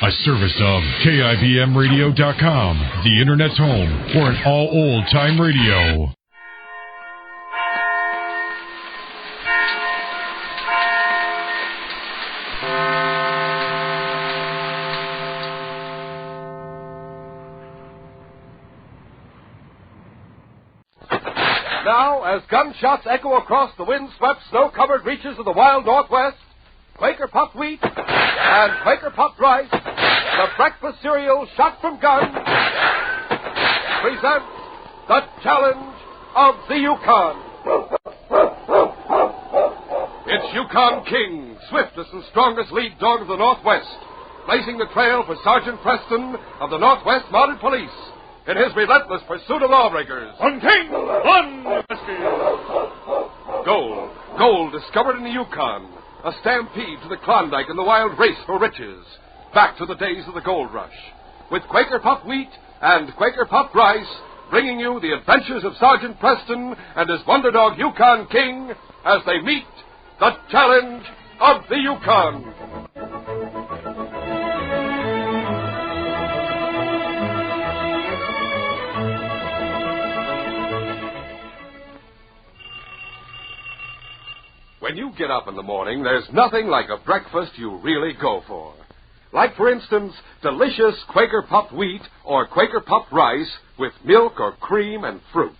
A service of KIBMradio.com, the Internet's home for an all old-time radio. Now, as gunshots echo across the wind-swept, snow-covered reaches of the wild Northwest, Quaker Puffed Wheat and Quaker Puffed Rice, the breakfast cereal shot from guns, present the challenge of the Yukon. It's Yukon King, swiftest and strongest lead dog of the Northwest, blazing the trail for Sergeant Preston of the Northwest Mounted Police in his relentless pursuit of lawbreakers. One king, one whiskey. Gold discovered in the Yukon. A stampede to the Klondike and the wild race for riches. Back to the days of the gold rush. With Quaker Puffed Wheat and Quaker Puffed Rice, bringing you the adventures of Sergeant Preston and his wonder dog Yukon King as they meet the challenge of the Yukon. When you get up in the morning, there's nothing like a breakfast you really go for. Like, for instance, delicious Quaker Puffed Wheat or Quaker Puffed Rice with milk or cream and fruit.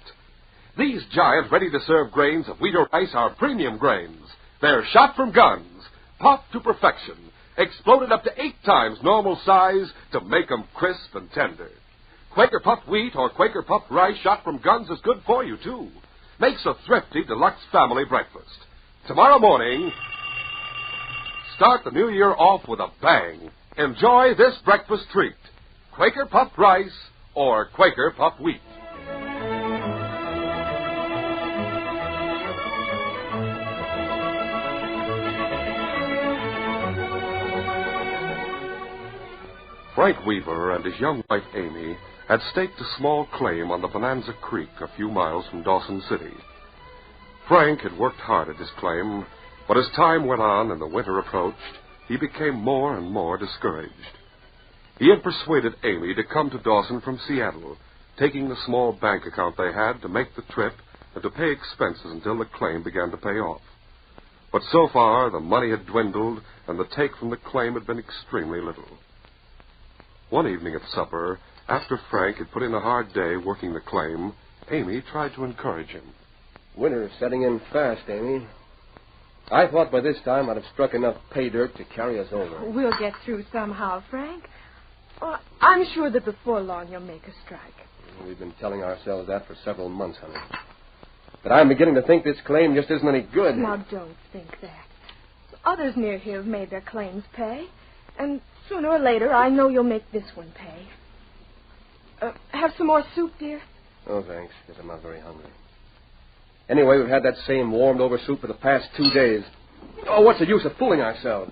These giant ready-to-serve grains of wheat or rice are premium grains. They're shot from guns, puffed to perfection, exploded up to 8 times normal size to make them crisp and tender. Quaker Puffed Wheat or Quaker Puffed Rice shot from guns is good for you, too. Makes a thrifty deluxe family breakfast. Tomorrow morning, start the new year off with a bang. Enjoy this breakfast treat, Quaker Puffed Rice or Quaker Puffed Wheat. Frank Weaver and his young wife Amy had staked a small claim on the Bonanza Creek a few miles from Dawson City. Frank had worked hard at his claim, but as time went on and the winter approached, he became more and more discouraged. He had persuaded Amy to come to Dawson from Seattle, taking the small bank account they had to make the trip and to pay expenses until the claim began to pay off. But so far, the money had dwindled, and the take from the claim had been extremely little. One evening at supper, after Frank had put in a hard day working the claim, Amy tried to encourage him. Winter's setting in fast, Amy. I thought by this time I'd have struck enough pay dirt to carry us over. We'll get through somehow, Frank. Well, I'm sure that before long you'll make a strike. We've been telling ourselves that for several months, honey. But I'm beginning to think this claim just isn't any good. Now, don't think that. Others near here have made their claims pay. And sooner or later, I know you'll make this one pay. Have some more soup, dear? Oh, thanks, because I'm not very hungry. Anyway, we've had that same warmed-over soup for the past 2 days. Oh, what's the use of fooling ourselves?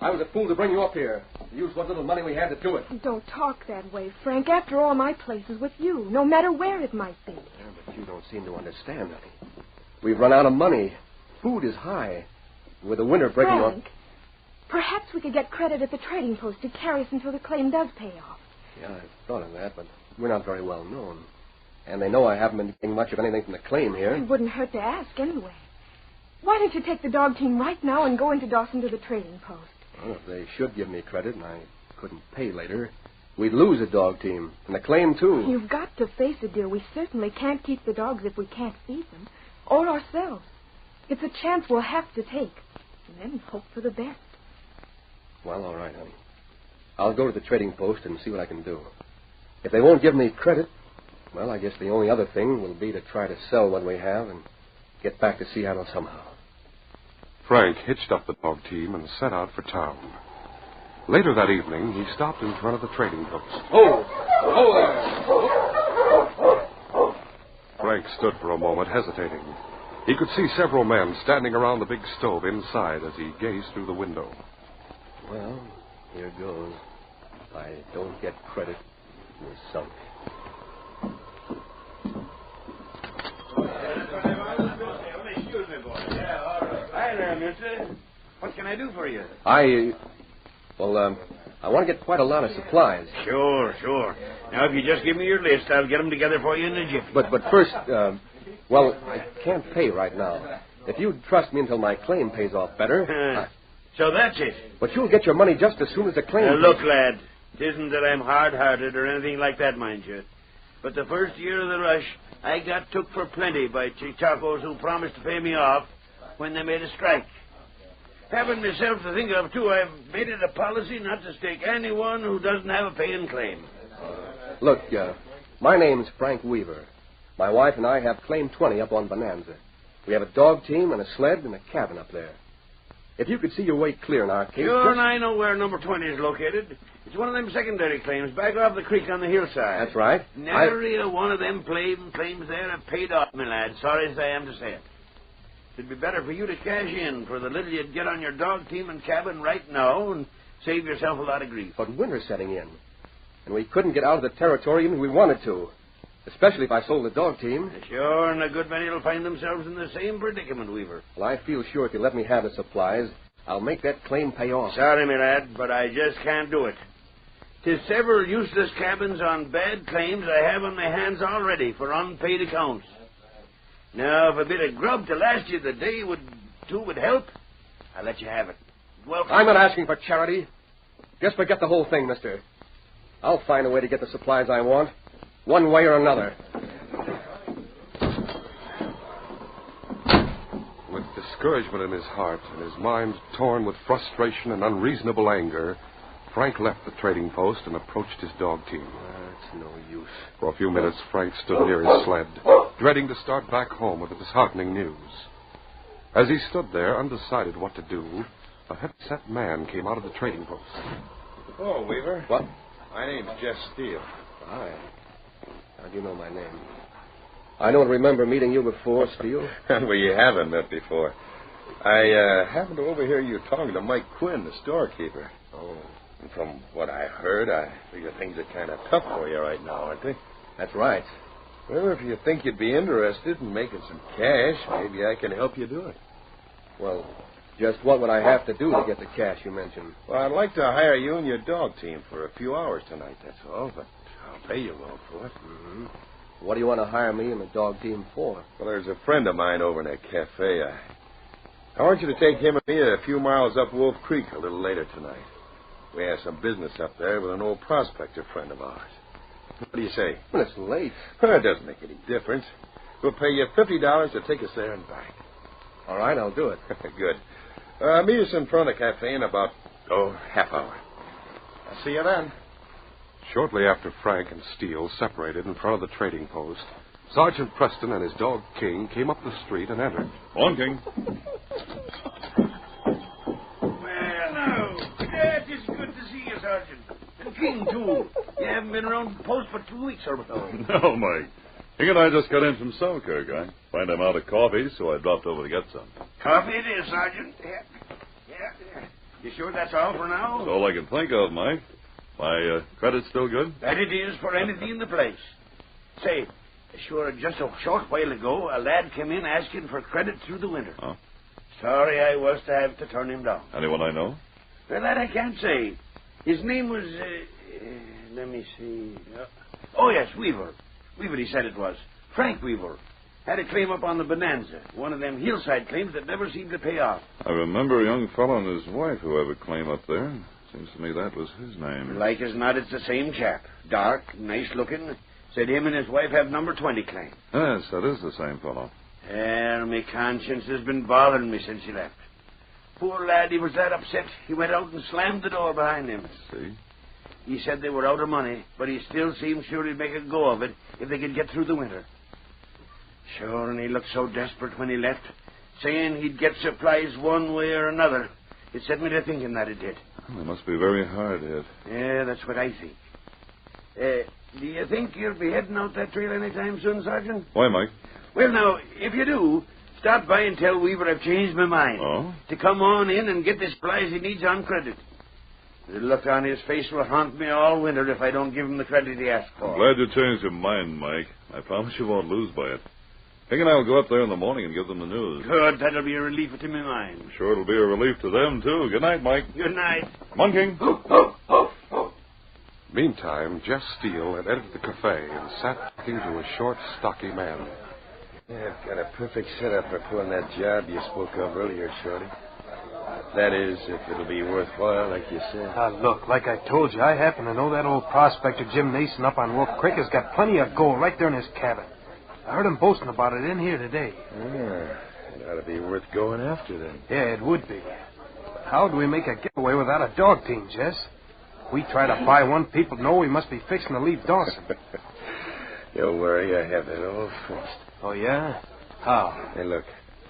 I was a fool to bring you up here. To use what little money we had to do it. Don't talk that way, Frank. After all, my place is with you, no matter where it might be. Yeah, but you don't seem to understand, honey. We've run out of money. Food is high. With the winter breaking up... Frank, perhaps we could get credit at the trading post to carry us until the claim does pay off. Yeah, I've thought of that, but we're not very well known. And they know I haven't been getting much of anything from the claim here. It wouldn't hurt to ask anyway. Why don't you take the dog team right now and go into Dawson to the trading post? Well, if they should give me credit and I couldn't pay later, we'd lose the dog team. And the claim, too. You've got to face it, dear. We certainly can't keep the dogs if we can't feed them. Or ourselves. It's a chance we'll have to take. And then hope for the best. Well, all right, honey. I'll go to the trading post and see what I can do. If they won't give me credit, well, I guess the only other thing will be to try to sell what we have and get back to Seattle somehow. Frank hitched up the dog team and set out for town. Later that evening, he stopped in front of the trading post. Oh there. Frank stood for a moment, hesitating. He could see several men standing around the big stove inside as he gazed through the window. Well, here goes. If I don't get credit, we're sunk. Hi there, mister. What can I do for you? I want to get quite a lot of supplies. Sure. Now, if you just give me your list, I'll get them together for you in a jiffy. But first, well, I can't pay right now. If you'd trust me until my claim pays off better... So that's it. But you'll get your money just as soon as the claim... Look, lad, it isn't that I'm hard-hearted or anything like that, mind you. But the first year of the rush, I got took for plenty by Chichacos who promised to pay me off when they made a strike. Having myself to think of, too, I've made it a policy not to stake anyone who doesn't have a paying claim. Look, my name's Frank Weaver. My wife and I have Claim 20 up on Bonanza. We have a dog team and a sled and a cabin up there. If you could see your way clear in our case... Sure, and I know where number 20 is located. It's one of them secondary claims back off the creek on the hillside. That's right. Nary a one of them claims there have paid off, my lad. Sorry as I am to say it. It'd be better for you to cash in for the little you'd get on your dog team and cabin right now and save yourself a lot of grief. But winter's setting in, and we couldn't get out of the territory even if we wanted to, especially if I sold the dog team. Sure, and a good many will find themselves in the same predicament, Weaver. Well, I feel sure if you let me have the supplies, I'll make that claim pay off. Sorry, my lad, but I just can't do it. 'Tis several useless cabins on bad claims I have on my hands already for unpaid accounts. Now, if a bit of grub to last you the day would help, I'll let you have it. Welcome. I'm not asking for charity. Just forget the whole thing, mister. I'll find a way to get the supplies I want, one way or another. With discouragement in his heart and his mind torn with frustration and unreasonable anger, Frank left the trading post and approached his dog team. It's no use. For a few minutes, Frank stood near his sled, dreading to start back home with the disheartening news. As he stood there, undecided what to do, a heavy-set man came out of the trading post. Oh, Weaver. What? My name's Jeff Steele. Hi. How do you know my name? I don't remember meeting you before, Steele. Well, you haven't met before. I happened to overhear you talking to Mike Quinn, the storekeeper. Oh. And from what I heard, I figure things are kind of tough for you right now, aren't they? That's right. Well, if you think you'd be interested in making some cash, maybe I can help you do it. Well, just what would I have to do to get the cash you mentioned? Well, I'd like to hire you and your dog team for a few hours tonight, that's all, but I'll pay you well for it. Mm-hmm. What do you want to hire me and the dog team for? Well, there's a friend of mine over in that cafe. I want you to take him and me a few miles up Wolf Creek a little later tonight. We have some business up there with an old prospector friend of ours. What do you say? Well, it's late. Well, it doesn't make any difference. We'll pay you $50 to take us there and back. All right, I'll do it. Good. Meet us in front of the cafe in about, half hour. I'll see you then. Shortly after Frank and Steele separated in front of the trading post, Sergeant Preston and his dog King came up the street and entered. On, King. Well, now, that is good to see you, Sergeant. And King, too. You haven't been around the post for 2 weeks or so. No, Mike. King and I just got in from Selkirk. I find I'm out of coffee, so I dropped over to get some. Coffee it is, Sergeant. Yeah. You sure that's all for now? That's all I can think of, Mike. My credit's still good? That it is for anything in the place. Say, sure, just a short while ago, a lad came in asking for credit through the winter. Huh? Sorry I was to have to turn him down. Anyone I know? Well, that I can't say. His name was, let me see. Oh, yes, Weaver. Weaver, he said it was. Frank Weaver. Had a claim up on the Bonanza. One of them hillside claims that never seemed to pay off. I remember a young fellow and his wife who have a claim up there. Seems to me that was his name. Like as not, it's the same chap. Dark, nice-looking. Said him and his wife have number 20 claim. Yes, that is the same fellow. My conscience has been bothering me since he left. Poor lad, he was that upset, he went out and slammed the door behind him. See? He said they were out of money, but he still seemed sure he'd make a go of it if they could get through the winter. Sure, and he looked so desperate when he left, saying he'd get supplies one way or another. It set me to thinking that it did. Well, they must be very hard hit. Yeah, that's what I think. Do you think you'll be heading out that trail anytime soon, Sergeant? Why, Mike? Well, now, if you do, stop by and tell Weaver I've changed my mind. Oh? To come on in and get the supplies he needs on credit. The look on his face will haunt me all winter if I don't give him the credit he asked for. I'm glad you changed your mind, Mike. I promise you won't lose by it. King and I will go up there in the morning and give them the news. Good, that'll be a relief to my mind. I'm sure it'll be a relief to them, too. Good night, Mike. Good night. Come on, King. Meantime, Jeff Steele had entered the cafe and sat talking to a short, stocky man. Yeah, I've got a perfect setup for pulling that job you spoke of earlier, Shorty. That is, if it'll be worthwhile, like you said. Look, like I told you, I happen to know that old prospector Jim Nason up on Wolf Creek has got plenty of gold right there in his cabin. I heard him boasting about it in here today. It ought to be worth going after, then. Yeah, it would be. How do we make a getaway without a dog team, Jess? We try to buy one, people know we must be fixing to leave Dawson. Don't worry, I have that all fixed. Oh, yeah? How? Hey, look,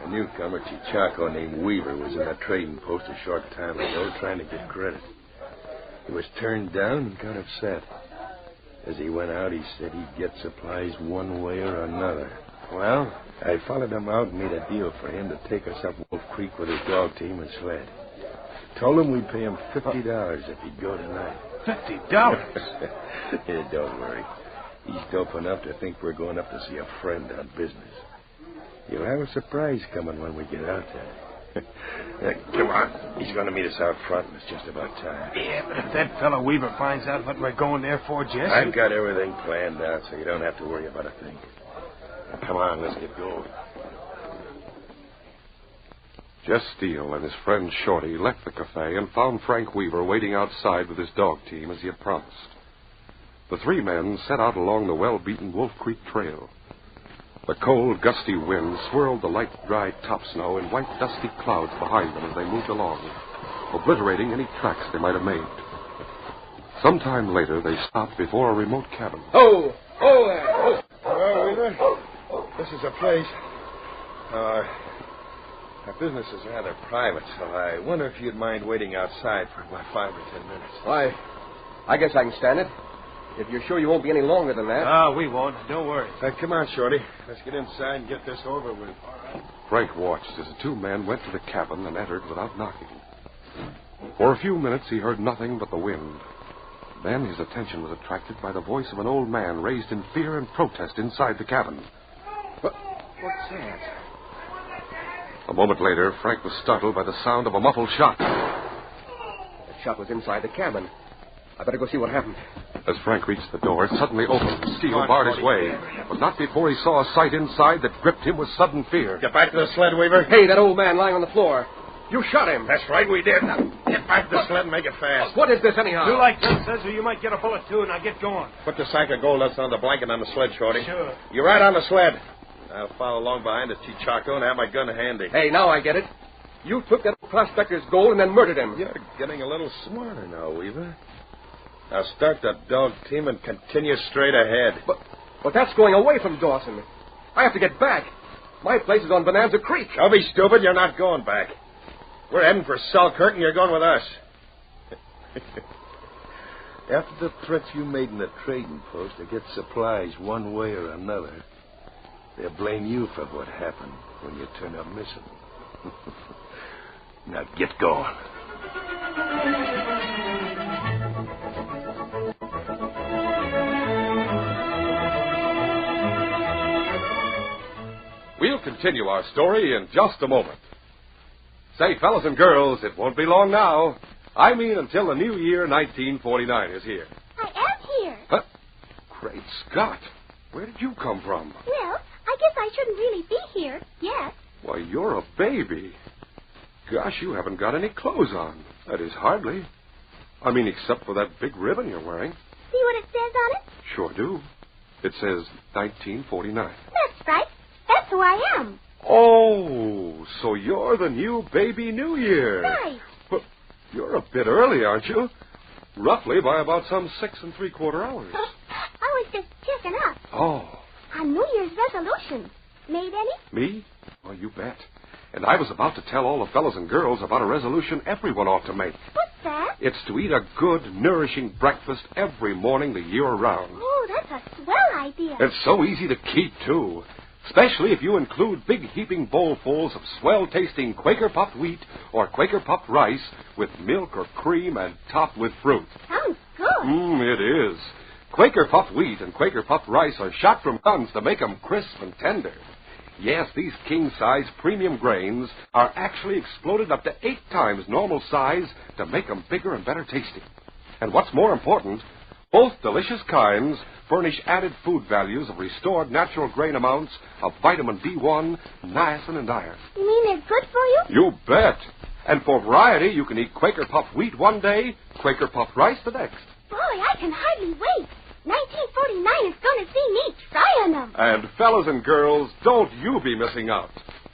a newcomer, Chichaco, named Weaver, was in a trading post a short time ago trying to get credit. He was turned down and got upset. As he went out, he said he'd get supplies one way or another. Well? I followed him out and made a deal for him to take us up Wolf Creek with his dog team and sled. Told him we'd pay him $50 if he'd go tonight. $50? Yeah, don't worry. He's dope enough to think we're going up to see a friend on business. You'll have a surprise coming when we get out there. Come on. He's going to meet us out front, and it's just about time. Yeah, but if that fellow Weaver finds out what we're going there for, Jess... I've got everything planned out, so you don't have to worry about a thing. Now, come on, let's get going. Jess Steele and his friend Shorty left the cafe and found Frank Weaver waiting outside with his dog team as he had promised. The three men set out along the well-beaten Wolf Creek Trail. The cold, gusty wind swirled the light, dry top snow in white, dusty clouds behind them as they moved along, obliterating any tracks they might have made. Sometime later, they stopped before a remote cabin. Oh there. Oh. Well, Weaver, this is a place. Our business is rather private, so I wonder if you'd mind waiting outside for about 5 or 10 minutes. Why, I guess I can stand it. If you're sure you won't be any longer than that. We won't. Don't worry. Come on, Shorty. Let's get inside and get this over with. Frank watched as the two men went to the cabin and entered without knocking. For a few minutes, he heard nothing but the wind. Then his attention was attracted by the voice of an old man raised in fear and protest inside the cabin. What's that? A moment later, Frank was startled by the sound of a muffled shot. The shot was inside the cabin. I better go see what happened. As Frank reached the door, it suddenly opened. Steele barred his way, but not before he saw a sight inside that gripped him with sudden fear. Get back to the sled, Weaver. Hey, that old man lying on the floor. You shot him. That's right, we did. Now, get back to the sled and make it fast. What is this, anyhow? Do like Jim says, or you might get a bullet, too, and I'll get going. Put the sack of gold that's on the blanket on the sled, Shorty. Sure. You're right on the sled. I'll follow along behind the Chichaco and have my gun handy. Hey, now I get it. You took that prospector's gold and then murdered him. You're getting a little smarter now, Weaver. Now start the dog team and continue straight ahead. But that's going away from Dawson. I have to get back. My place is on Bonanza Creek. Don't be stupid. You're not going back. We're heading for Selkirk, and you're going with us. After the threats you made in the trading post to get supplies one way or another, they'll blame you for what happened when you turned up missing. Now get going. We'll continue our story in just a moment. Say, fellas and girls, it won't be long now. I mean until the new year 1949 is here. I am here. Huh? Great Scott. Where did you come from? Well, I guess I shouldn't really be here yet. Why, you're a baby. Gosh, you haven't got any clothes on. That is, hardly. I mean, except for that big ribbon you're wearing. See what it says on it? Sure do. It says 1949. That's right. That's who I am. Oh, so you're the new baby New Year. Right. But you're a bit early, aren't you? Roughly by about some 6 3/4 hours. I was just checking up. Oh. On New Year's resolution. Made any? Me? Oh, you bet. And I was about to tell all the fellows and girls about a resolution everyone ought to make. What's that? It's to eat a good, nourishing breakfast every morning the year round. Oh, that's a swell idea. It's so easy to keep, too. Especially if you include big heaping bowlfuls of swell-tasting Quaker puffed wheat or Quaker puffed rice with milk or cream and topped with fruit. Sounds good. It is. Quaker puffed wheat and Quaker puffed rice are shot from guns to make them crisp and tender. Yes, these king-size premium grains are actually exploded up to 8 times normal size to make them bigger and better tasting. And what's more important, Both delicious kinds furnish added food values of restored natural grain amounts of vitamin B1, niacin, and iron. You mean they're good for you? You bet. And for variety, you can eat Quaker Puffed Wheat one day, Quaker Puffed Rice the next. Boy, I can hardly wait. 1949 is going to see me trying them. And fellas and girls, don't you be missing out.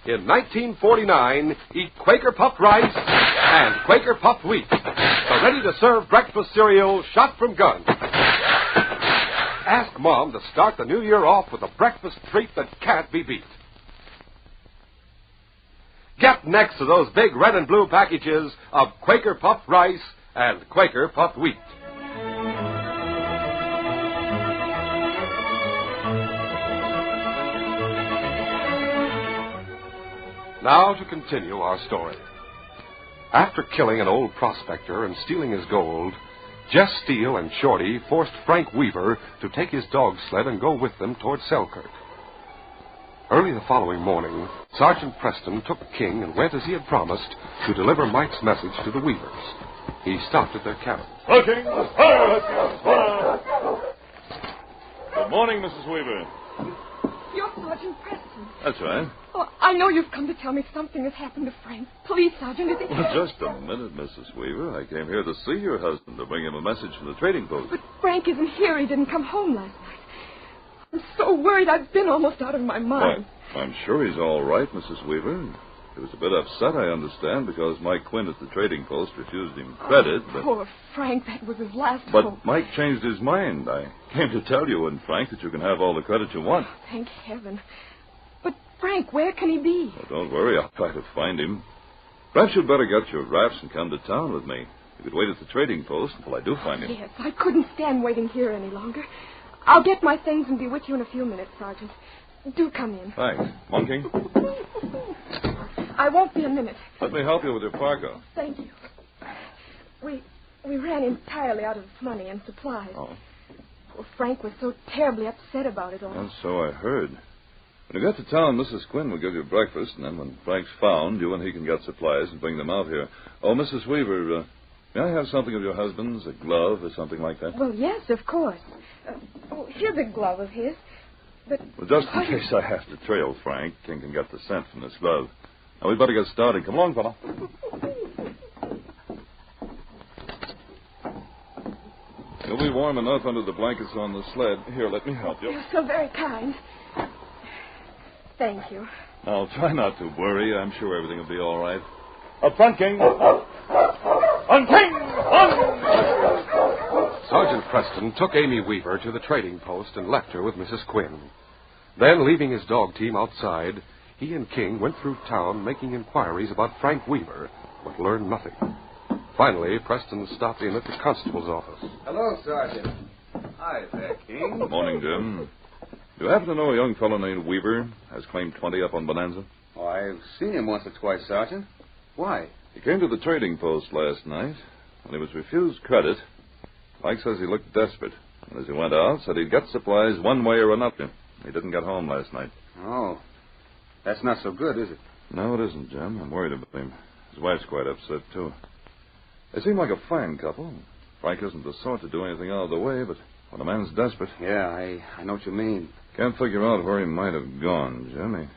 In 1949, eat Quaker Puffed Rice and Quaker Puffed Wheat, the ready-to-serve breakfast cereal shot from guns. Ask Mom to start the new year off with a breakfast treat that can't be beat. Get next to those big red and blue packages of Quaker Puffed Rice and Quaker Puffed Wheat. Now to continue our story. After killing an old prospector and stealing his gold, Jess Steele and Shorty forced Frank Weaver to take his dog sled and go with them toward Selkirk. Early the following morning, Sergeant Preston took King and went as he had promised to deliver Mike's message to the Weavers. He stopped at their cabin. King. Good morning, Mrs. Weaver. You're Sergeant Preston. That's right. Oh, I know you've come to tell me something has happened to Frank. Please, Sergeant, is it... Well, just a minute, Mrs. Weaver. I came here to see your husband to bring him a message from the trading post. But Frank isn't here. He didn't come home last night. I'm so worried I've been almost out of my mind. Why, I'm sure he's all right, Mrs. Weaver. He was a bit upset, I understand, because Mike Quinn at the trading post refused him credit, but... Poor Frank, that was his last But hope. Mike changed his mind. I came to tell you and Frank that you can have all the credit you want. Thank heaven. But Frank, where can he be? Well, don't worry, I'll try to find him. Perhaps you'd better get your wraps and come to town with me. You could wait at the trading post until I do find him. Yes, I couldn't stand waiting here any longer. I'll get my things and be with you in a few minutes, Sergeant. Do come in. Thanks. Monkey, I won't be a minute. let me help you with your parka. Thank you. We ran entirely out of money and supplies. Oh. Poor Frank was so terribly upset about it all. And so I heard. When you get to town, Mrs. Quinn will give you breakfast, and then when Frank's found, you and he can get supplies and bring them out here. Oh, Mrs. Weaver, may I have something of your husband's, a glove or something like that? Well, yes, of course. Here's a glove of his. But Well, just in case I have to trail Frank, King can get the scent from this glove. Now, we'd better get started. Come along, fella. You'll be warm enough under the blankets on the sled. Here, let me help you. You're so very kind. Thank you. I'll try not to worry. I'm sure everything will be all right. Up front, King. On, King! On! Sergeant Preston took Amy Weaver to the trading post and left her with Mrs. Quinn. Then, leaving his dog team outside, he and King went through town making inquiries about Frank Weaver, but learned nothing. Finally, Preston stopped in at the constable's office. Hello, Sergeant. Hi there, King. Good morning, Jim. Do you happen to know a young fellow named Weaver has claimed 20 up on Bonanza? Oh, I've seen him once or twice, Sergeant. Why? He came to the trading post last night. When he was refused credit, Mike says he looked desperate. And as he went out, said he'd get supplies one way or another. He didn't get home last night. Oh, that's not so good, is it? No, it isn't, Jim. I'm worried about him. His wife's quite upset, too. They seem like a fine couple. Frank isn't the sort to do anything out of the way, but when a man's desperate... Yeah, I know what you mean. Can't figure out where he might have gone, Jim.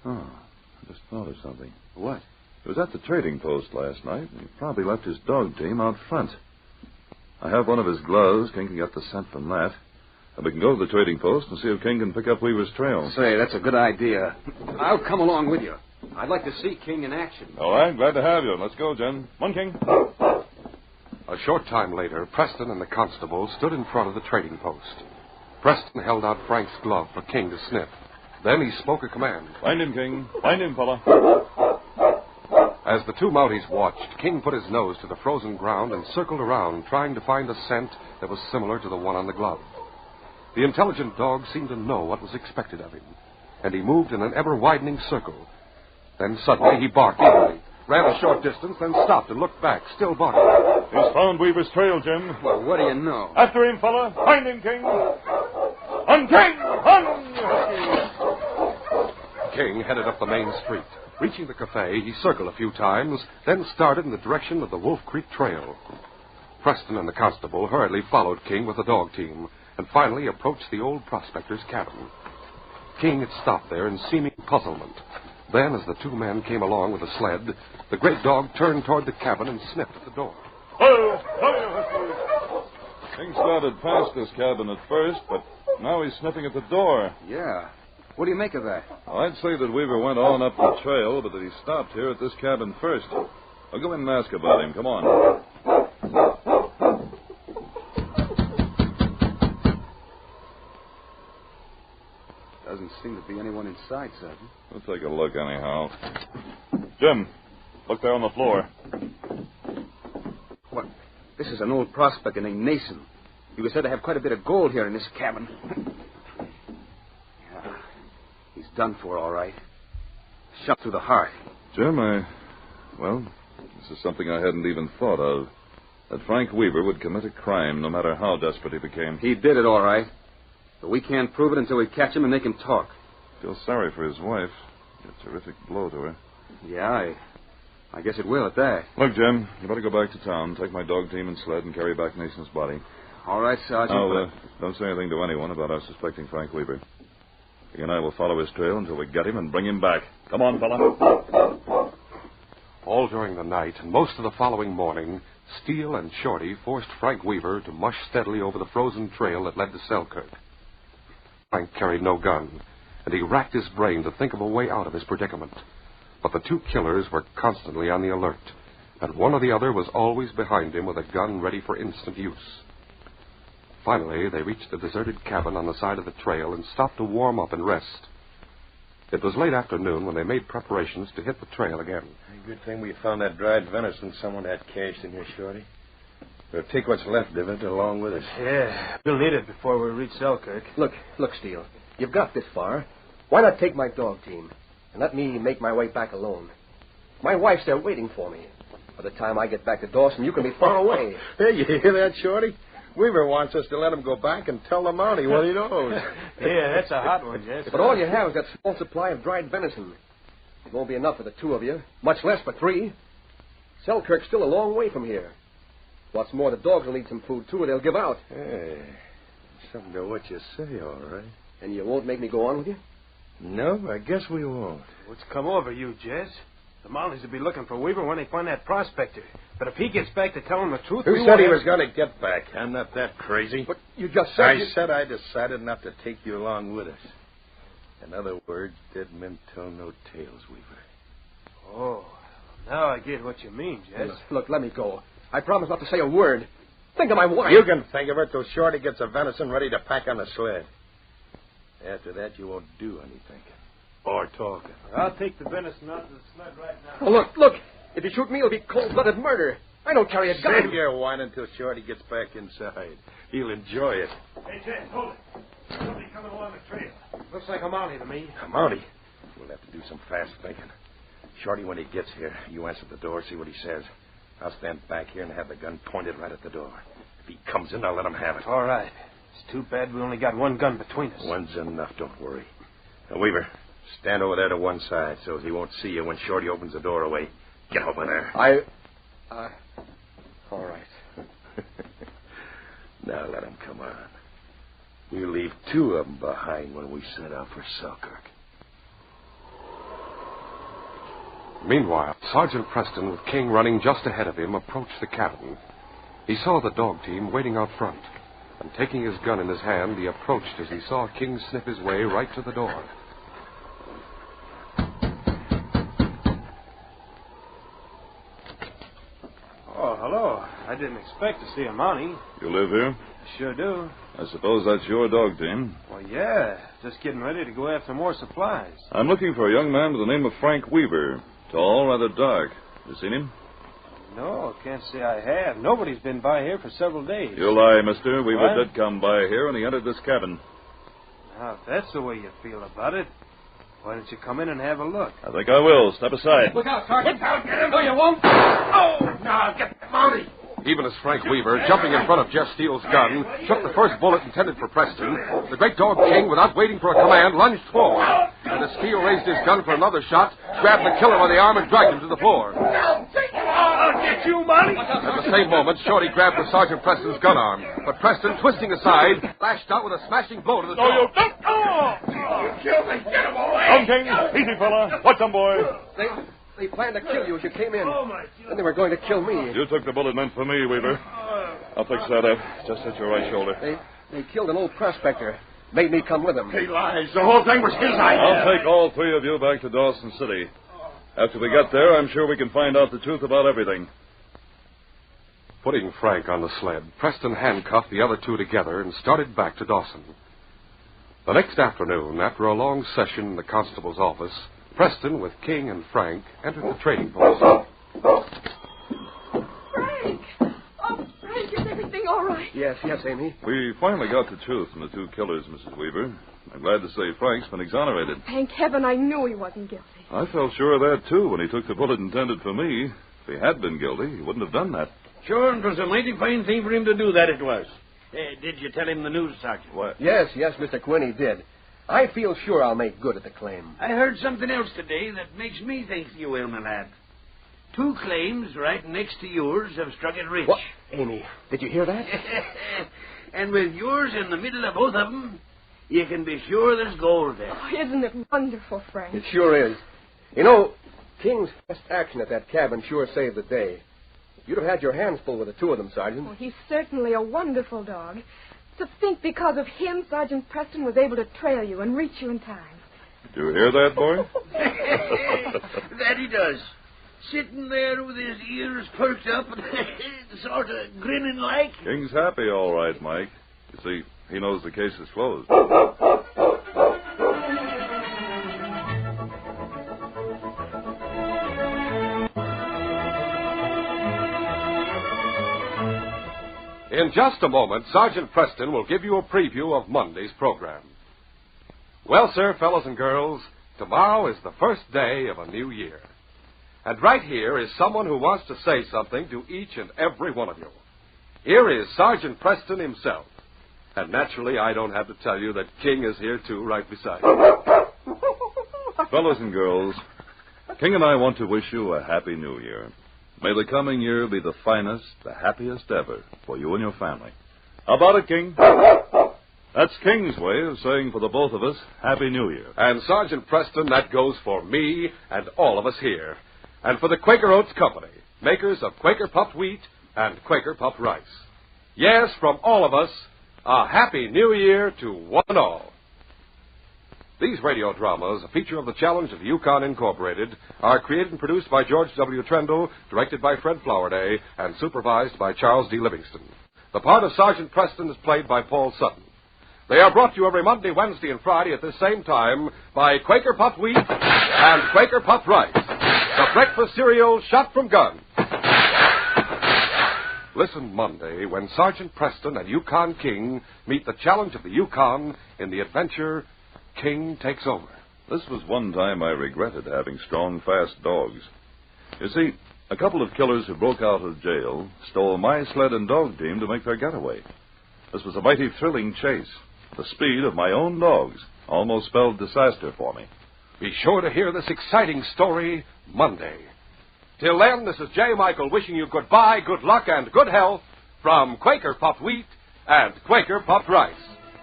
Oh, I just thought of something. What? He was at the trading post last night, and he probably left his dog team out front. I have one of his gloves. King can get the scent from that. And we can go to the trading post and see if King can pick up Weaver's trail. Say, that's a good idea. I'll come along with you. I'd like to see King in action. All right, glad to have you. Let's go, Jim. One, King. A short time later, Preston and the constable stood in front of the trading post. Preston held out Frank's glove for King to sniff. Then he spoke a command. Find him, King. Find him, fella. As the two Mounties watched, King put his nose to the frozen ground and circled around, trying to find a scent that was similar to the one on the glove. The intelligent dog seemed to know what was expected of him, and he moved in an ever-widening circle. Then suddenly he barked eagerly, ran a short distance, then stopped and looked back, still barking. He's found Weaver's trail, Jim. Well, what do you know? After him, fella. Find him, King. On, King! On! King headed up the main street. Reaching the cafe, he circled a few times, then started in the direction of the Wolf Creek Trail. Preston and the constable hurriedly followed King with the dog team and finally approached the old prospector's cabin. King had stopped there in seeming puzzlement. Then, as the two men came along with a sled, the great dog turned toward the cabin and sniffed at the door. King started past this cabin at first, but now he's sniffing at the door. Yeah. What do you make of that? Well, I'd say that Weaver went on up the trail, but that he stopped here at this cabin first. I'll go in and ask about him. Come on. Doesn't seem to be anyone inside, Sergeant. We'll take a look anyhow. Jim, look there on the floor. What? This is an old prospector named Nason. He was said to have quite a bit of gold here in this cabin. Yeah, he's done for, all right. Shot through the heart. Jim, well, this is something I hadn't even thought of. That Frank Weaver would commit a crime no matter how desperate he became. He did it, all right. But we can't prove it until we catch him and make him talk. Feel sorry for his wife. A terrific blow to her. Yeah, I guess it will at that. Look, Jim, you better go back to town, take my dog team and sled, and carry back Nason's body. All right, Sergeant. Now, don't say anything to anyone about our suspecting Frank Weaver. He and I will follow his trail until we get him and bring him back. Come on, fella. All during the night and most of the following morning, Steele and Shorty forced Frank Weaver to mush steadily over the frozen trail that led to Selkirk. Frank carried no gun, and he racked his brain to think of a way out of his predicament. But the two killers were constantly on the alert, and one or the other was always behind him with a gun ready for instant use. Finally, they reached a deserted cabin on the side of the trail and stopped to warm up and rest. It was late afternoon when they made preparations to hit the trail again. Good thing we found that dried venison someone had cached in here, Shorty. We'll take what's left of it along with us. Yeah, we'll need it before we reach Selkirk. Look, Steele. You've got this far. Why not take my dog team and let me make my way back alone? My wife's there waiting for me. By the time I get back to Dawson, you can be far away. Hey, you hear that, Shorty? Weaver wants us to let him go back and tell the Mountie what he knows. Yeah, that's a hot one, Jess. But all you have is that small supply of dried venison. It won't be enough for the two of you, much less for three. Selkirk's still a long way from here. What's more, the dogs will need some food, too, or they'll give out. Hey, something to what you say, all right. And you won't make me go on with you? No, I guess we won't. What's come over you, Jess? The Mounties will be looking for Weaver when they find that prospector. But if he gets back to telling the truth... Who said he was going to get back? I'm not that crazy. But you just said... I said I decided not to take you along with us. In other words, dead men tell no tales, Weaver. Oh, now I get what you mean, Jess. Look, let me go. I promise not to say a word. Think of my wife. You can think of it till Shorty gets the venison ready to pack on the sled. After that, you won't do any thinking. Or talking. I'll take the venison out of the sled right now. Oh, look. If you shoot me, it'll be cold-blooded murder. I don't carry a gun. Save your whining until Shorty gets back inside. He'll enjoy it. Hey, Jess, hold it. Somebody coming along the trail. Looks like a Mountie to me. A Mountie? We'll have to do some fast thinking. Shorty, when he gets here, you answer the door, see what he says. I'll stand back here and have the gun pointed right at the door. If he comes in, I'll let him have it. All right. It's too bad we only got one gun between us. One's enough, don't worry. Now, Weaver, stand over there to one side so he won't see you when Shorty opens the door away. Get over there. All right. Now let him come on. We'll leave two of them behind when we set out for Selkirk. Meanwhile, Sergeant Preston, with King running just ahead of him, approached the cabin. He saw the dog team waiting out front, and taking his gun in his hand, he approached as he saw King sniff his way right to the door. Oh, hello. I didn't expect to see a Mountie. You live here? I sure do. I suppose that's your dog team. Well, yeah. Just getting ready to go after more supplies. I'm looking for a young man with the name of Frank Weaver. Tall, rather dark. You seen him? No, can't say I have. Nobody's been by here for several days. You lie, mister. Weaver What? did come by here, and he entered this cabin. Now, if that's the way you feel about it, why don't you come in and have a look? I think I will. Step aside. Look out, Sergeant. Look out, get him. No, you won't. Oh, now, get the Mountie. Even as Frank Weaver, jumping in front of Jeff Steele's gun, took the first bullet intended for Preston, the great dog King, without waiting for a command, lunged forward. And as Steele raised his gun for another shot, grabbed the killer by the arm and dragged him to the floor. Now, take him out. I'll get got you, Molly. At the same moment, Shorty grabbed for Sergeant Preston's gun arm. But Preston, twisting aside, lashed out with a smashing blow to the jaw. No, you don't. Oh! You killed me. Get him away. Come, King. Easy, fella. Watch them, boy. They planned to kill you as you came in. Oh, my God. Then they were going to kill me. You took the bullet meant for me, Weaver. I'll fix that up. Just hit your right shoulder. They killed an old prospector. Made me come with them. He lies. The whole thing was his idea. I'll take all three of you back to Dawson City. After we get there, I'm sure we can find out the truth about everything. Putting Frank on the sled, Preston handcuffed the other two together and started back to Dawson. The next afternoon, after a long session in the constable's office, Preston, with King and Frank, entered the trading post. Frank! Oh, Frank, is everything all right? Yes, Amy. We finally got the truth from the two killers, Mrs. Weaver. I'm glad to say Frank's been exonerated. Thank heaven I knew he wasn't guilty. I felt sure of that, too, when he took the bullet intended for me. If he had been guilty, he wouldn't have done that. Sure, it was a mighty fine thing for him to do that, it was. Did you tell him the news, Sergeant? What? Yes, Mr. Quinn, he did. I feel sure I'll make good at the claim. I heard something else today that makes me think you will, my lad. Two claims right next to yours have struck it rich. What? Amy, did you hear that? And with yours in the middle of both of them, you can be sure there's gold there. Oh, isn't it wonderful, Frank? It sure is. You know, King's fast action at that cabin sure saved the day. You'd have had your hands full with the two of them, Sergeant. Oh, he's certainly a wonderful dog. To think because of him, Sergeant Preston was able to trail you and reach you in time. Did you hear that, boy? That he does. Sitting there with his ears perked up and sort of grinning like. King's happy, all right, Mike. You see, he knows the case is closed. In just a moment, Sergeant Preston will give you a preview of Monday's program. Well, sir, fellows and girls, tomorrow is the first day of a new year. And right here is someone who wants to say something to each and every one of you. Here is Sergeant Preston himself. And naturally, I don't have to tell you that King is here, too, right beside him. Fellows and girls, King and I want to wish you a happy new year. May the coming year be the finest, the happiest ever for you and your family. How about it, King? That's King's way of saying for the both of us, Happy New Year. And Sergeant Preston, that goes for me and all of us here. And for the Quaker Oats Company, makers of Quaker puffed wheat and Quaker puffed rice. Yes, from all of us, a Happy New Year to one and all. These radio dramas, a feature of the Challenge of the Yukon Incorporated, are created and produced by George W. Trendle, directed by Fred Flowerday, and supervised by Charles D. Livingston. The part of Sergeant Preston is played by Paul Sutton. They are brought to you every Monday, Wednesday, and Friday at this same time by Quaker puffed wheat and Quaker puffed rice, the breakfast cereal shot from guns. Listen Monday when Sergeant Preston and Yukon King meet the Challenge of the Yukon in the adventure King Takes Over. This was one time I regretted having strong, fast dogs. You see, a couple of killers who broke out of jail stole my sled and dog team to make their getaway. This was a mighty thrilling chase. The speed of my own dogs almost spelled disaster for me. Be sure to hear this exciting story Monday. Till then, this is J. Michael wishing you goodbye, good luck, and good health from Quaker puffed wheat and Quaker puffed rice.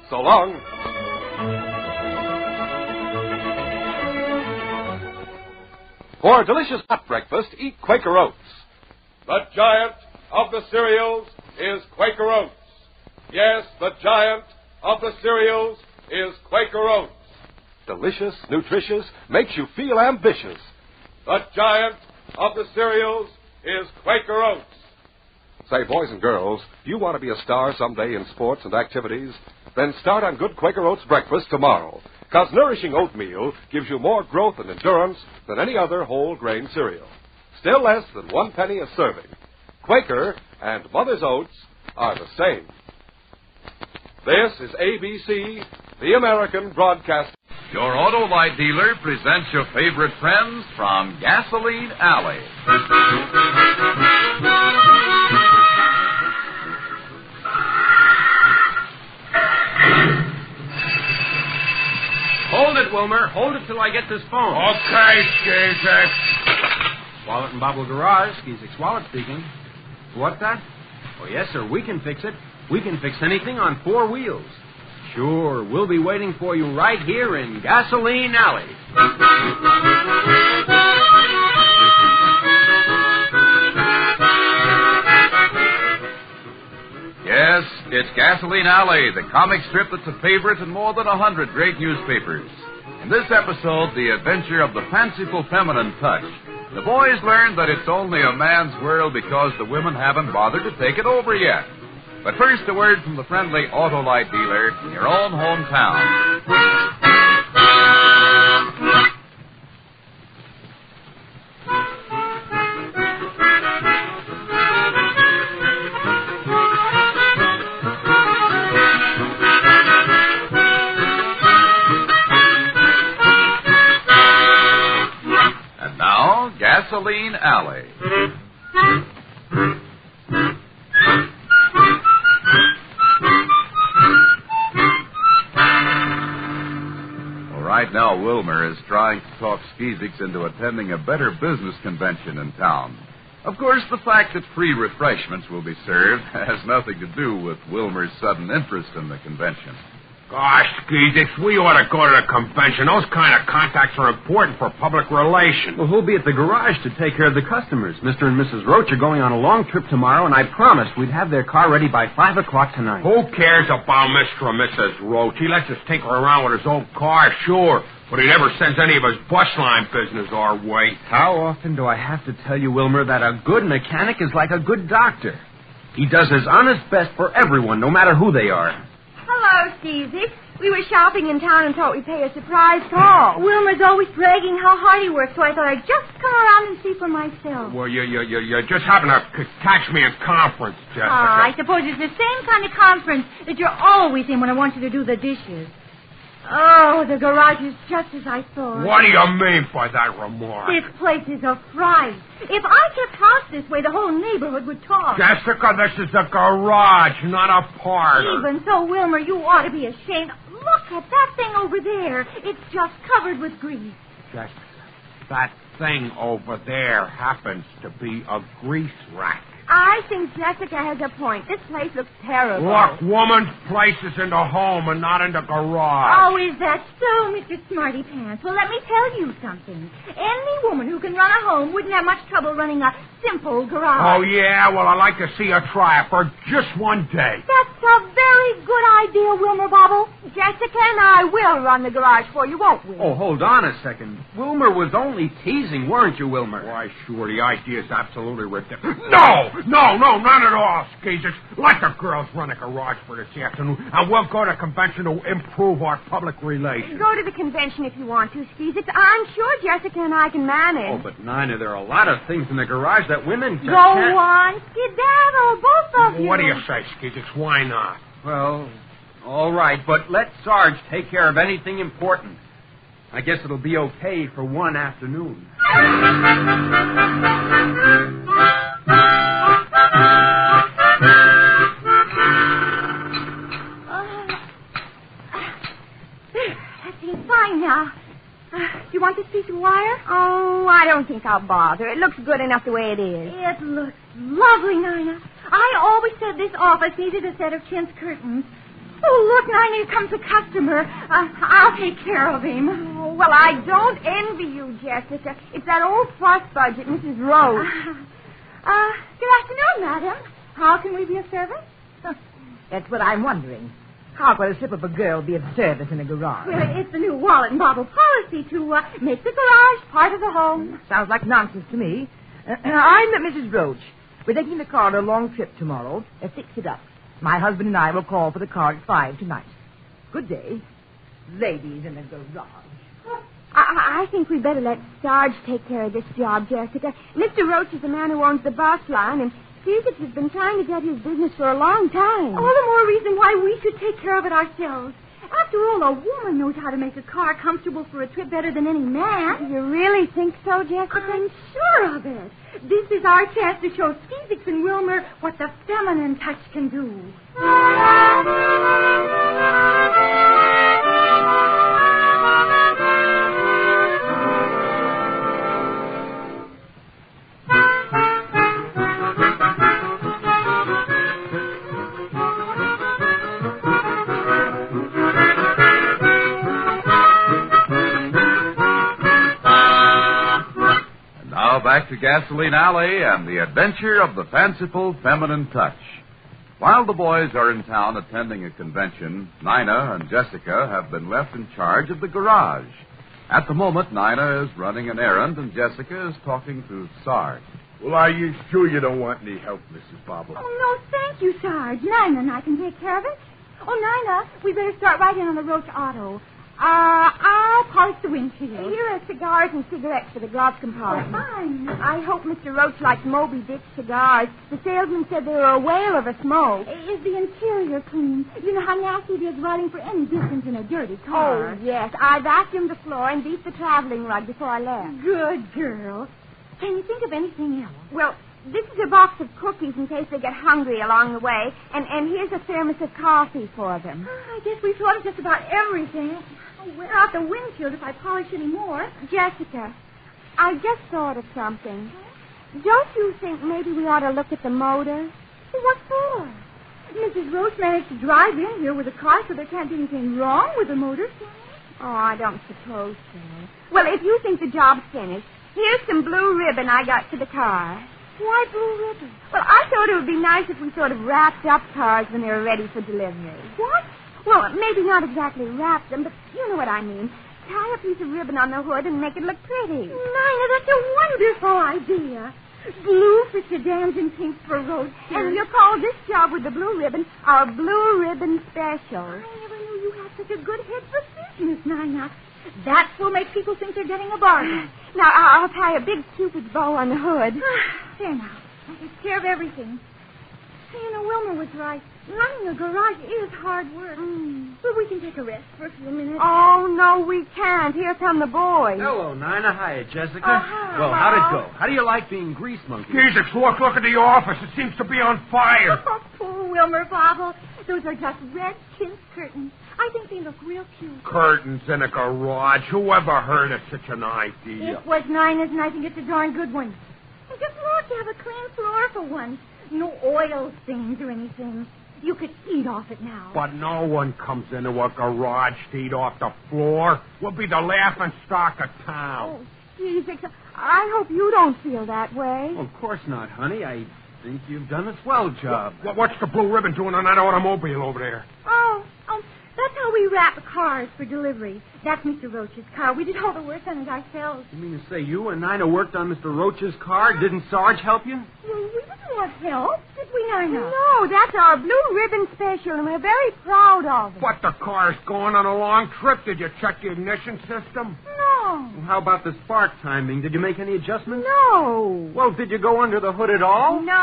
So long. For a delicious hot breakfast, eat Quaker Oats. The giant of the cereals is Quaker Oats. Yes, the giant of the cereals is Quaker Oats. Delicious, nutritious, makes you feel ambitious. The giant of the cereals is Quaker Oats. Say, boys and girls, if you want to be a star someday in sports and activities, then start on good Quaker Oats breakfast tomorrow. Because nourishing oatmeal gives you more growth and endurance than any other whole grain cereal. Still less than 1 penny a serving. Quaker and Mother's Oats are the same. This is ABC, the American Broadcasting. Your Auto Light dealer presents your favorite friends from Gasoline Alley. Hold it, Wilmer. Hold it till I get this phone. Okay, Skazik. Wallet and Bobble Garage. Skeezik's Wallet speaking. What's that? Oh, yes, sir. We can fix it. We can fix anything on 4 wheels. Sure. We'll be waiting for you right here in Gasoline Alley. Yes, it's Gasoline Alley, the comic strip that's a favorite in more than 100 great newspapers. In this episode, the adventure of the fanciful feminine touch. The boys learn that it's only a man's world because the women haven't bothered to take it over yet. But first, a word from the friendly Autolite dealer in your own hometown. And now, Gasoline Alley. Right now, Wilmer is trying to talk Skeezicks into attending a better business convention in town. Of course, the fact that free refreshments will be served has nothing to do with Wilmer's sudden interest in the convention. Gosh, Skeezicks, we ought to go to the convention. Those kind of contacts are important for public relations. Well, who'll be at the garage to take care of the customers? Mr. and Mrs. Roach are going on a long trip tomorrow, and I promised we'd have their car ready by 5 o'clock tonight. Who cares about Mr. and Mrs. Roach? He lets us tinker around with his old car, sure, but he never sends any of his bus line business our way. How often do I have to tell you, Wilmer, that a good mechanic is like a good doctor? He does his honest best for everyone, no matter who they are. Hello, Skeezicks. We were shopping in town and thought we'd pay a surprise call. Wilmer's always bragging how hard he works, so I thought I'd just come around and see for myself. Well, you just happen to catch me in conference, Jessica. I suppose it's the same kind of conference that you're always in when I want you to do the dishes. Oh, the garage is just as I thought. What do you mean by that remark? This place is a fright. If I kept house this way, the whole neighborhood would talk. Jessica, this is a garage, not a parlor. Even so, Wilmer, you ought to be ashamed. Look at that thing over there. It's just covered with grease. Jessica, that thing over there happens to be a grease rack. I think Jessica has a point. This place looks terrible. Look, woman's place is in the home and not in the garage. Oh, is that so, Mr. Smarty Pants? Well, let me tell you something. Any woman who can run a home wouldn't have much trouble running a simple garage. Oh, yeah? Well, I'd like to see her try it for just one day. That's a very good idea, Wilmer Bobble. Jessica and I will run the garage for you, won't we? Oh, hold on a second. Wilmer was only teasing, weren't you, Wilmer? Why, sure, the idea is absolutely ridiculous. No, none at all, Skeezicks. Let the girls run a garage for this afternoon, and we'll go to convention to improve our public relations. Go to the convention if you want to, Skeezicks. I'm sure Jessica and I can manage. Oh, but Nina, there are a lot of things in the garage that women just Go can't... on, skedaddle, both of you. What do you say, Skeezicks? Why not? Well, all right, but let Sarge take care of anything important. I guess it'll be okay for one afternoon. That seems fine now. Do you want this piece of wire? Oh, I don't think I'll bother. It looks good enough the way it is. It looks lovely, Nina. I always said this office needed a set of chintz curtains. Oh, look, Nina, here comes a customer. I'll take care of him. Oh, well, I don't envy you, Jessica. It's that old frost budget, Mrs. Rose. Good afternoon, madam. How can we be of service? That's what I'm wondering. How could a slip of a girl be of service in a garage? Well, it's the new wallet and bottle policy to make the garage part of the home. Sounds like nonsense to me. I'm Mrs. Roach. We're taking the car on a long trip tomorrow. Fix it up. My husband and I will call for the car at 5 tonight. Good day. Ladies in the garage. I think we'd better let Sarge take care of this job, Jessica. Mr. Roach is the man who owns the bus line, and Skeezicks has been trying to get his business for a long time. All the more reason why we should take care of it ourselves. After all, a woman knows how to make a car comfortable for a trip better than any man. You really think so, Jessica? I'm sure of it. This is our chance to show Skeezicks and Wilmer what the feminine touch can do. back to Gasoline Alley and the adventure of the fanciful feminine touch. While the boys are in town attending a convention, Nina and Jessica have been left in charge of the garage. At the moment, Nina is running an errand and Jessica is talking to Sarge. Well, are you sure you don't want any help, Mrs. Bobble? Oh, no, thank you, Sarge. Nina and I can take care of it. Oh, Nina, we better start right in on the Roach auto. I'll polish the windshield. Here are cigars and cigarettes for the glove compartment. Oh, fine. I hope Mr. Roach likes Moby Dick cigars. The salesman said they were a whale of a smoke. Is the interior clean? You know how nasty it is riding for any distance in a dirty car. Oh, yes. I vacuumed the floor and beat the traveling rug before I left. Good girl. Can you think of anything else? Well, this is a box of cookies in case they get hungry along the way. And here's a thermos of coffee for them. I guess we've thought of just about everything. I'll wear out the windshield if I polish any more. Jessica, I just thought of something. Don't you think maybe we ought to look at the motor? What for? Mrs. Roach managed to drive in here with a car, so there can't be anything wrong with the motor. Oh, I don't suppose so. Well, if you think the job's finished, here's some blue ribbon I got for the car. Why blue ribbon? Well, I thought it would be nice if we sort of wrapped up cars when they were ready for delivery. What? Well, maybe not exactly wrap them, but you know what I mean. Tie a piece of ribbon on the hood and make it look pretty. Nina, that's a wonderful idea. Blue for sedans and pink for roadsters. And you'll call this job with the blue ribbon our Blue Ribbon Special. I never knew you had such a good head for business, Nina. That's what makes people think they're getting a bargain. Now, I'll tie a big Cupid's bow on the hood. There now. I'll take care of everything. You know, Wilmer was right. Running a garage is hard work. But we can take a rest for a few minutes. Oh, no, we can't. Here come the boys. Hello, Nina. Hiya, Jessica. Hi. Well, how'd it go? How do you like being grease monkey? Jesus, look at the office. It seems to be on fire. Oh, poor Wilmer Bobble. Those are just red chintz curtains. I think they look real cute. Curtains in a garage. Whoever heard of such an idea? It was Nina's, and I think it's a darn good one. And just look, you have a clean floor for once. No oil stains or anything. You could eat off it now. But no one comes into a garage to eat off the floor. We'll be the laughing stock of town. Oh, Jesus. I hope you don't feel that way. Well, of course not, honey. I think you've done a swell job. What's the blue ribbon doing on that automobile over there? Oh, that's how we wrap cars for delivery. That's Mr. Roach's car. We did all the work on it ourselves. You mean to say you and Nina worked on Mr. Roach's car? Didn't Sarge help you? Well, we didn't want help, did we, Nina? No, that's our Blue Ribbon Special, and we're very proud of it. But the car's going on a long trip. Did you check the ignition system? No. Well, how about the spark timing? Did you make any adjustments? No. Well, did you go under the hood at all? No.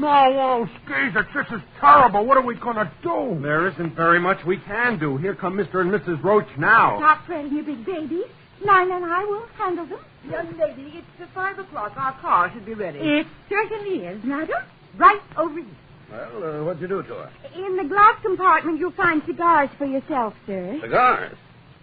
Oh, Skeezer, this is terrible. What are we going to do? There isn't very much we can do. Here come Mr. and Mrs. Roach now. Stop fretting, you big baby. Nina and I will handle them. Young lady, it's 5 o'clock. Our car should be ready. It certainly is, madam. Right over here. Well, what'd you do to her? In the glove compartment, you'll find cigars for yourself, sir. Cigars?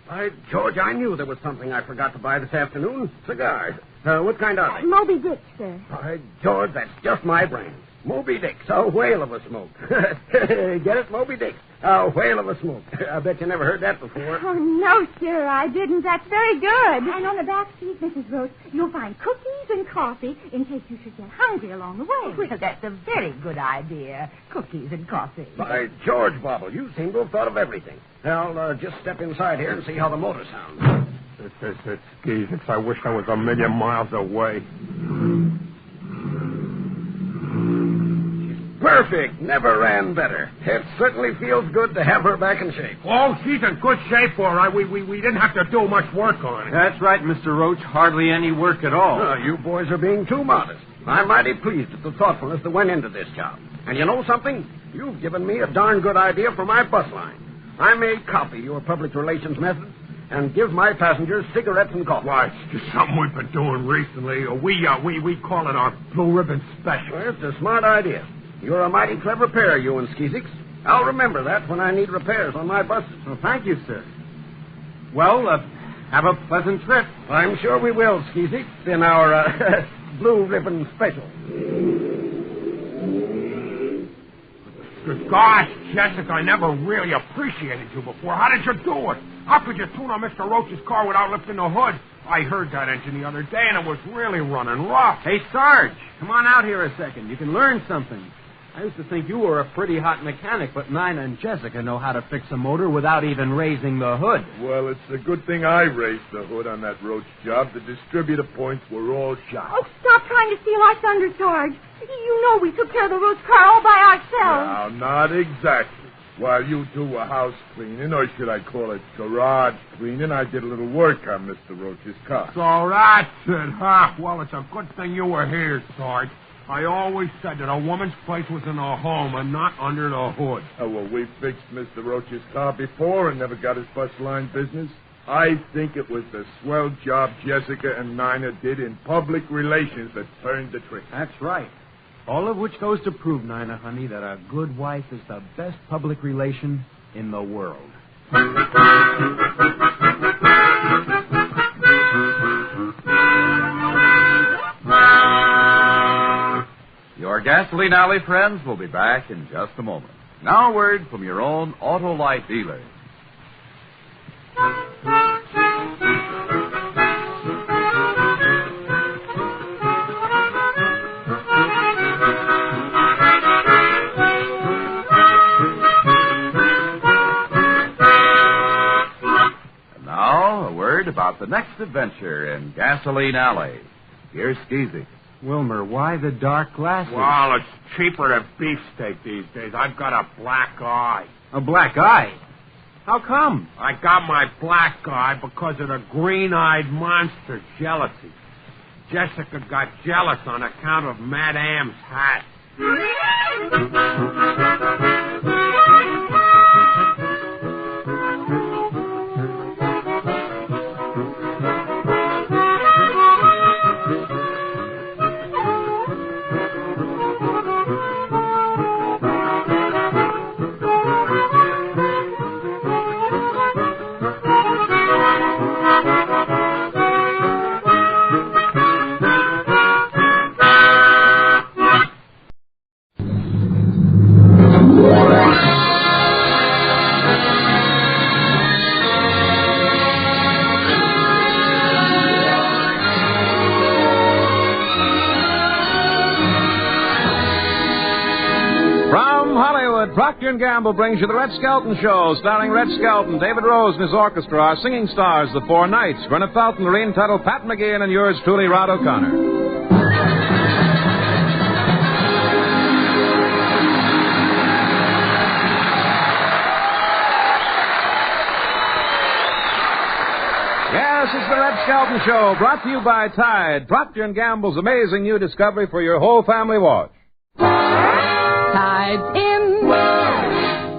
By George, I knew there was something I forgot to buy this afternoon. Cigars. What kind are they? Moby Dick, sir. By George, that's just my brand. Moby Dick's, a whale of a smoke. Get it? Moby Dick's, a whale of a smoke. I bet you never heard that before. Oh, no, sir, I didn't. That's very good. And on the back seat, Mrs. Roach, you'll find cookies and coffee in case you should get hungry along the way. Well, that's a very good idea. Cookies and coffee. By George, Bobble, you seem to have thought of everything. Now, just step inside here and see how the motor sounds. It's Jesus. I wish I was a million miles away. Perfect. Never ran better. It certainly feels good to have her back in shape. Oh, she's in good shape, all right. We didn't have to do much work on it. That's right, Mr. Roach. Hardly any work at all. You boys are being too modest. I'm mighty pleased at the thoughtfulness that went into this job. And you know something? You've given me a darn good idea for my bus line. I may copy your public relations methods and give my passengers cigarettes and coffee. Why, it's just something we've been doing recently. We call it our Blue Ribbon Special. Well, it's a smart idea. You're a mighty clever pair, you and Skeezix. I'll remember that when I need repairs on my buses. Well, thank you, sir. Well, have a pleasant trip. I'm sure we will, Skeezix, in our Blue Ribbon Special. Gosh, Jessica, I never really appreciated you before. How did you do it? How could you tune on Mr. Roach's car without lifting the hood? I heard that engine the other day, and it was really running rough. Hey, Sarge, come on out here a second. You can learn something. I used to think you were a pretty hot mechanic, but Nina and Jessica know how to fix a motor without even raising the hood. Well, it's a good thing I raised the hood on that Roach job. The distributor points were all shot. Oh, stop trying to steal our thunder, Sarge. You know we took care of the Roach car all by ourselves. Now, not exactly. While you two were house cleaning, or should I call it garage cleaning, I did a little work on Mr. Roach's car. So that's it, huh? Well, it's a good thing you were here, Sarge. I always said that a woman's place was in her home and not under the hood. Oh, well, we fixed Mr. Roach's car before and never got his bus line business. I think it was the swell job Jessica and Nina did in public relations that turned the trick. That's right. All of which goes to prove, Nina, honey, that a good wife is the best public relation in the world. Your Gasoline Alley friends will be back in just a moment. Now a word from your own Autolite dealer. And now a word about the next adventure in Gasoline Alley. Here's Skeezy. Wilmer, why the dark glasses? Well, it's cheaper than beefsteak these days. I've got a black eye. A black eye? How come? I got my black eye because of the green-eyed monster jealousy. Jessica got jealous on account of Madame's hat. Procter & Gamble brings you the Red Skelton Show, starring Red Skelton, David Rose and his orchestra, our singing stars, the Four Knights, Gwyneth Felton, Lorene Tuttle, Pat McGeehan, and yours truly, Rod O'Connor. Yes, it's the Red Skelton Show, brought to you by Tide, Procter & Gamble's amazing new discovery for your whole family wash. Tide's in,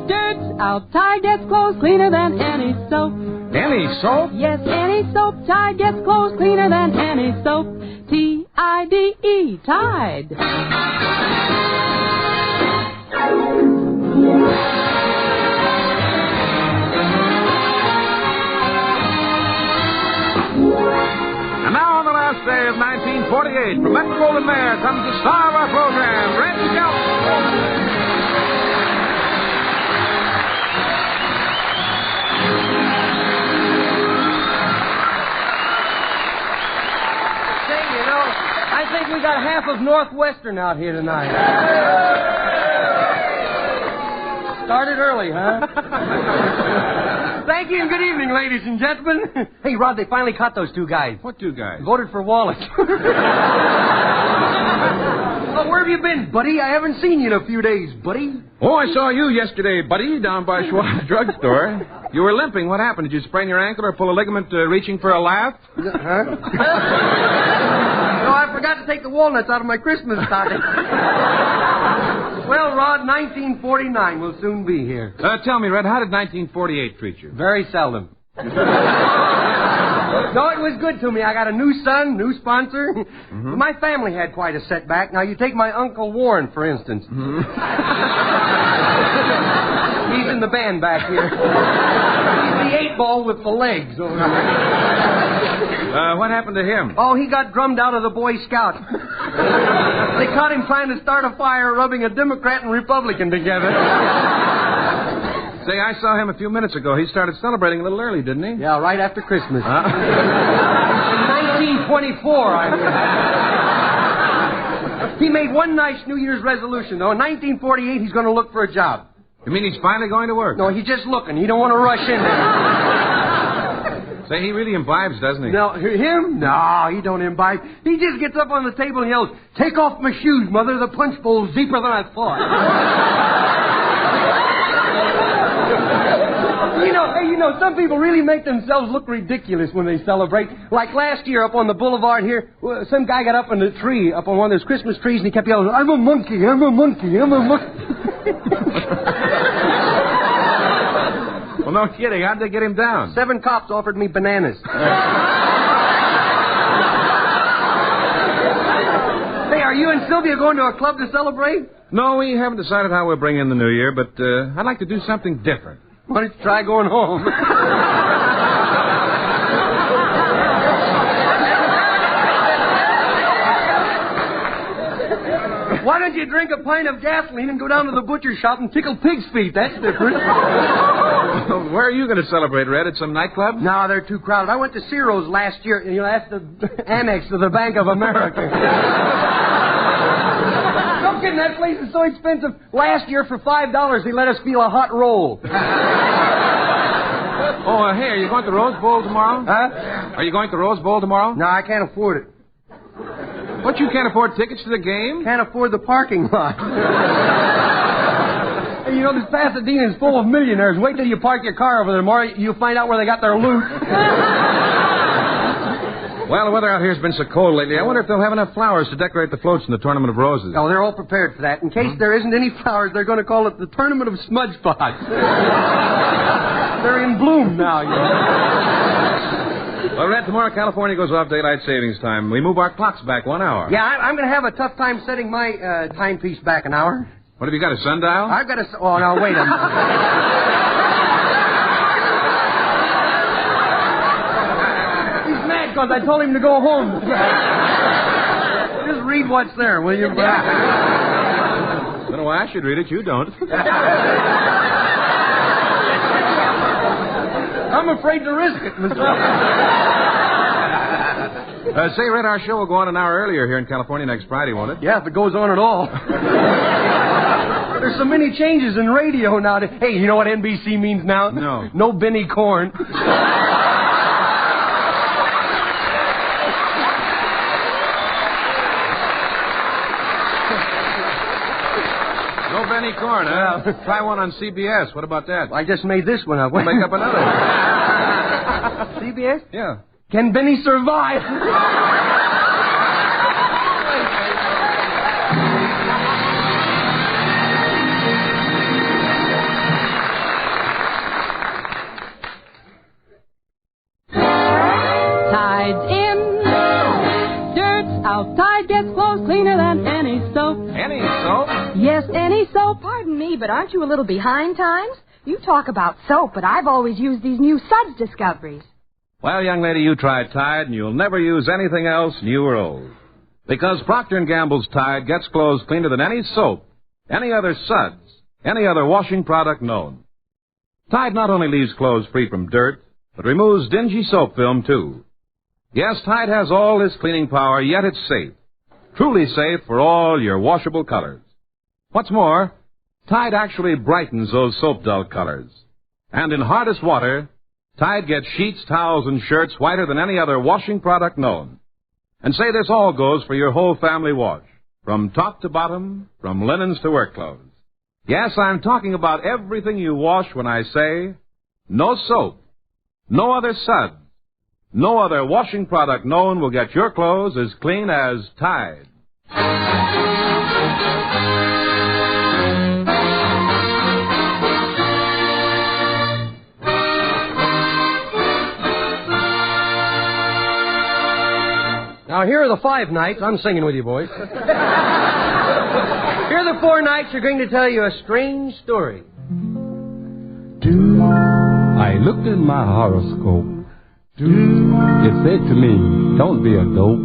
dirt's out. Tide gets clothes cleaner than any soap. Any soap? Yes, any soap. Tide gets clothes cleaner than any soap. T-I-D-E, Tide. And now on the last day of 1948, from Metro Goldwyn Mayer comes the star of our program, Red Skelton. I think we got half of Northwestern out here tonight. Started early, huh? Thank you and good evening, ladies and gentlemen. Hey, Rod, they finally caught those two guys. What two guys? Voted for Wallace. Oh, where have you been, buddy? I haven't seen you in a few days, buddy. Oh, I saw you yesterday, buddy, down by Schwab's drugstore. You were limping. What happened? Did you sprain your ankle or pull a ligament reaching for a laugh? Huh? No, I forgot to take the walnuts out of my Christmas stocking. Well, Rod, 1949 will soon be here. Tell me, Red, how did 1948 treat you? Very seldom. No, it was good to me. I got a new son, new sponsor. Mm-hmm. My family had quite a setback. Now, you take my Uncle Warren, for instance. Mm-hmm. He's in the band back here. He's the 8-ball with the legs. What happened to him? Oh, he got drummed out of the Boy Scouts. They caught him trying to start a fire rubbing a Democrat and Republican together. Say, I saw him a few minutes ago. He started celebrating a little early, didn't he? Yeah, right after Christmas. 1924, I mean. He made one nice New Year's resolution, though. In 1948, he's going to look for a job. You mean he's finally going to work? No, he's just looking. He don't want to rush in there. Say, he really imbibes, doesn't he? No, him? No, he don't imbibe. He just gets up on the table and yells, "Take off my shoes, Mother. The punch bowl's deeper than I thought." Some people really make themselves look ridiculous when they celebrate. Like last year up on the boulevard here, some guy got up in the tree, up on one of those Christmas trees, and he kept yelling, "I'm a monkey, I'm a monkey, I'm a monkey." Well, no kidding. How'd they get him down? 7 cops offered me bananas. Hey, are you and Sylvia going to a club to celebrate? No, we haven't decided how we'll bring in the new year, but I'd like to do something different. Why don't you try going home? Why don't you drink a pint of gasoline and go down to the butcher shop and tickle pig's feet? That's different. Where are you going to celebrate, Red? At some nightclub? No, they're too crowded. I went to Ciro's last year. That's the annex to the Bank of America. No kidding, that place is so expensive. Last year, for $5, they let us feel a hot roll. Oh, hey, are you going to Rose Bowl tomorrow? Huh? Are you going to Rose Bowl tomorrow? No, I can't afford it. What, you can't afford tickets to the game? Can't afford the parking lot. Hey, this Pasadena is full of millionaires. Wait till you park your car over there tomorrow. You'll find out where they got their loot. Well, the weather out here has been so cold lately. I wonder if they'll have enough flowers to decorate the floats in the Tournament of Roses. Oh, they're all prepared for that. In case there isn't any flowers, they're going to call it the Tournament of Smudge Spots. They're in bloom now, Well, Red, tomorrow California goes off daylight savings time. We move our clocks back 1 hour. Yeah, I'm going to have a tough time setting my timepiece back an hour. What, have you got, a sundial? I've got a... Oh, no, wait a minute. He's mad because I told him to go home. Just read what's there, will you? I don't know why I should read it. You don't. I'm afraid to risk it, Mr. Say, Red, our show will go on an hour earlier here in California next Friday, won't it? Yeah, if it goes on at all. There's so many changes in radio nowadays. Hey, you know what NBC means now? No. No Benny Corn. No Benny Corn, huh? Try one on CBS. What about that? I just made this one up. We'll make up another. CBS? Yeah. Can Benny survive? Tide's in, dirt's out. Tide gets clothes cleaner than any soap. Any soap? Yes, any soap. Pardon me, but aren't you a little behind times? You talk about soap, but I've always used these new Suds discoveries. Well, young lady, you try Tide, and you'll never use anything else, new or old. Because Procter & Gamble's Tide gets clothes cleaner than any soap, any other Suds, any other washing product known. Tide not only leaves clothes free from dirt, but removes dingy soap film, too. Yes, Tide has all this cleaning power, yet it's safe. Truly safe for all your washable colors. What's more, Tide actually brightens those soap dull colors. And in hardest water, Tide gets sheets, towels, and shirts whiter than any other washing product known. And say this all goes for your whole family wash, from top to bottom, from linens to work clothes. Yes, I'm talking about everything you wash when I say, no soap, no other Suds, no other washing product known will get your clothes as clean as Tide. Now, here are the 5 nights. I'm singing with you, boys. Here are the 4 nights are going to tell you a strange story. I looked at my horoscope. It said to me, don't be a dope.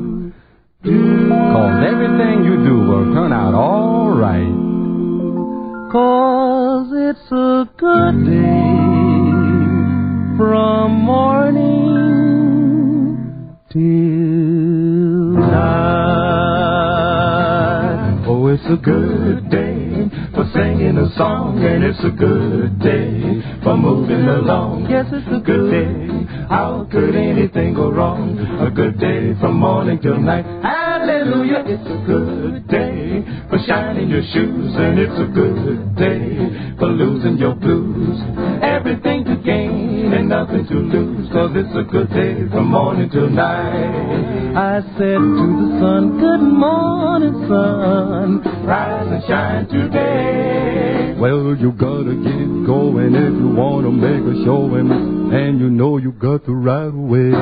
'Cause everything you do will turn out all right. 'Cause it's a good day from morning tonight. Oh, it's a good day for singing a song, and it's a good day for moving along. Yes, it's a good day. How could anything go wrong? A good day from morning till night. Hallelujah, it's a good day for shining your shoes, and it's a good day for losing your blues. Everything to gain and nothing to lose, 'cause it's a good day from morning till night. I said to the sun, good morning, sun, rise and shine today. Well, you gotta get going if you wanna make a showing, and you know you got the right way.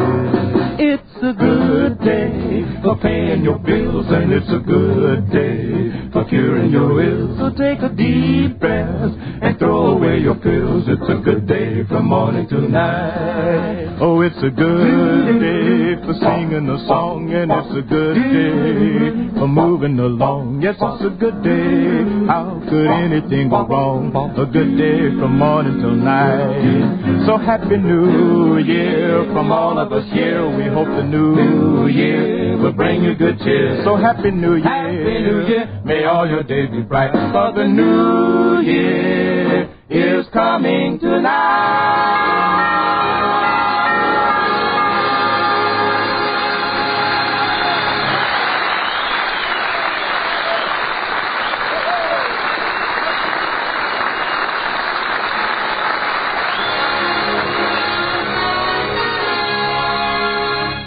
It's a good day for paying your bills, and it's a good day for curing your ills. So take a deep breath and throw away your pills. It's a good day from morning till night. Oh, it's a good day for singing a song, and it's a good day for moving along. Yes, it's a good day. How could anything go wrong? A good day from morning till night. So happy New Year from all of us here. We hope the New Year will bring you good cheer. So happy New Year. Happy New Year. May all your days be bright. For the New Year is coming tonight.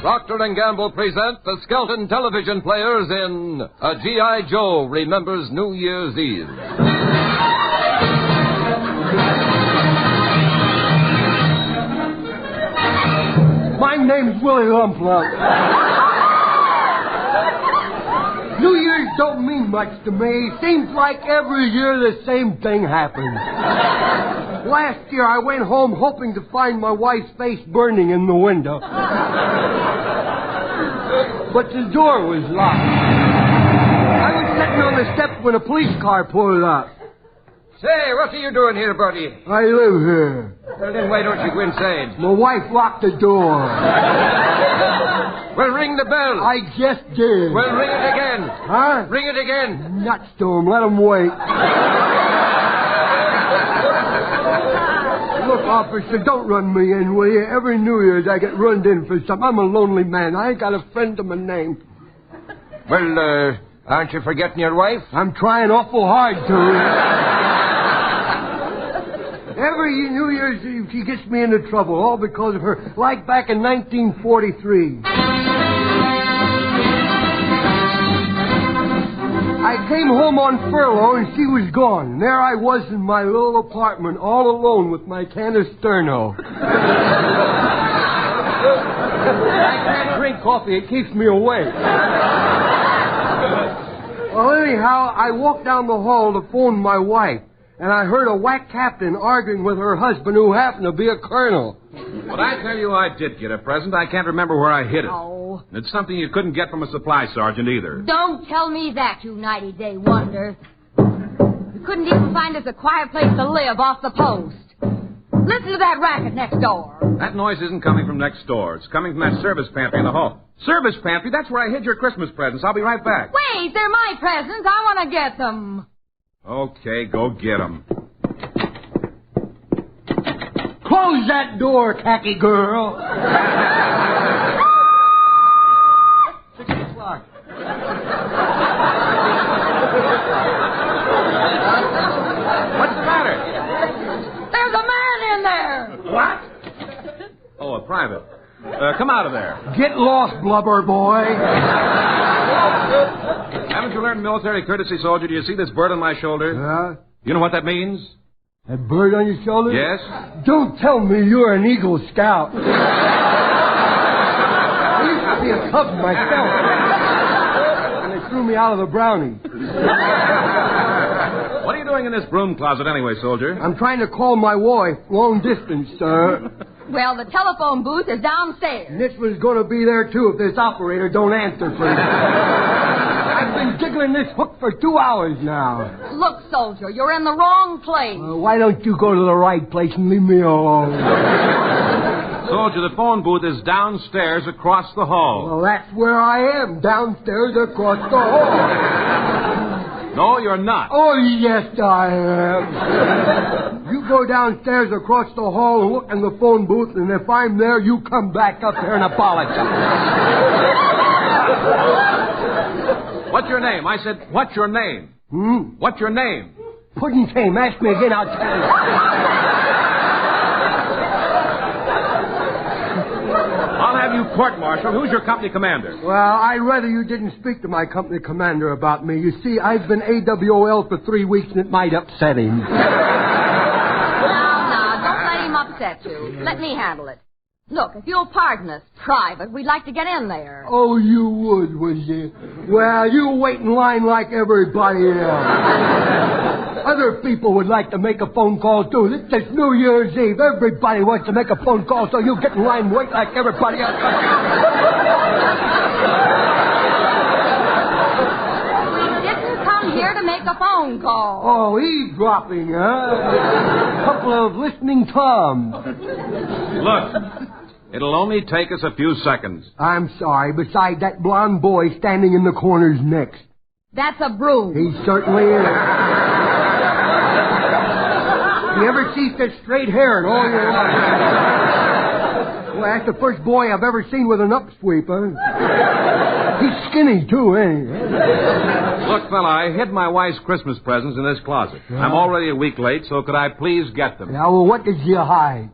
Procter & Gamble present the Skelton television players in A G.I. Joe Remembers New Year's Eve. My name's Willie Lumplump. New Year's don't mean much to me. Seems like every year the same thing happens. Last year I went home hoping to find my wife's face burning in the window. But the door was locked. I was sitting on the steps when a police car pulled up. Say, what are you doing here, buddy? I live here. Well, then why don't you go inside? My wife locked the door. Well, ring the bell. I just did. Well, ring it again. Huh? Ring it again. Nuts to him. Let him wait. Look, officer, don't run me in, will you? Every New Year's I get runned in for something. I'm a lonely man. I ain't got a friend to my name. Well, aren't you forgetting your wife? I'm trying awful hard to. Every New Year's Eve she gets me into trouble, all because of her. Like back in 1943. I came home on furlough and she was gone. And there I was in my little apartment all alone with my can of Sterno. I can't drink coffee. It keeps me awake. Well, anyhow, I walked down the hall to phone my wife. And I heard a whack captain arguing with her husband who happened to be a colonel. But I tell you, I did get a present. I can't remember where I hid it. Oh. It's something you couldn't get from a supply sergeant either. Don't tell me that, you 90-day wonder. You couldn't even find us a quiet place to live off the post. Listen to that racket next door. That noise isn't coming from next door. It's coming from that service pantry in the hall. Service pantry? That's where I hid your Christmas presents. I'll be right back. Wait, they're my presents. I want to get them. Okay, go get them. Close that door, khaki girl. 6 o'clock. What's the matter? There's a man in there. What? Oh, a private. Come out of there. Get lost, blubber boy. Haven't you learned military courtesy, soldier? Do you see this bird on my shoulder? Yeah? You know what that means? That bird on your shoulder? Yes. Don't tell me you're an Eagle Scout. I used to be a cub myself. And they threw me out of the Brownie. What are you doing in this broom closet anyway, soldier? I'm trying to call my wife long distance, sir. Well, the telephone booth is downstairs. And this was going to be there, too, if this operator don't answer for me. I've been jiggling this hook for 2 hours now. Look, soldier, you're in the wrong place. Why don't you go to the right place and leave me alone? Soldier, the phone booth is downstairs across the hall. Well, that's where I am, downstairs across the hall. No, you're not. Oh, yes, I am. You go downstairs across the hall and look in the phone booth, and if I'm there, you come back up here and apologize. What's your name? I said, what's your name? What's your name? Pudding Tame. Ask me again, I'll tell you. I'll have you court-martialed. Who's your company commander? Well, I'd rather you didn't speak to my company commander about me. You see, I've been AWOL for 3 weeks, and it might upset him. Now, don't let him upset you. Let me handle it. Look, if you'll pardon us, private, we'd like to get in there. Oh, you would you? Well, you wait in line like everybody else. Other people would like to make a phone call, too. This is New Year's Eve. Everybody wants to make a phone call, so you get in line and wait like everybody else. We didn't come here to make a phone call. Oh, eavesdropping, huh? Couple of listening toms. Look, it'll only take us a few seconds. I'm sorry. Beside that blonde boy standing in the corner's next. That's a broom. He certainly is. You ever see such straight hair in all your life? Well, that's the first boy I've ever seen with an upsweep, huh? He's skinny, too, ain't he? Look, fella, I hid my wife's Christmas presents in this closet. I'm already a week late, so could I please get them? Yeah, well, what did you hide?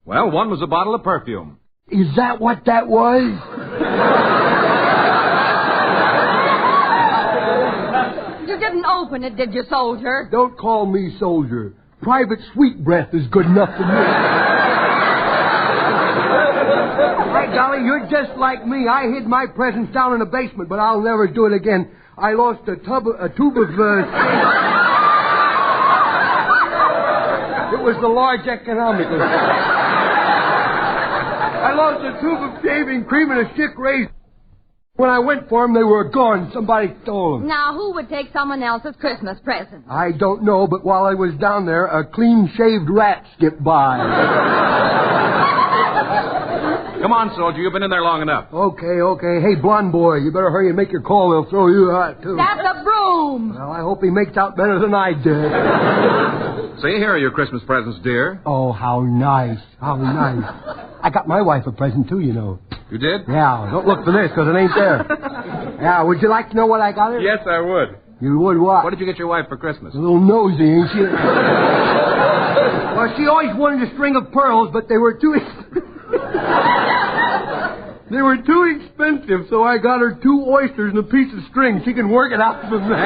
Well, one was a bottle of perfume. Is that what that was? You didn't open it, did you, soldier? Don't call me soldier. Private Sweet Breath is good enough for me. Hey, Golly, you're just like me. I hid my presents down in the basement, but I'll never do it again. I lost a tube of... It was the large economical. I lost a tube of shaving cream and a stick razor. When I went for them, they were gone. Somebody stole them. Now, who would take someone else's Christmas present? I don't know, but while I was down there, a clean-shaved rat skipped by. Come on, soldier. You've been in there long enough. Okay. Hey, blonde boy, you better hurry and make your call. They'll throw you out, too. That's a broom. Well, I hope he makes out better than I did. See, here are your Christmas presents, dear. Oh, how nice. How nice. I got my wife a present, too, you know. You did? Yeah, don't look for this, because it ain't there. Yeah, would you like to know what I got her? Yes, I would. You would what? What did you get your wife for Christmas? A little nosy, ain't she? Well, she always wanted a string of pearls, but they were too... They were too expensive, so I got her 2 oysters and a piece of string. She can work it out from there.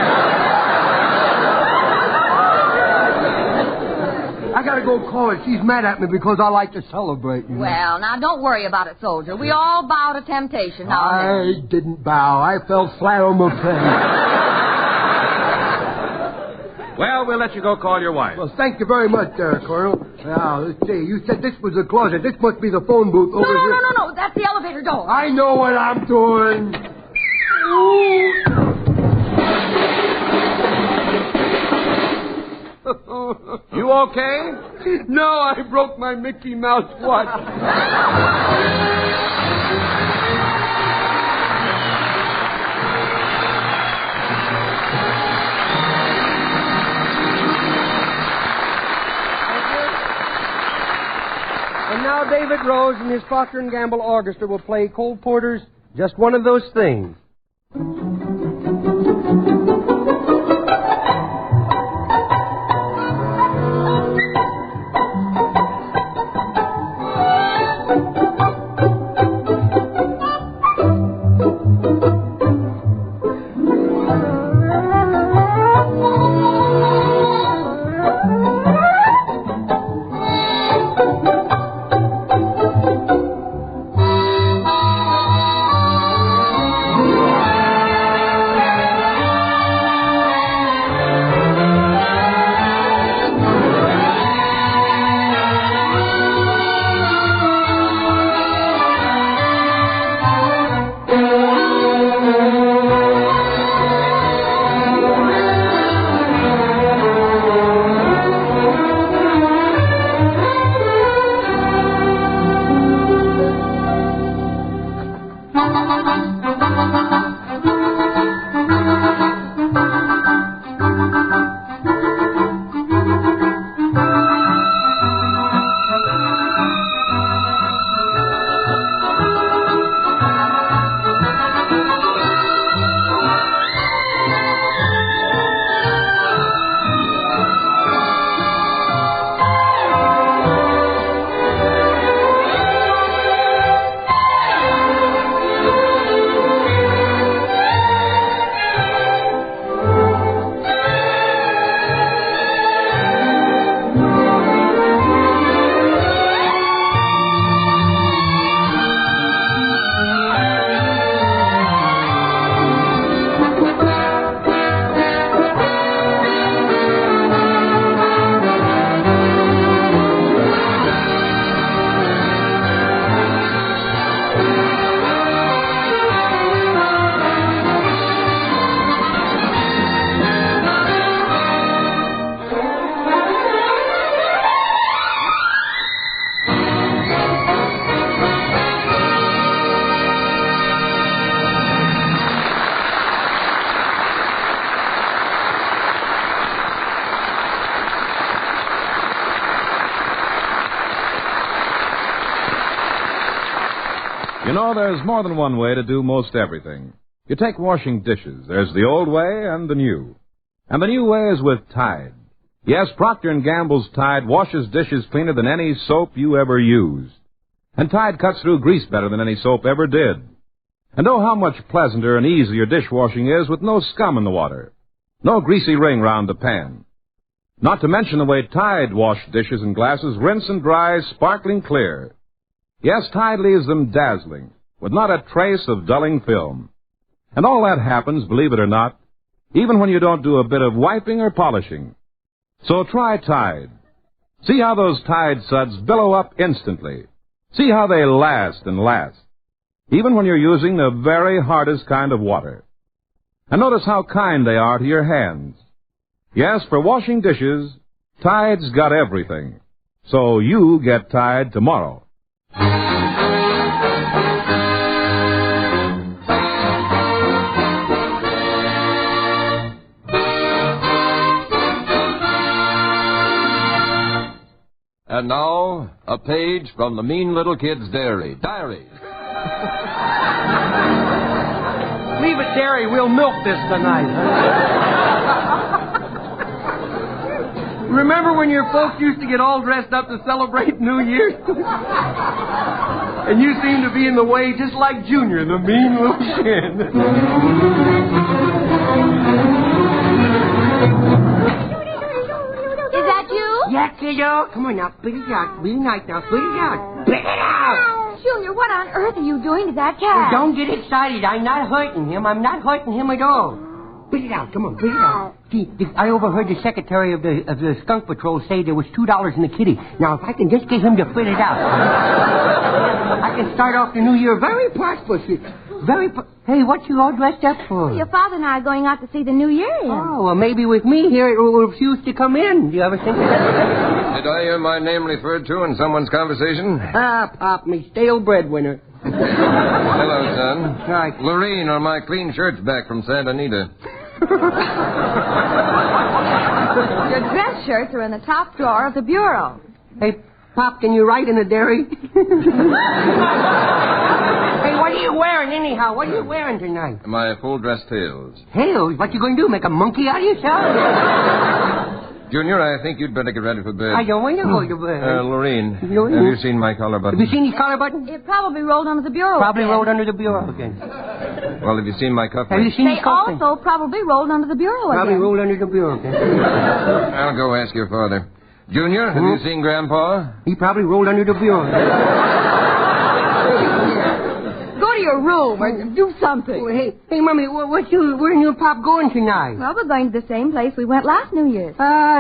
I gotta go call her. She's mad at me because I like to celebrate. You know? Well, now, don't worry about it, soldier. We all bow to temptation now and then. I didn't bow. I fell flat on my face. Well, we'll let you go call your wife. Well, thank you very much, Colonel. Now, let's see. You said this was the closet. This must be the phone booth over here. No. That's the elevator door. I know what I'm doing. You okay? No, I broke my Mickey Mouse watch. And now David Rose and his Procter & Gamble Orchestra will play Cole Porter's Just One of Those Things. know, there's more than one way to do most everything. You take washing dishes. There's the old way and the new. And the new way is with Tide. Yes, Procter & Gamble's Tide washes dishes cleaner than any soap you ever used. And Tide cuts through grease better than any soap ever did. And oh, how much pleasanter and easier dishwashing is with no scum in the water. No greasy ring round the pan. Not to mention the way Tide washed dishes and glasses rinse and dry sparkling clear. Yes, Tide leaves them dazzling, with not a trace of dulling film. And all that happens, believe it or not, even when you don't do a bit of wiping or polishing. So try Tide. See how those Tide suds billow up instantly. See how they last and last, even when you're using the very hardest kind of water. And notice how kind they are to your hands. Yes, for washing dishes, Tide's got everything. So you get Tide tomorrow. And now, a page from the Mean Little Kid's Diary. Leave it, Derry. We'll milk this tonight. Remember when your folks used to get all dressed up to celebrate New Year's? And you seem to be in the way just like Junior, the mean little kid. Is that you? Yeah, kiddo. Come on now, spit it out. Be nice now. Spit it out. Spit it out. Junior, what on earth are you doing to that cat? Don't get excited. I'm not hurting him. I'm not hurting him at all. Spit it out. Come on, spit it out. See, I overheard the secretary of the skunk patrol say there was $2 in the kitty. Now, if I can just get him to spit it out, I can start off the new year very prosperous. Hey, what you all dressed up for? Your father and I are going out to see the New Year. Oh, well, maybe with me here it will refuse to come in. Do you ever think of that? Did I hear my name referred to in someone's conversation? Ah, Pop, me stale breadwinner. Hello, son. Hi. Lorene, are my clean shirts back from Santa Anita? Your dress shirts are in the top drawer of the bureau. Hey, Pop, can you write in the dairy? Hey, what are you wearing anyhow? What are you wearing tonight? My full dress tails. Tails? What you going to do, make a monkey out of yourself? Junior, I think you'd better get ready for bed. I don't want to go to bed. Lorene, have you seen my collar button? Have you seen his collar button? It probably rolled under the bureau. Probably rolled under the bureau again. Well, have you seen my cufflinks? Have you seen They his cufflinks? also probably rolled under the bureau Probably again. rolled under the bureau again. I'll go ask your father. Junior, have you seen Grandpa? He probably rolled under the bureau. Go to your room or do something. Oh, hey, Mommy, where and your Pop going tonight? Well, we're going to the same place we went last New Year's.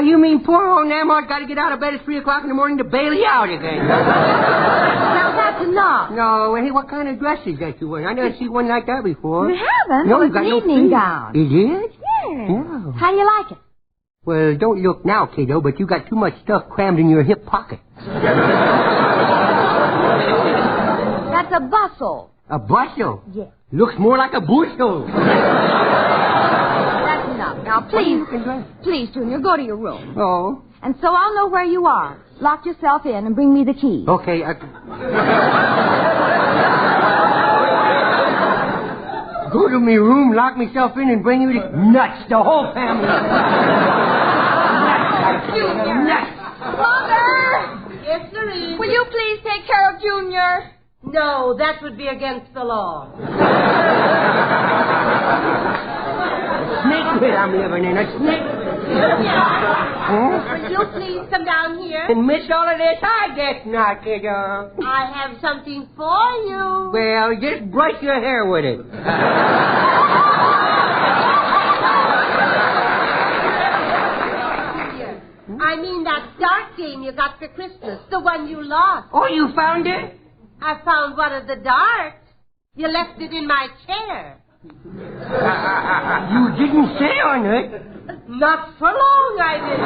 You mean poor old Namor's got to get out of bed at 3 o'clock in the morning to bail you out again? Now, that's enough. No, hey, what kind of dress is that you wearing? I never seen one like that before. You haven't? No, Well, you it's got an no evening feet. gown. It is? Yeah. How do you like it? Well, don't look now, kiddo, but you got too much stuff crammed in your hip pocket. That's a bustle. A bustle? Yes. Looks more like a bushel. That's enough. Now, please, Junior, go to your room. Oh. And so I'll know where you are. Lock yourself in and bring me the key. Okay, go to me room, lock myself in, and bring you the nuts, the whole family. Junior! Mother! Yes, Lorene? Will you please take care of Junior? No, that would be against the law. Snake pit I'm living in, a snake pit. Will you please come down here? And miss all of this? I guess not, kiddo. I have something for you. Well, just brush your hair with it. I mean that dart game you got for Christmas, the one you lost. Oh, you found it? I found one of the darts. You left it in my chair. You didn't sit on it. Not for long, I didn't.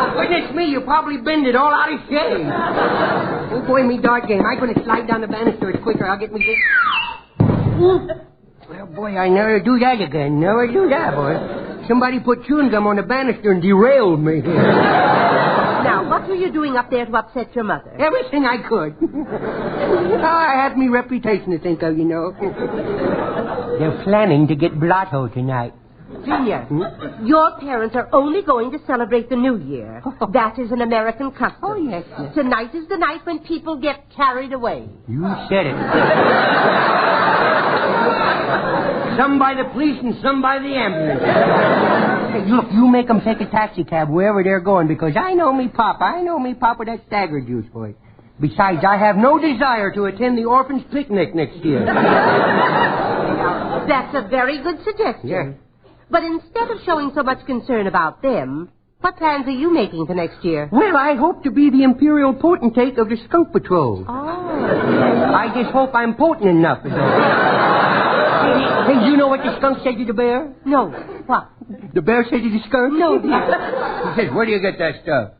Oh, goodness me, you probably bend it all out of shape. Oh, boy, me dart game. I'm going to slide down the banister quicker. I'll get me this. Well, boy, I never do that again. Never do that, boy. Somebody put chewing gum on the banister and derailed me. Now, what will you doing up there to upset your mother? Everything I could. I had me reputation to think of, you know. They're planning to get blotto tonight. Junior, your parents are only going to celebrate the New Year. That is an American custom. Oh, yes. Tonight is the night when people get carried away. You said it. Some by the police and some by the ambulance. Hey, look, you make them take a taxi cab wherever they're going, because I know me papa. I know me papa, that stagger juice boy. Besides, I have no desire to attend the orphans' picnic next year. That's a very good suggestion. Yeah. But instead of showing so much concern about them, what plans are you making for next year? Well, I hope to be the imperial potentate of the skunk patrol. Oh. I just hope I'm potent enough. Hey, you know what the skunk said to the bear? No. What? The bear said to the skunk? No, dear. He says, where do you get that stuff?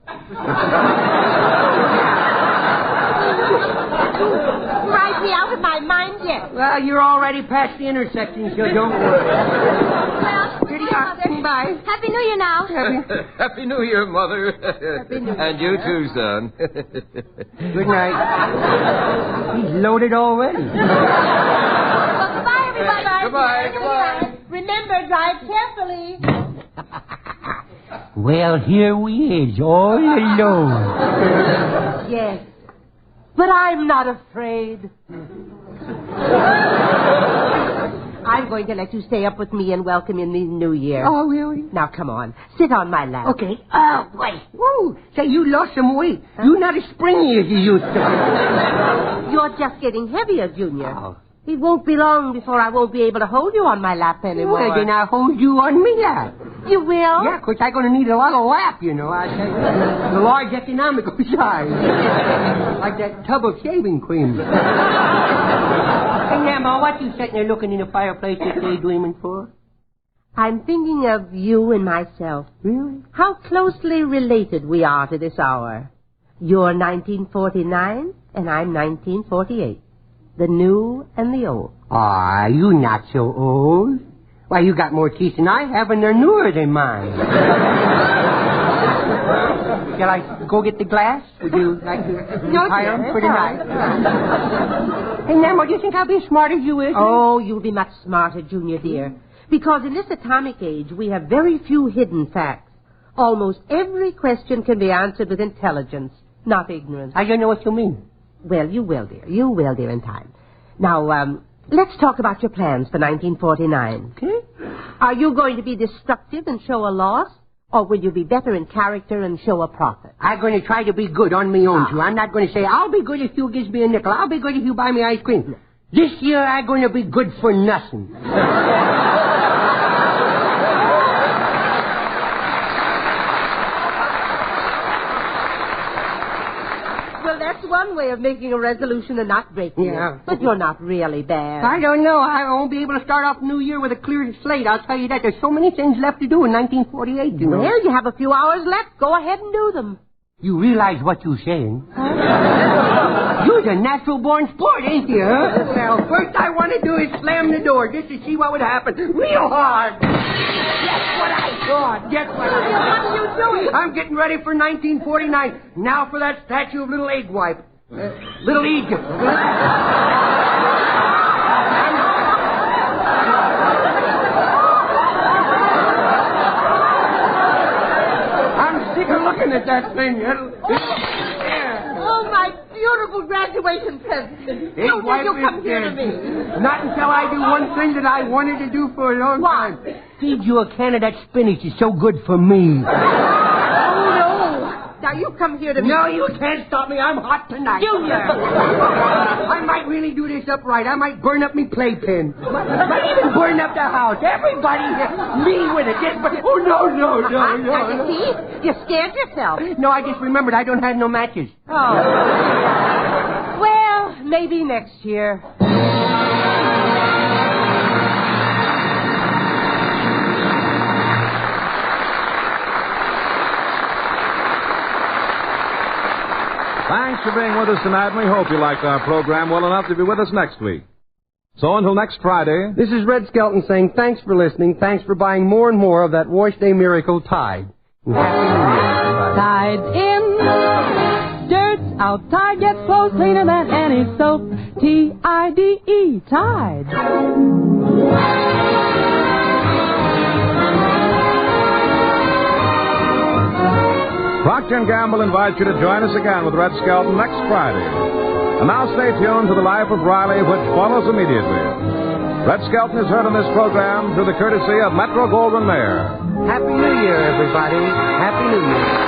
Drive me out of my mind yet. Well, you're already past the intersection, so don't worry. Well, bye. Happy New Year now. Happy New Year, Mother. Happy New Year. And you too, son. Good night. He's loaded already. Well, goodbye, everybody. Goodbye. Remember, drive carefully. Well, here we is, all alone. Yes. But I'm not afraid. I'm going to let you stay up with me and welcome in the New Year. Oh, really? Now, come on. Sit on my lap. Okay. Oh, wait. Whoa. Say, you lost some weight. Huh? You're not as springy as you used to be. You're just getting heavier, Junior. Oh. It won't be long before I won't be able to hold you on my lap anymore. Well, then I'll hold you on me lap. You will? Yeah, of course, I'm going to need a lot of lap, you know. I say, the large economical size. Like that tub of shaving cream. Hey, Namo, what you sitting there looking in the fireplace just daydreaming for? I'm thinking of you and myself. Really? How closely related we are to this hour. You're 1949, and I'm 1948. The new and the old. Ah, you not so old. Why, you got more teeth than I have, and they're newer than mine. Shall I go get the glass? Would you like to retire for the night? Hey, Namo, do you think I'll be as smart as you is? Oh, you'll be much smarter, Junior dear. Because in this atomic age, we have very few hidden facts. Almost every question can be answered with intelligence, not ignorance. I don't know what you mean. Well, you will, dear. You will, dear, in time. Now, let's talk about your plans for 1949. Okay. Are you going to be destructive and show a loss? Or will you be better in character and show a profit? I'm going to try to be good on me own, too. I'm not going to say, I'll be good if you gives me a nickel. I'll be good if you buy me ice cream. This year, I'm going to be good for nothing. Well, that's one way of making a resolution and not breaking it. But you're not really bad. I don't know. I won't be able to start off the new year with a clear slate. I'll tell you that. There's so many things left to do in 1948, you know. Well, you have a few hours left. Go ahead and do them. You realize what you're saying? You're the natural-born sport, ain't you, huh? Well, first I want to do is slam the door just to see what would happen real hard. Guess what I thought. Guess what I thought. What are you doing? I'm getting ready for 1949. Now for that statue of Little Egg Wipe. Little Egypt. Looking at that thing. Oh, my beautiful graduation present. You come here to me. Not until I do one thing that I wanted to do for a long time. Feed you a can of that spinach. It's so good for me. Oh, no. Now, you come here to me. No, you can't stop me. I'm hot tonight. Junior. I might really do this upright. I might burn up me playpen. Might even burn up the house. Everybody here. Me with it. Oh, no. You see? You scared yourself. No, I just remembered I don't have no matches. Oh. Well, maybe next year. Thanks for being with us tonight, and we hope you liked our program well enough to be with us next week. So until next Friday... This is Red Skelton saying thanks for listening, thanks for buying more and more of that Wash Day Miracle Tide. And Happy New Year, everybody. Tide's in how Tide gets clothes cleaner than any soap. T-I-D-E, Tide. Procter & Gamble invites you to join us again with Red Skelton next Friday. And now stay tuned to The Life of Riley, which follows immediately. Red Skelton is heard on this program through the courtesy of Metro Goldwyn Mayer. Happy New Year, everybody. Happy New Year.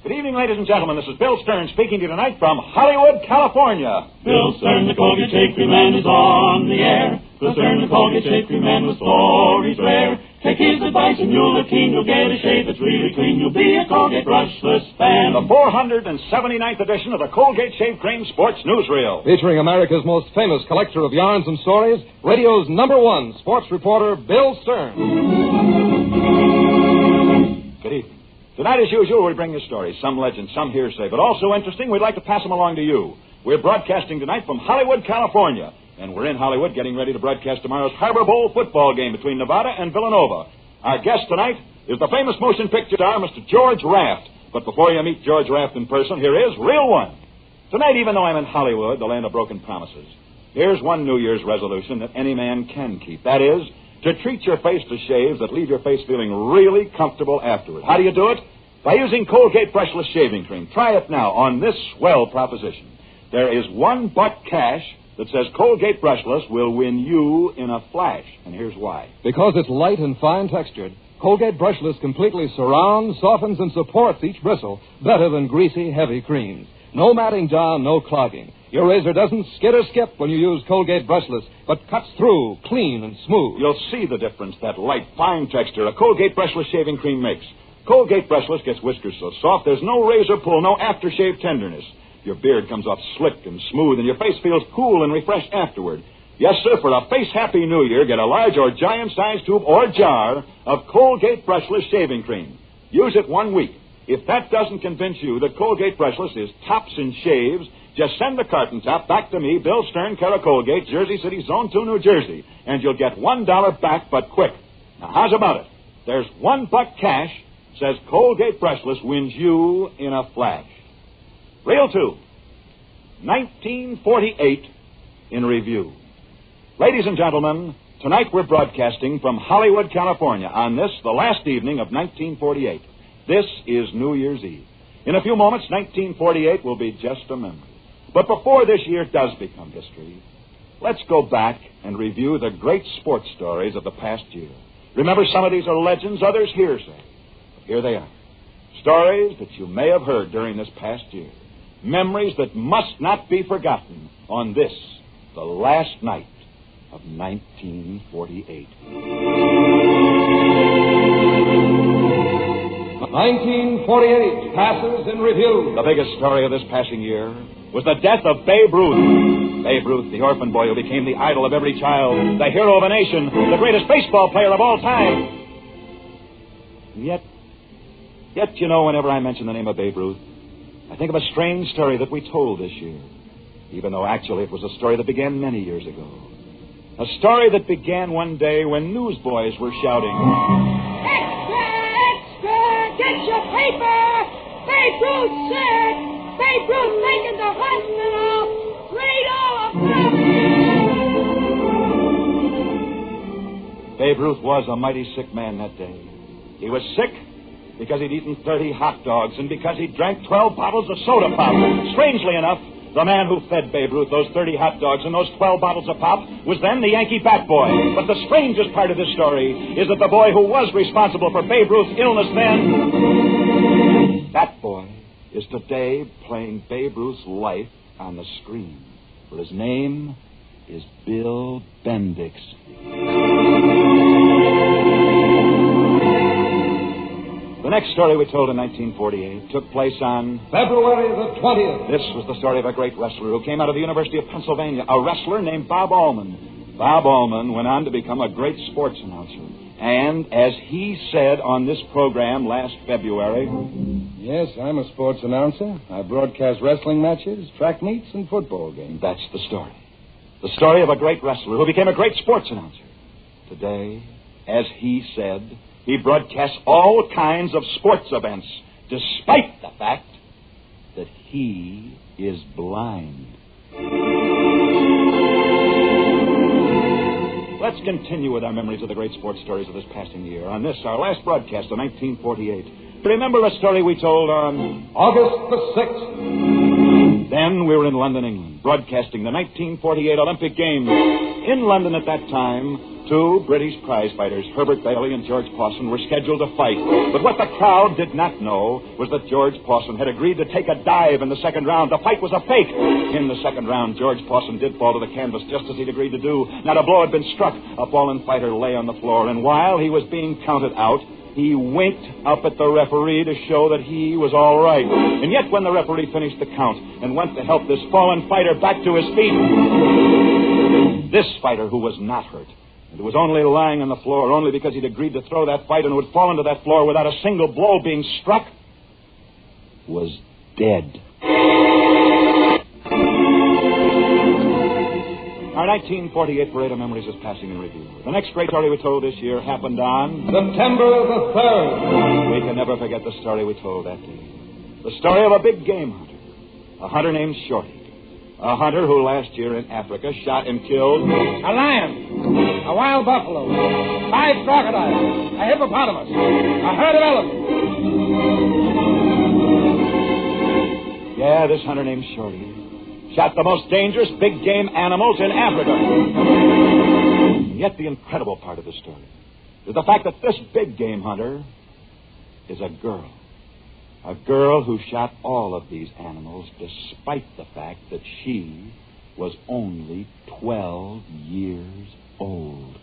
Good evening, ladies and gentlemen. This is Bill Stern speaking to you tonight from Hollywood, California. Bill Stern, the Colgate Shave Cream Man, is on the air. Bill Stern, the Colgate Shave Cream Man, with stories rare. Take his advice and you'll look keen. You'll get a shave that's really clean. You'll be a Colgate brushless fan. The 479th edition of the Colgate Shave Cream Sports Newsreel. Featuring America's most famous collector of yarns and stories, radio's #1 sports reporter, Bill Stern. Good evening. Tonight, as usual, we bring you stories, some legend, some hearsay, but all so interesting we'd like to pass them along to you. We're broadcasting tonight from Hollywood, California, and we're in Hollywood getting ready to broadcast tomorrow's Harbor Bowl football game between Nevada and Villanova. Our guest tonight is the famous motion picture star, Mr. George Raft. But before you meet George Raft in person, here is Real One. Tonight, even though I'm in Hollywood, the land of broken promises, here's one New Year's resolution that any man can keep. That is, to treat your face to shaves that leave your face feeling really comfortable afterward. How do you do it? By using Colgate Brushless Shaving Cream. Try it now on this swell proposition. There is $1 cash that says Colgate Brushless will win you in a flash. And here's why. Because it's light and fine textured, Colgate Brushless completely surrounds, softens, and supports each bristle better than greasy, heavy creams. No matting down, no clogging. Your razor doesn't skid or skip when you use Colgate Brushless, but cuts through, clean and smooth. You'll see the difference that light, fine texture a Colgate Brushless Shaving Cream makes. Colgate Brushless gets whiskers so soft there's no razor pull, no aftershave tenderness. Your beard comes off slick and smooth, and your face feels cool and refreshed afterward. Yes, sir, for a face-happy New Year, get a large or giant-sized tube or jar of Colgate Brushless Shaving Cream. Use it 1 week. If that doesn't convince you that Colgate Brushless is tops in shaves, just send the carton top back to me, Bill Stern, care of Colgate, Jersey City, Zone 2, New Jersey, and you'll get $1 back, but quick. Now, how's about it? There's $1 cash, says Colgate Brushless wins you in a flash. Reel 2, 1948 in review. Ladies and gentlemen, tonight we're broadcasting from Hollywood, California, on this, the last evening of 1948. This is New Year's Eve. In a few moments, 1948 will be just a memory. But before this year does become history, let's go back and review the great sports stories of the past year. Remember, some of these are legends, others hearsay. Here they are. Stories that you may have heard during this past year. Memories that must not be forgotten on this, the last night of 1948. 1948 passes in review. The biggest story of this passing year was the death of Babe Ruth. Babe Ruth, the orphan boy who became the idol of every child, the hero of a nation, the greatest baseball player of all time. And yet, you know, whenever I mention the name of Babe Ruth, I think of a strange story that we told this year, even though actually it was a story that began many years ago. A story that began one day when newsboys were shouting, "Extra! Extra! Get your paper! Babe Ruth sick! Babe Ruth taken to hospital! Read all about it!" Babe Ruth was a mighty sick man that day. He was sick because he'd eaten 30 hot dogs and because he drank 12 bottles of soda pop. Strangely enough, the man who fed Babe Ruth those 30 hot dogs and those 12 bottles of pop was then the Yankee bat boy. But the strangest part of this story is that the boy who was responsible for Babe Ruth's illness then, that boy is today playing Babe Ruth's life on the screen. For his name is Bill Bendix. The next story we told in 1948 took place on February the 20th. This was the story of a great wrestler who came out of the University of Pennsylvania, a wrestler named Bob Allman. Bob Allman went on to become a great sports announcer. And as he said on this program last February... Yes, I'm a sports announcer. I broadcast wrestling matches, track meets, and football games. That's the story. The story of a great wrestler who became a great sports announcer. Today, as he said, he broadcasts all kinds of sports events, despite the fact that he is blind. Let's continue with our memories of the great sports stories of this passing year. On this, our last broadcast of 1948. Remember a story we told on August the 6th. Then we were in London, England, broadcasting the 1948 Olympic Games. In London at that time, two British prize fighters, Herbert Bailey and George Pawson, were scheduled to fight. But what the crowd did not know was that George Pawson had agreed to take a dive in the second round. The fight was a fake. In the second round, George Pawson did fall to the canvas just as he'd agreed to do. Not a blow had been struck. A fallen fighter lay on the floor, and while he was being counted out, he winked up at the referee to show that he was all right. And yet when the referee finished the count and went to help this fallen fighter back to his feet, this fighter, who was not hurt, and who was only lying on the floor only because he'd agreed to throw that fight and who had fallen to that floor without a single blow being struck, was dead. Our 1948 Parade of Memories is passing in review. The next great story we told this year happened on September the 3rd. We can never forget the story we told that day. The story of a big game hunter. A hunter named Shorty. A hunter who last year in Africa shot and killed a lion, a wild buffalo, 5 crocodiles, a hippopotamus, a herd of elephants. Yeah, this hunter named Shorty shot the most dangerous big game animals in Africa. And yet the incredible part of the story is the fact that this big game hunter is a girl. A girl who shot all of these animals despite the fact that she was only 12 years old.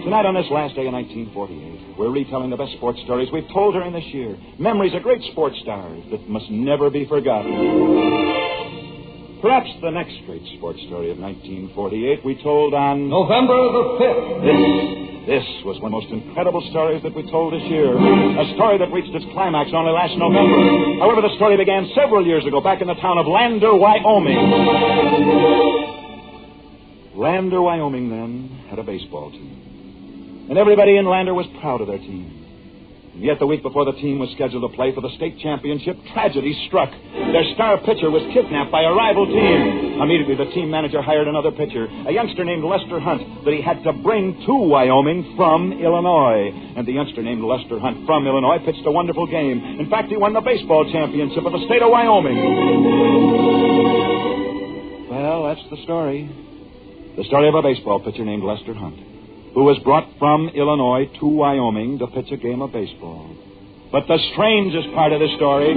Tonight on this last day of 1948, we're retelling the best sports stories we've told during this year. Memories of great sports stars that must never be forgotten. Perhaps the next great sports story of 1948 we told on November the 5th. This was one of the most incredible stories that we told this year. A story that reached its climax only last November. However, the story began several years ago back in the town of Lander, Wyoming. Lander, Wyoming, then, had a baseball team. And everybody in Lander was proud of their team. And yet the week before the team was scheduled to play for the state championship, tragedy struck. Their star pitcher was kidnapped by a rival team. Immediately, the team manager hired another pitcher, a youngster named Lester Hunt, that he had to bring to Wyoming from Illinois. And the youngster named Lester Hunt from Illinois pitched a wonderful game. In fact, he won the baseball championship of the state of Wyoming. Well, that's the story. The story of a baseball pitcher named Lester Hunt, who was brought from Illinois to Wyoming to pitch a game of baseball. But the strangest part of the story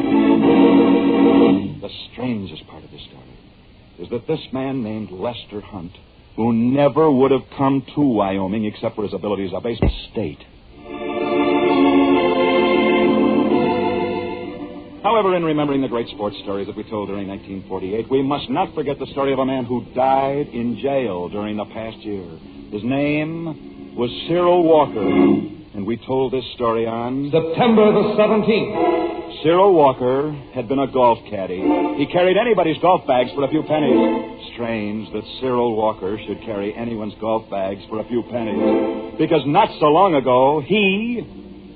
is that this man named Lester Hunt, who never would have come to Wyoming except for his ability as a baseball state. However, in remembering the great sports stories that we told during 1948, we must not forget the story of a man who died in jail during the past year. His name was Cyril Walker, and we told this story on September the 17th. Cyril Walker had been a golf caddy. He carried anybody's golf bags for a few pennies. Strange that Cyril Walker should carry anyone's golf bags for a few pennies, because not so long ago, he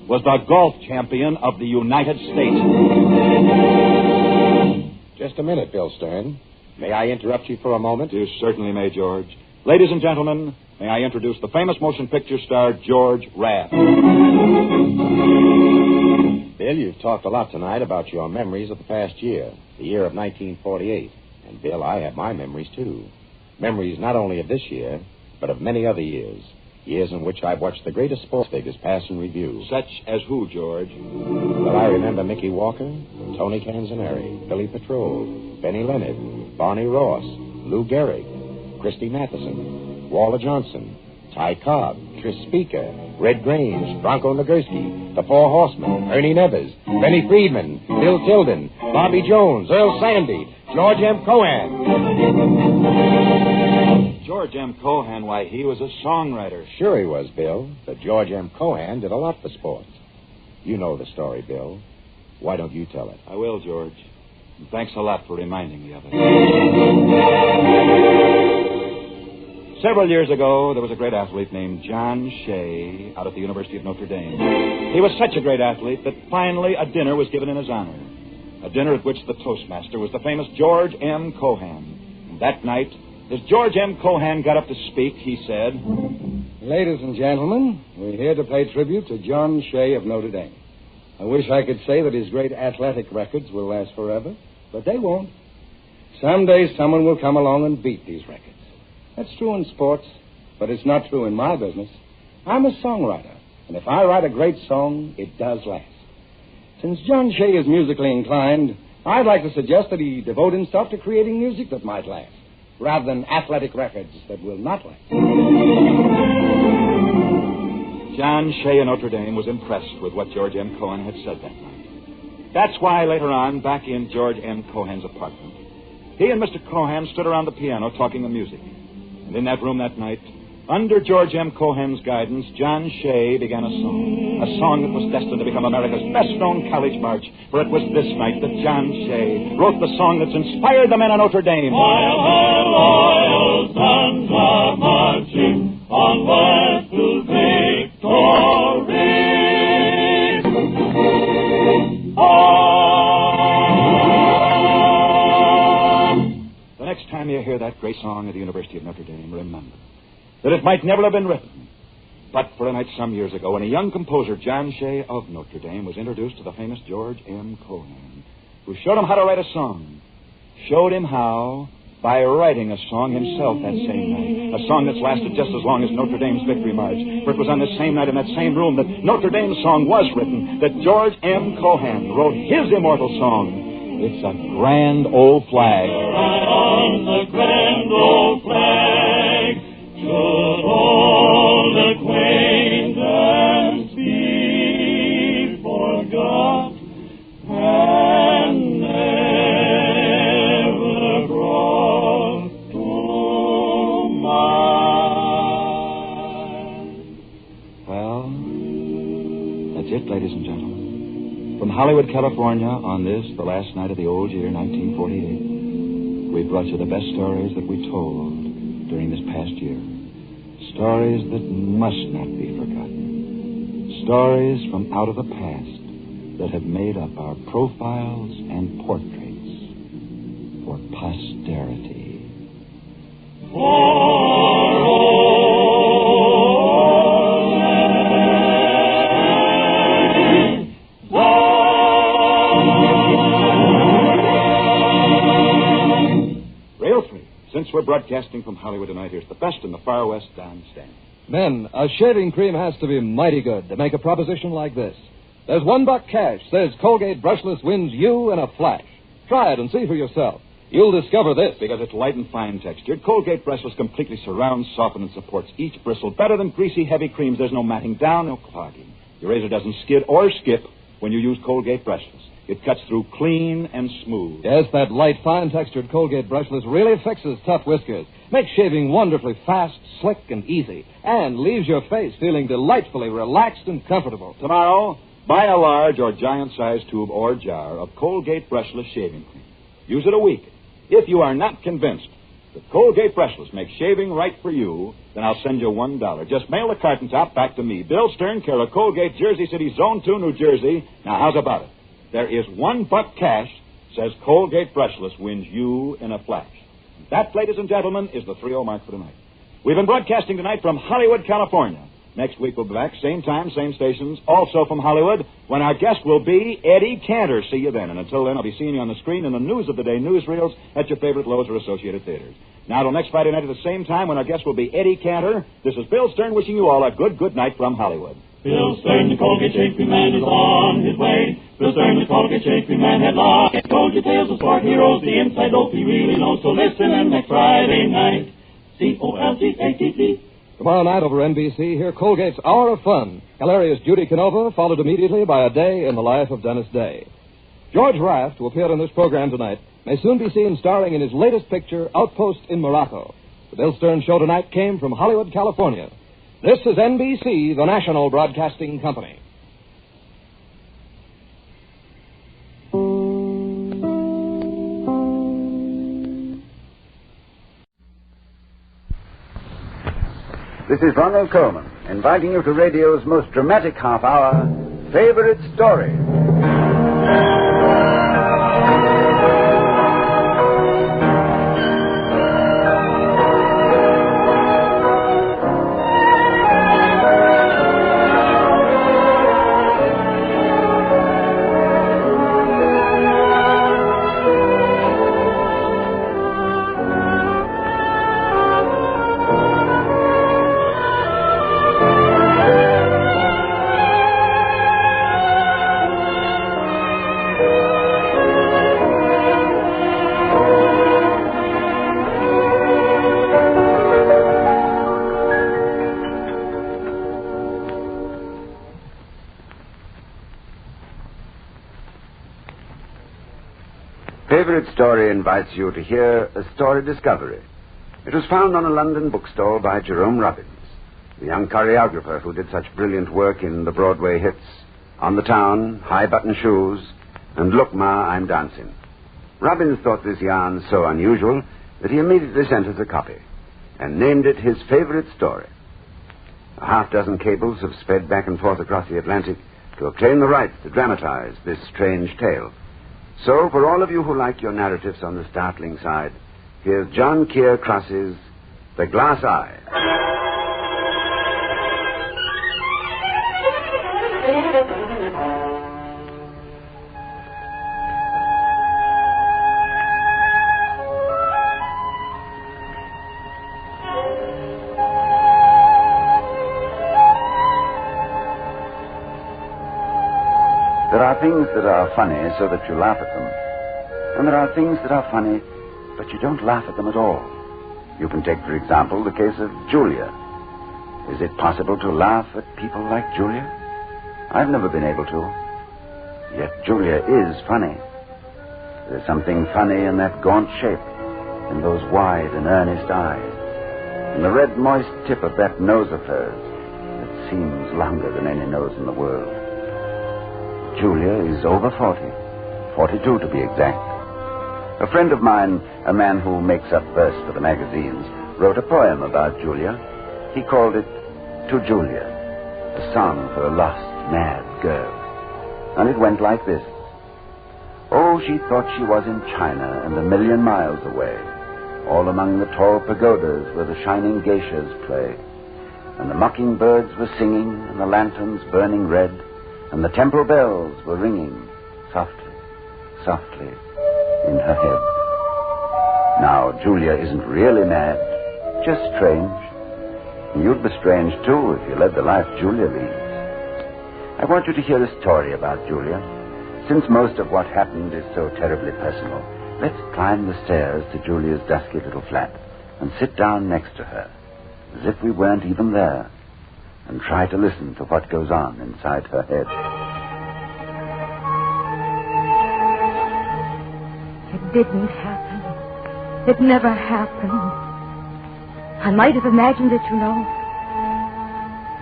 was the golf champion of the United States. Just a minute, Bill Stern. May I interrupt you for a moment? You certainly may, George. Ladies and gentlemen, may I introduce the famous motion picture star, George Raft. Bill, you've talked a lot tonight about your memories of the past year, the year of 1948. And, Bill, I have my memories, too. Memories not only of this year, but of many other years. Years in which I've watched the greatest sports figures pass in review. Such as who, George? Well, I remember Mickey Walker, Tony Canzoneri, Billy Patrol, Benny Leonard, Barney Ross, Lou Gehrig, Christy Matheson, Walter Johnson, Ty Cobb, Tris Speaker, Red Grange, Bronco Nagurski, the Four Horsemen, Ernie Nevers, Benny Friedman, Bill Tilden, Bobby Jones, Earl Sandy, George M. Cohan. George M. Cohan, why, he was a songwriter. Sure he was, Bill. But George M. Cohan did a lot for sports. You know the story, Bill. Why don't you tell it? I will, George. And thanks a lot for reminding me of it. Several years ago, there was a great athlete named John Shea out at the University of Notre Dame. He was such a great athlete that finally a dinner was given in his honor. A dinner at which the toastmaster was the famous George M. Cohan. And that night, as George M. Cohan got up to speak, he said, "Ladies and gentlemen, we're here to pay tribute to John Shea of Notre Dame. I wish I could say that his great athletic records will last forever, but they won't. Someday someone will come along and beat these records. That's true in sports, but it's not true in my business. I'm a songwriter, and if I write a great song, it does last. Since John Shea is musically inclined, I'd like to suggest that he devote himself to creating music that might last, rather than athletic records that will not last." John Shea of Notre Dame was impressed with what George M. Cohan had said that night. That's why later on, back in George M. Cohan's apartment, he and Mr. Cohan stood around the piano talking of music. And in that room that night, under George M. Cohan's guidance, John Shea began a song that was destined to become America's best-known college march, for it was this night that John Shea wrote the song that's inspired the men of Notre Dame. While her loyal sons are marching onward to victory. The next time you hear that great song at the University of Notre Dame, remember that it might never have been written, but for a night some years ago when a young composer, John Shea of Notre Dame, was introduced to the famous George M. Cohan, who showed him how to write a song. Showed him how by writing a song himself that same night. A song that's lasted just as long as Notre Dame's victory march. For it was on the same night in that same room that Notre Dame's song was written, that George M. Cohan wrote his immortal song. It's a grand old flag. On the grand old flag should old acquaintance be forgot and never brought to mind. Well, that's it, ladies and gentlemen. From Hollywood, California, on this, the last night of the old year, 1948, we brought you the best stories that we told during this past year. Stories that must not be forgotten. Stories from out of the past that have made up our profiles and portraits for posterity. Since we're broadcasting from Hollywood tonight, here's the best in the Far West, Don Stanley. Men, a shaving cream has to be mighty good to make a proposition like this. There's $1 cash, says Colgate Brushless wins you in a flash. Try it and see for yourself. You'll discover this. Because it's light and fine textured, Colgate Brushless completely surrounds, softens, and supports each bristle better than greasy, heavy creams. There's no matting down, no clogging. Your razor doesn't skid or skip when you use Colgate Brushless. It cuts through clean and smooth. Yes, that light, fine-textured Colgate Brushless really fixes tough whiskers, makes shaving wonderfully fast, slick, and easy, and leaves your face feeling delightfully relaxed and comfortable. Tomorrow, buy a large or giant-sized tube or jar of Colgate Brushless shaving cream. Use it a week. If you are not convinced that Colgate Brushless makes shaving right for you, then I'll send you $1. Just mail the carton top back to me, Bill Stern, care of Colgate, Jersey City, Zone 2, New Jersey. Now, how's about it? There is $1 cash, says Colgate Brushless wins you in a flash. That, ladies and gentlemen, is the 3-0 mark for tonight. We've been broadcasting tonight from Hollywood, California. Next week we'll be back, same time, same stations, also from Hollywood, when our guest will be Eddie Cantor. See you then. And until then, I'll be seeing you on the screen in the News of the Day newsreels at your favorite Lowe's or Associated Theaters. Now, till next Friday night at the same time, when our guest will be Eddie Cantor, this is Bill Stern wishing you all a good night from Hollywood. Bill Stern, the Colgate Shaving Man, is on his way. Bill Stern, the Colgate Shaving Man, headline. Told you tales of sport heroes, the inside dope he really knows. So listen in next Friday night. COLGATE. Tomorrow night over NBC, hear Colgate's Hour of Fun. Hilarious Judy Canova, followed immediately by A Day in the Life of Dennis Day. George Raft, who appeared on this program tonight, may soon be seen starring in his latest picture, Outpost in Morocco. The Bill Stern Show tonight came from Hollywood, California. This is NBC, the national broadcasting company. This is Ronald Coleman, inviting you to radio's most dramatic half hour, Favorite Story. Favorite Story invites you to hear a story discovery. It was found on a London bookstall by Jerome Robbins, the young choreographer who did such brilliant work in the Broadway hits On the Town, High Button Shoes, and Look Ma, I'm Dancing. Robbins thought this yarn so unusual that he immediately sent us a copy and named it his favorite story. A half-dozen cables have sped back and forth across the Atlantic to obtain the rights to dramatize this strange tale. So, for all of you who like your narratives on the startling side, here's John Keir Cross's The Glass Eye. There are things that are funny so that you laugh at them. And there are things that are funny, but you don't laugh at them at all. You can take, for example, the case of Julia. Is it possible to laugh at people like Julia? I've never been able to. Yet Julia is funny. There's something funny in that gaunt shape, in those wide and earnest eyes, in the red, moist tip of that nose of hers that seems longer than any nose in the world. Julia is over 40, 42 to be exact. A friend of mine, a man who makes up verse for the magazines, wrote a poem about Julia. He called it To Julia, a song for a lost, mad girl. And it went like this. Oh, she thought she was in China and 1,000,000 miles away, all among the tall pagodas where the shining geishas play. And the mockingbirds were singing and the lanterns burning red, and the temple bells were ringing softly, softly in her head. Now, Julia isn't really mad, just strange. You'd be strange, too, if you led the life Julia leads. I want you to hear a story about Julia. Since most of what happened is so terribly personal, let's climb the stairs to Julia's dusky little flat and sit down next to her, as if we weren't even there, and try to listen to what goes on inside her head. It didn't happen. It never happened. I might have imagined it, you know.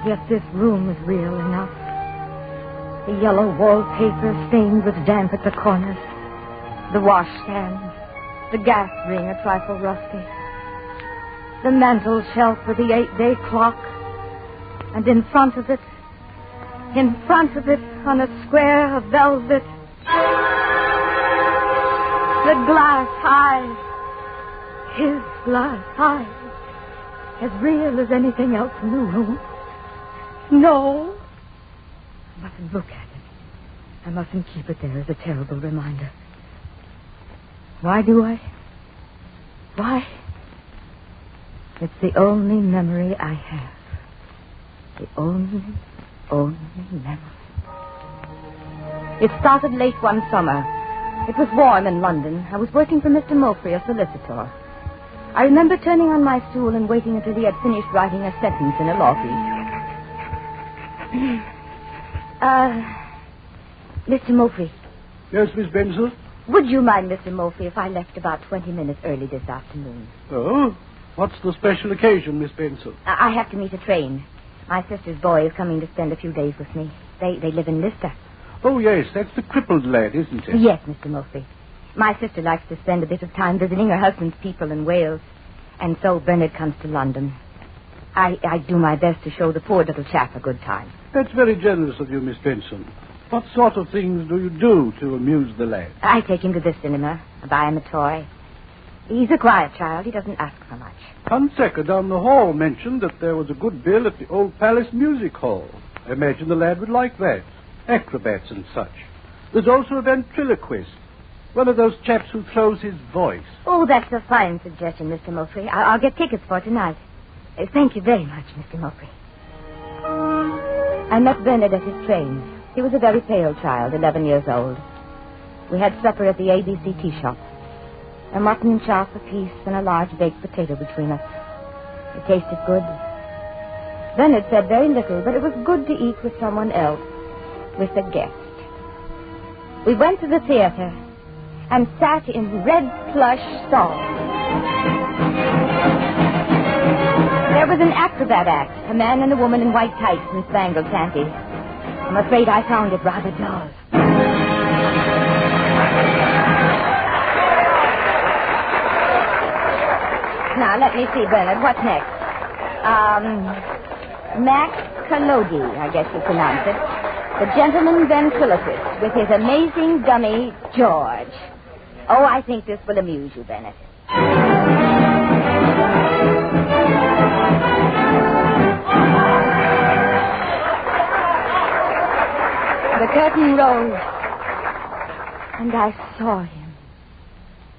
Yet this room is real enough. The yellow wallpaper stained with damp at the corners. The washstand. The gas ring a trifle rusty. The mantel shelf with the 8-day clock. And in front of it, on a square of velvet, the glass eye. His glass eye. As real as anything else in the room. No. I mustn't look at it. I mustn't keep it there as a terrible reminder. Why do I? Why? It's the only memory I have. The only memory. It started late one summer. It was warm in London. I was working for Mr. Mofrey, a solicitor. I remember turning on my stool and waiting until he had finished writing a sentence in a law piece. Mr. Murphy. Yes, Miss Benson? Would you mind, Mr. Murphy, if I left about 20 minutes early this afternoon? Oh? What's the special occasion, Miss Benson? I have to meet a train. My sister's boy is coming to spend a few days with me. They live in Lister. Oh, yes, that's the crippled lad, isn't it? Yes, Mr. Murphy. My sister likes to spend a bit of time visiting her husband's people in Wales. And so Bernard comes to London. I do my best to show the poor little chap a good time. That's very generous of you, Miss Benson. What sort of things do you do to amuse the lad? I take him to the cinema. I buy him a toy. He's a quiet child. He doesn't ask for much. Hunsecker down the hall mentioned that there was a good bill at the Old Palace Music Hall. I imagine the lad would like that. Acrobats and such. There's also a ventriloquist. One of those chaps who throws his voice. Oh, that's a fine suggestion, Mr. Murphy. I'll get tickets for tonight. Thank you very much, Mr. Murphy. I met Bernard at his train. He was a very pale child, 11 years old. We had supper at the ABC tea shop. A mutton chop apiece and a large baked potato between us. It tasted good. Bernard said very little, but it was good to eat with someone else, with a guest. We went to the theater and sat in red plush stalls. There was an acrobat act, a man and a woman in white tights and spangled panties. I'm afraid I found it rather dull. Now, let me see, Bernard. What's next? Max Collodi, I guess you pronounce it. The gentleman ventriloquist with his amazing dummy, George. Oh, I think this will amuse you, Bennett. The curtain rose, and I saw him.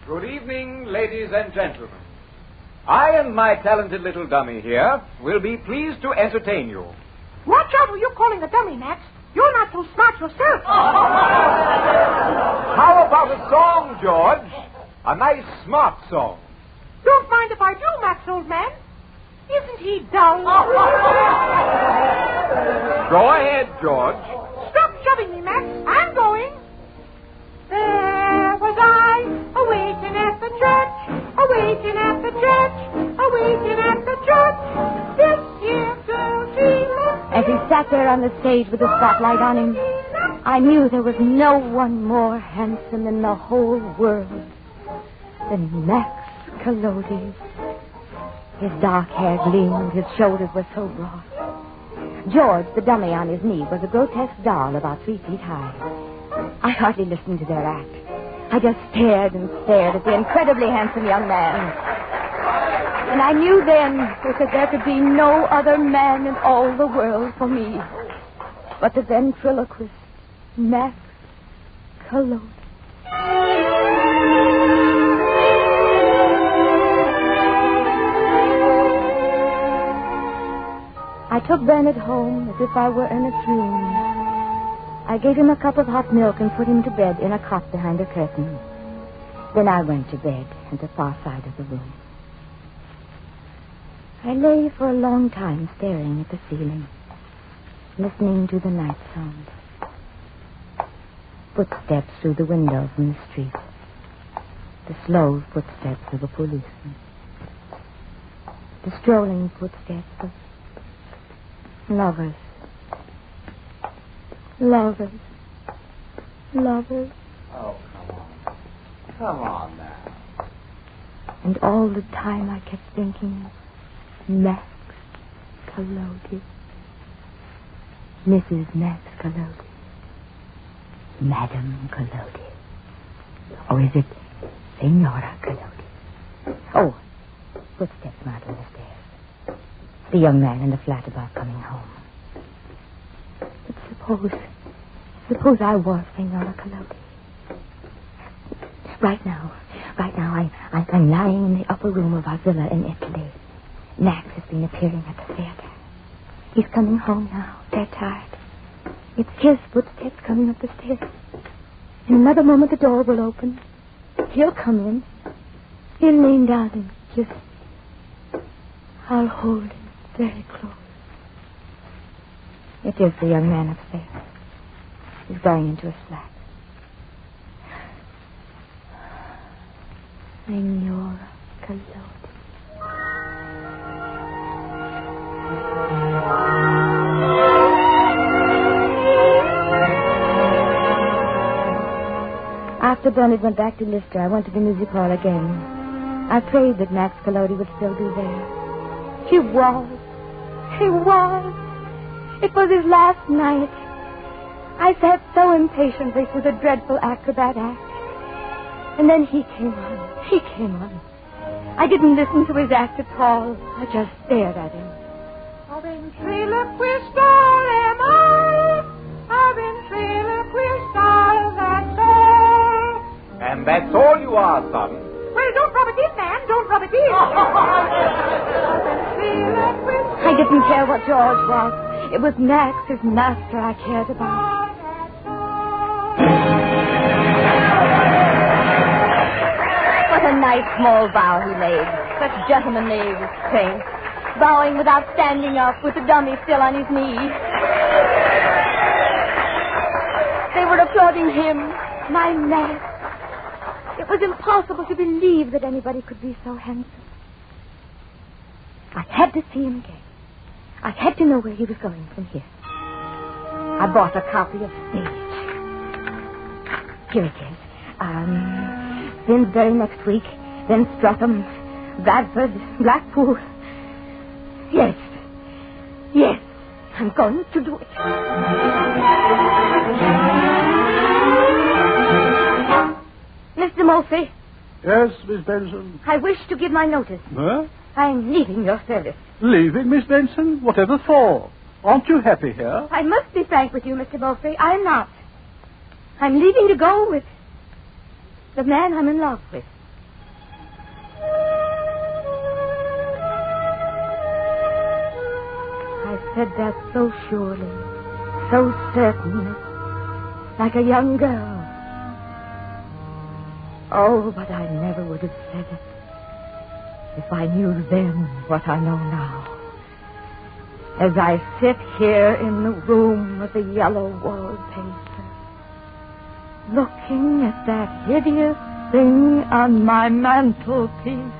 Good evening, ladies and gentlemen. I and my talented little dummy here will be pleased to entertain you. Watch out who you're calling a dummy, Max. You're not so smart yourself. How about a song, George? A nice, smart song. Don't mind if I do, Max, old man. Isn't he dull? Go ahead, George. Stop shoving me, Max. I'm going. There was I, a-waiting at the church, a-waiting at the church, a-waiting at the church. This here girl, she left. As he sat there on the stage with the spotlight on him, I knew there was no one more handsome in the whole world than Max Collodi. His dark hair gleamed, his shoulders were so broad. George, the dummy on his knee, was a grotesque doll about 3 feet high. I hardly listened to their act. I just stared and stared at the incredibly handsome young man. And I knew then that there could be no other man in all the world for me but the ventriloquist, Max Collodi. I took Bernard home as if I were in a dream. I gave him a cup of hot milk and put him to bed in a cot behind a curtain. Then I went to bed at the far side of the room. I lay for a long time staring at the ceiling, listening to the night sound. Footsteps through the window from the street. The slow footsteps of a policeman. The strolling footsteps of lovers. Lovers. Lovers. Oh, come on. Come on now. And all the time I kept thinking, Max Collodi. Mrs. Max Collodi. Madame Collodi. Or is it Senora Collodi? Oh, footsteps mounting the stairs. The young man in the flat above coming home. But suppose I was Senora Collodi. Right now, I'm lying in the upper room of our villa in Italy. Max has been appearing at the theater. He's coming home now, dead tired. It's his footsteps coming up the stairs. In another moment, the door will open. He'll come in. He'll lean down and kiss me. I'll hold him very close. It is the young man upstairs. He's going into his flat. Signora Collodi. After Bernard went back to Lister, I went to the music hall again. I prayed that Max Collodi would still be there. He was. He was. It was his last night. I sat so impatiently through the dreadful acrobat act. And then he came on. He came on. I didn't listen to his act at all. I just stared at him. A ventriloquistal am I. A ventriloquistal, that's all. And that's all you are, son. Well, don't rub it in, man. Don't rub it in. I didn't care what George was. It was Max, his master, I cared about. What a nice small bow he made. Such gentlemanly restraint. Bowing without standing up with the dummy still on his knee. They were applauding him, my Max. It was impossible to believe that anybody could be so handsome. I had to see him again. I had to know where he was going from here. I bought a copy of Stage. Here it is. Finsbury next week, then Streatham, Bradford, Blackpool. Yes. Yes. I'm going to do it. Mr. Murphy. Yes, Miss Benson? I wish to give my notice. Huh? I'm leaving your service. Leaving, Miss Benson? Whatever for? Aren't you happy here? I must be frank with you, Mr. Murphy. I'm not. I'm leaving to go with the man I'm in love with. I said that so surely, so certainly, like a young girl. Oh, but I never would have said it if I knew then what I know now. As I sit here in the room with the yellow wallpaper, looking at that hideous thing on my mantelpiece,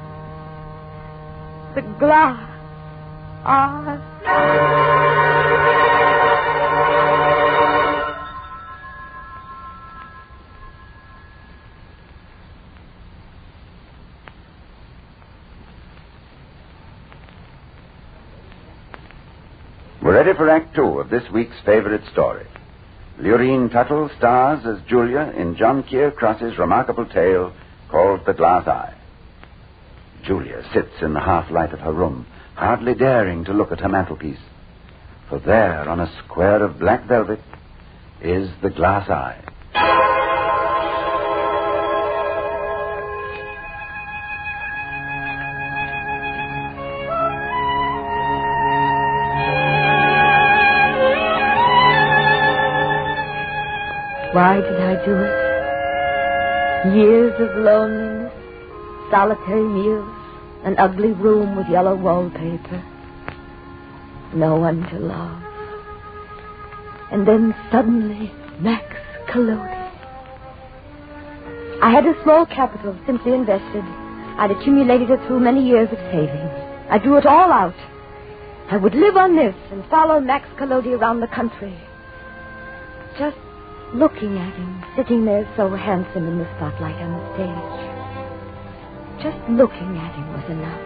the glass eye. We're ready for Act 2 of this week's favorite story. Lureen Tuttle stars as Julia in John Keir Cross's remarkable tale called The Glass Eye. Julia sits in the half-light of her room, hardly daring to look at her mantelpiece. For there, on a square of black velvet, is the glass eye. Why did I do it? Years of loneliness, solitary meals, an ugly room with yellow wallpaper. No one to love. And then suddenly, Max Collodi. I had a small capital simply invested. I'd accumulated it through many years of saving. I drew it all out. I would live on this and follow Max Collodi around the country. Just looking at him, sitting there so handsome in the spotlight on the stage. Just looking at him was enough.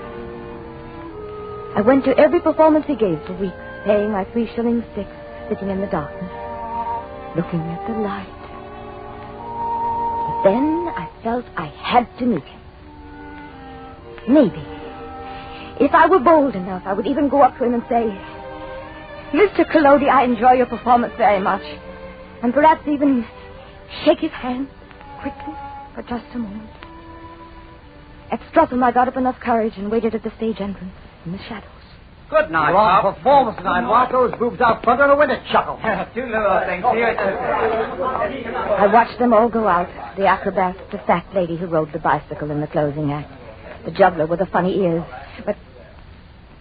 I went to every performance he gave for weeks, paying my 3 shillings 6, sitting in the darkness, looking at the light. But then I felt I had to meet him. Maybe, if I were bold enough, I would even go up to him and say, Mr. Collodi, I enjoy your performance very much. And perhaps even shake his hand quickly for just a moment. At Streatham, I got up enough courage and waited at the stage entrance in the shadows. Good night, Wrong performance tonight. Walk those boobs out front on a window chuckle. Two little things here. I watched them all go out. The acrobat, the fat lady who rode the bicycle in the closing act, the juggler with the funny ears. But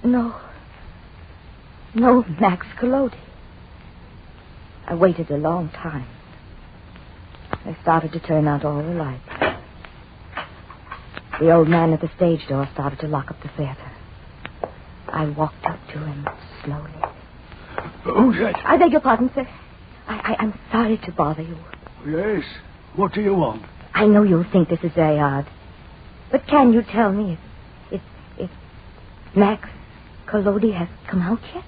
No. No, Max Collodi. I waited a long time. I started to turn out all the lights. The old man at the stage door started to lock up the theater. I walked up to him slowly. Who's that? I beg your pardon, sir. I'm sorry to bother you. Yes. What do you want? I know you'll think this is very odd. But can you tell me if Max Collodi has come out yet?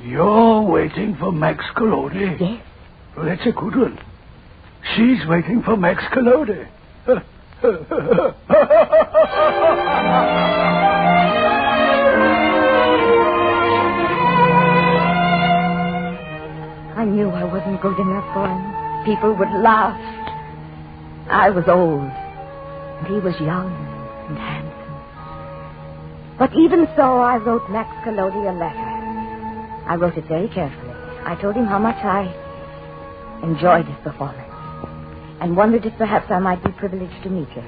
You're waiting for Max Collodi? Yes. Well, that's a good one. She's waiting for Max Collodi. I knew I wasn't good enough for him. People would laugh. I was old, and he was young and handsome. But even so, I wrote Max Collodi a letter. I wrote it very carefully. I told him how much I enjoyed his performance and wondered if perhaps I might be privileged to meet him.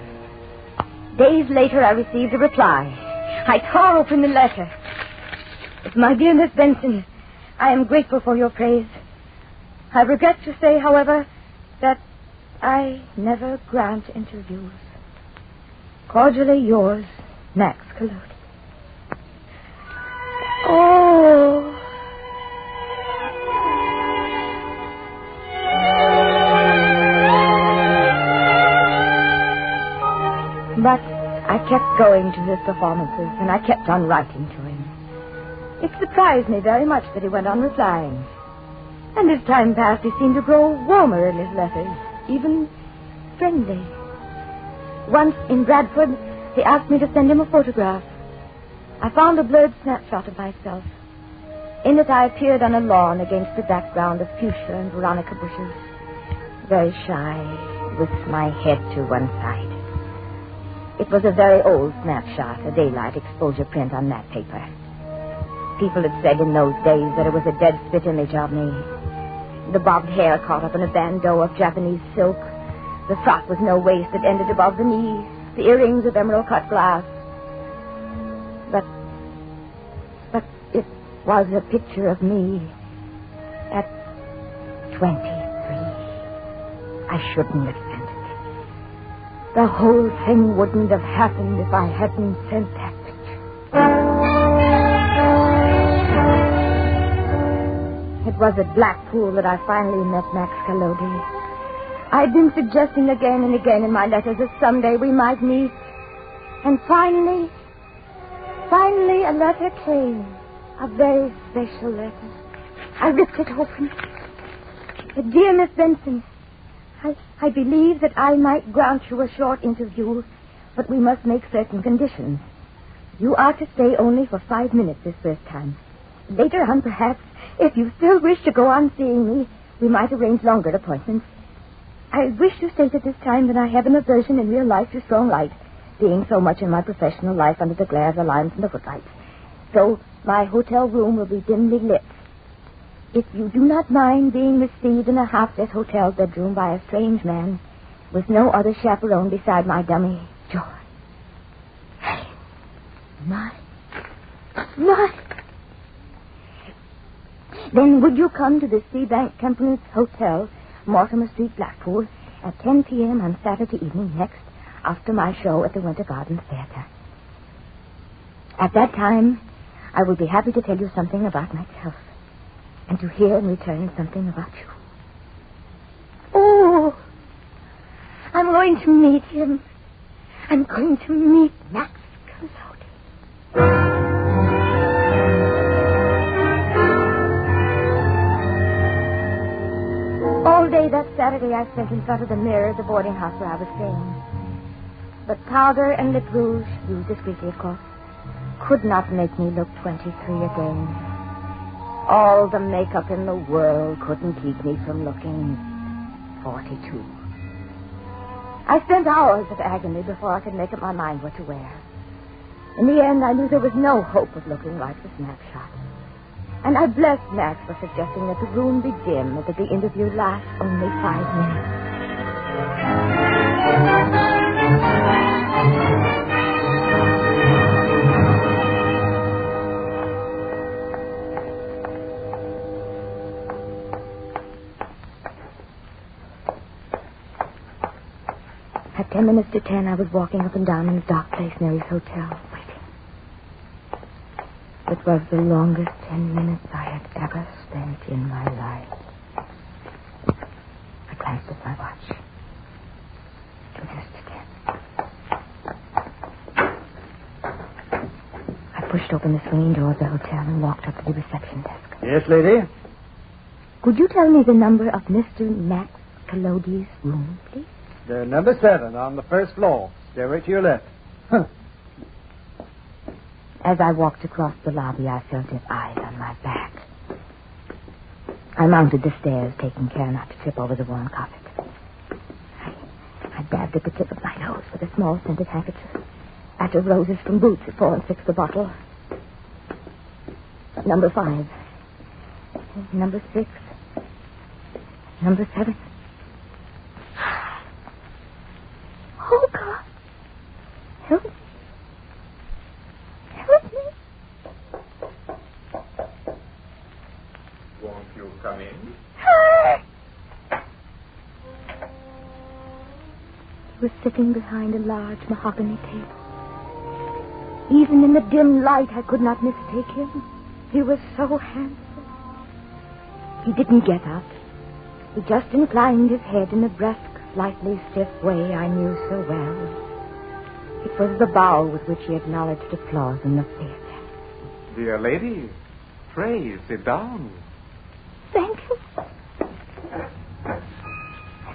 Days later, I received a reply. I tore open the letter. My dear Miss Benson, I am grateful for your praise. I regret to say, however, that I never grant interviews. Cordially yours, Max Collodi. Oh. But I kept going to his performances, and I kept on writing to him. It surprised me very much that he went on replying. And as time passed, he seemed to grow warmer in his letters, even friendly. Once in Bradford, he asked me to send him a photograph. I found a blurred snapshot of myself. In it, I appeared on a lawn against the background of fuchsia and veronica bushes, very shy, with my head to one side. It was a very old snapshot, a daylight exposure print on matte paper. People had said in those days that it was a dead spit image of me. The bobbed hair caught up in a bandeau of Japanese silk. The frock with no waist that ended above the knee. The earrings of emerald-cut glass. But it was a picture of me at 23. I shouldn't have sent it. The whole thing wouldn't have happened if I hadn't sent that picture. It was at Blackpool that I finally met Max Collodi. I'd been suggesting again and again in my letters that someday we might meet. And finally, a letter came. A very special letter. I ripped it open. Dear Miss Benson, I believe that I might grant you a short interview, but we must make certain conditions. You are to stay only for 5 minutes this first time. Later on, perhaps, if you still wish to go on seeing me, we might arrange longer appointments. I wish to state at this time that I have an aversion in real life to strong light, being so much in my professional life under the glare of the lamps and the footlights. So my hotel room will be dimly lit. If you do not mind being received in a half-lit hotel bedroom by a strange man with no other chaperone beside my dummy, George. Hey, my. Then would you come to the Seabank Temperance Hotel, Mortimer Street, Blackpool, at 10 p.m. on Saturday evening next, after my show at the Winter Garden Theater. At that time, I will be happy to tell you something about myself, and to hear in return something about you. Oh, I'm going to meet him. I'm going to meet Max Collodi. All day that Saturday I spent in front of the mirror at the boarding house where I was staying. But powder and lip rouge, used discreetly of course, could not make me look 23 again. All the makeup in the world couldn't keep me from looking 42. I spent hours of agony before I could make up my mind what to wear. In the end, I knew there was no hope of looking like the snapshot. And I blessed Max for suggesting that the room be dim and that the interview last only 5 minutes. At 10 minutes to 10, I was walking up and down in the dark place near his hotel, waiting. It was the longest 10 minutes I had ever spent in my life. I glanced at my watch. 2 minutes to 10. I pushed open the swinging door of the hotel and walked up to the reception desk. Yes, lady? Could you tell me the number of Mr. Max Collodi's room, please? They're number 7 on the first floor. Stairway to your left. As I walked across the lobby, I felt his eyes on my back. I mounted the stairs, taking care not to trip over the worn carpet. I dabbed at the tip of my nose with a small scented handkerchief. After roses from Boots at 4 6 the bottle. Number 5. Number 6. Number 7. Oh, God. Help me. Help me. Won't you come in? He was sitting behind a large mahogany table. Even in the dim light, I could not mistake him. He was so handsome. He didn't get up. He just inclined his head in the brusque, slightly stiff way I knew so well. It was the bow with which he acknowledged applause in the theater. Dear lady, pray sit down. Thank you. I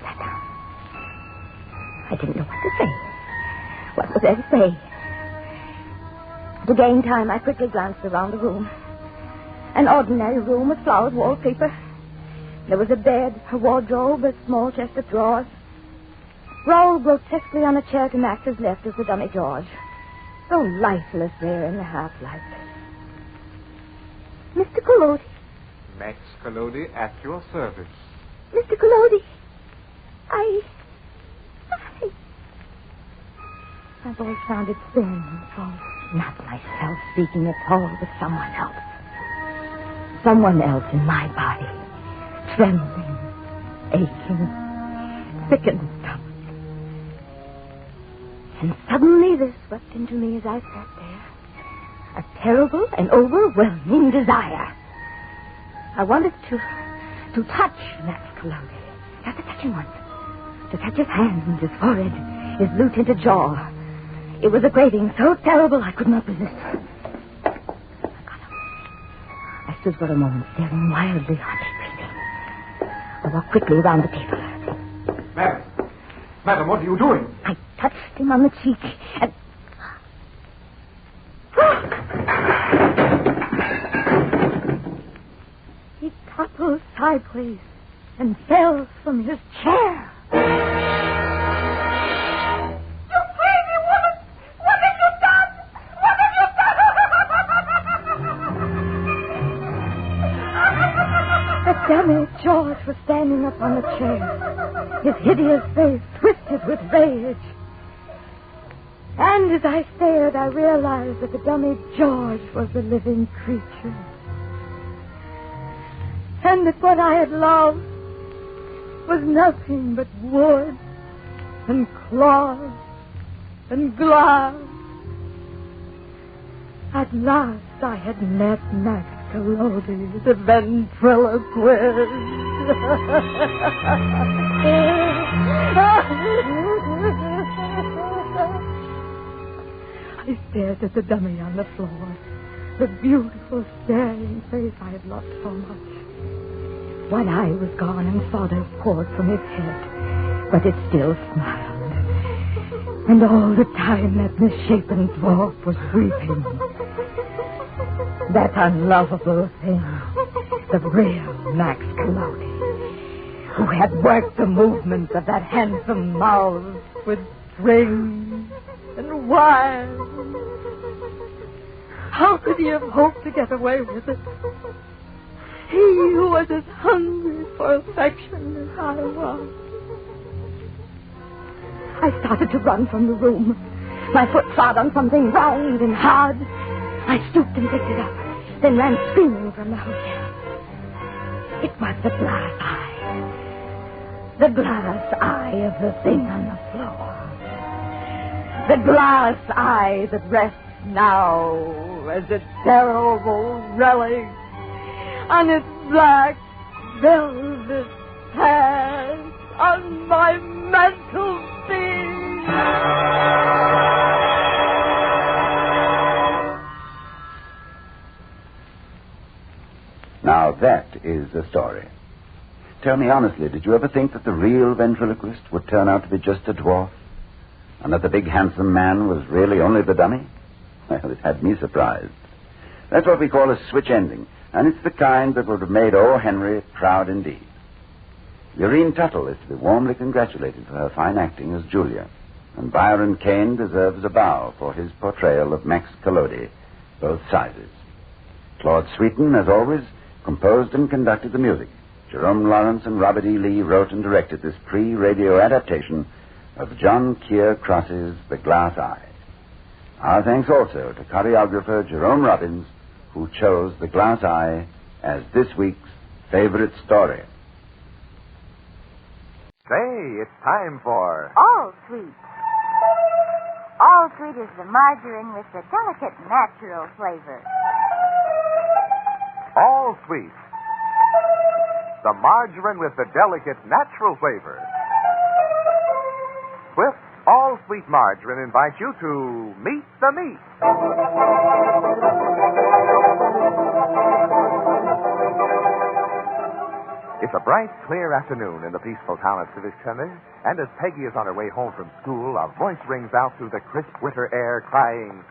sat down. I didn't know what to say. What was there to say? To gain time, I quickly glanced around the room. An ordinary room with flowered wallpaper. There was a bed, a wardrobe, a small chest of drawers. Rolled grotesquely on a chair to Max's left was the dummy George. So lifeless there in the half-light. Mr. Collodi. Max Collodi at your service. Mr. Collodi. My voice sounded thin and false. Not myself speaking at all, but someone else. Someone else in my body. Trembling, aching, sick in the stomach. And suddenly there swept into me as I sat there a terrible and overwhelming desire. I wanted to touch Max Collodi. Just to touch him once. To touch his hands, his forehead, his blue-tinted jaw. It was a craving so terrible I could not resist. I got up. I stood for a moment staring wildly, hardly breathing. I walked quickly around the table. Madam, what are you doing? I touched him on the cheek and... He toppled sideways and fell from his chair. You crazy woman! What have you done? What have you done? The dummy George was standing up on the chair, his hideous face twisted with rage. And as I stared, I realized that the dummy George was a living creature. And that what I had loved was nothing but wood and claws and glass. At last I had met Max Collodi, the ventriloquist. I stared at the dummy on the floor, the beautiful staring face I had loved so much. One eye was gone and sawdust poured from his head, but it still smiled. And all the time that misshapen dwarf was weeping. That unlovable thing, the real Max Collodi, who had worked the movements of that handsome mouth with strings and wires. How could he have hoped to get away with it? He who was as hungry for affection as I was. I started to run from the room. My foot trod on something round and hard. I stooped and picked it up, then ran screaming from the hotel. It was the glass eye. The glass eye of the thing on the floor. The glass eye that rests now as a terrible relic on its black velvet past on my mantelpiece. Now that is the story. Tell me honestly, did you ever think that the real ventriloquist would turn out to be just a dwarf? And that the big handsome man was really only the dummy? Well, it had me surprised. That's what we call a switch ending, and it's the kind that would have made O. Henry proud indeed. Lurene Tuttle is to be warmly congratulated for her fine acting as Julia, and Byron Kane deserves a bow for his portrayal of Max Collodi, both sizes. Claude Sweeten, as always, composed and conducted the music. Jerome Lawrence and Robert E. Lee wrote and directed this pre-radio adaptation of John Keir Cross's The Glass Eye. Our thanks also to choreographer Jerome Robbins, who chose The Glass Eye as this week's favorite story. Say, it's time for... All Sweet. All Sweet is the margarine with the delicate natural flavor. All Sweet. The margarine with the delicate natural flavor. With All Sweet Margarine invites you to meet the meat. It's a bright, clear afternoon in the peaceful town of Civic Center, and as Peggy is on her way home from school, a voice rings out through the crisp winter air, crying,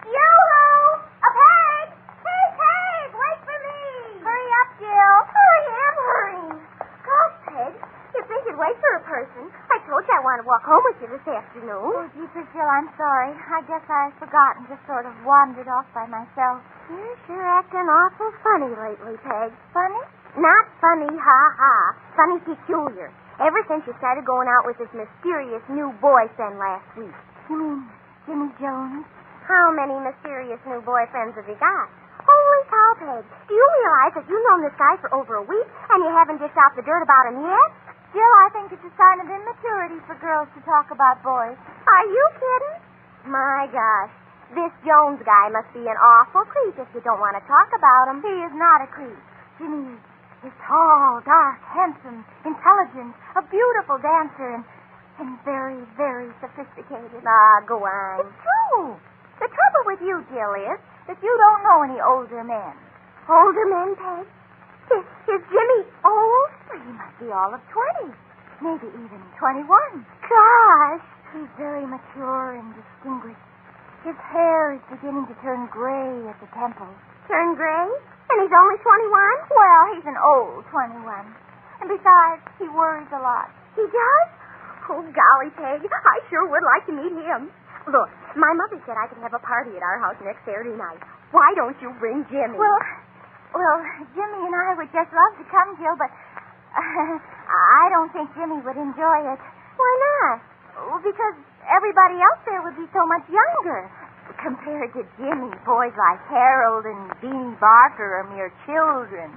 Yoo-hoo! A Peg! Hey, Peg, wait for me! Hurry up, Jill. Oh, I am hurrying. Gosh, Peg, you think you'd wait for a person. I told you I want to walk home with you this afternoon. Oh, jeepers, Jill, I'm sorry. I guess I forgot and just sort of wandered off by myself. You're sure acting awful funny lately, Peg. Funny? Not funny, ha-ha. Funny peculiar. Ever since you started going out with this mysterious new boyfriend last week. You mean Jimmy Jones? How many mysterious new boyfriends have you got? Holy cow, Peg. Do you realize that you've known this guy for over a week and you haven't dished out the dirt about him yet? Jill, I think it's a sign of immaturity for girls to talk about boys. Are you kidding? My gosh. This Jones guy must be an awful creep if you don't want to talk about him. He is not a creep. Jimmy is tall, dark, handsome, intelligent, a beautiful dancer, and very, very sophisticated. Ah, go on. It's true. The trouble with you, Jill, is that you don't know any older men. Older men, Peg? Is Jimmy old? Well, he must be all of 20, maybe even 21. Gosh. He's very mature and distinguished. His hair is beginning to turn gray at the temples. Turn gray? And he's only 21? Well, he's an old 21. And besides, he worries a lot. He does? Oh, golly, Peg, I sure would like to meet him. Look, my mother said I could have a party at our house next Saturday night. Why don't you bring Jimmy? Well, Jimmy and I would just love to come, Jill, but I don't think Jimmy would enjoy it. Why not? Well, because everybody else there would be so much younger. Compared to Jimmy, boys like Harold and Beanie Barker are mere children.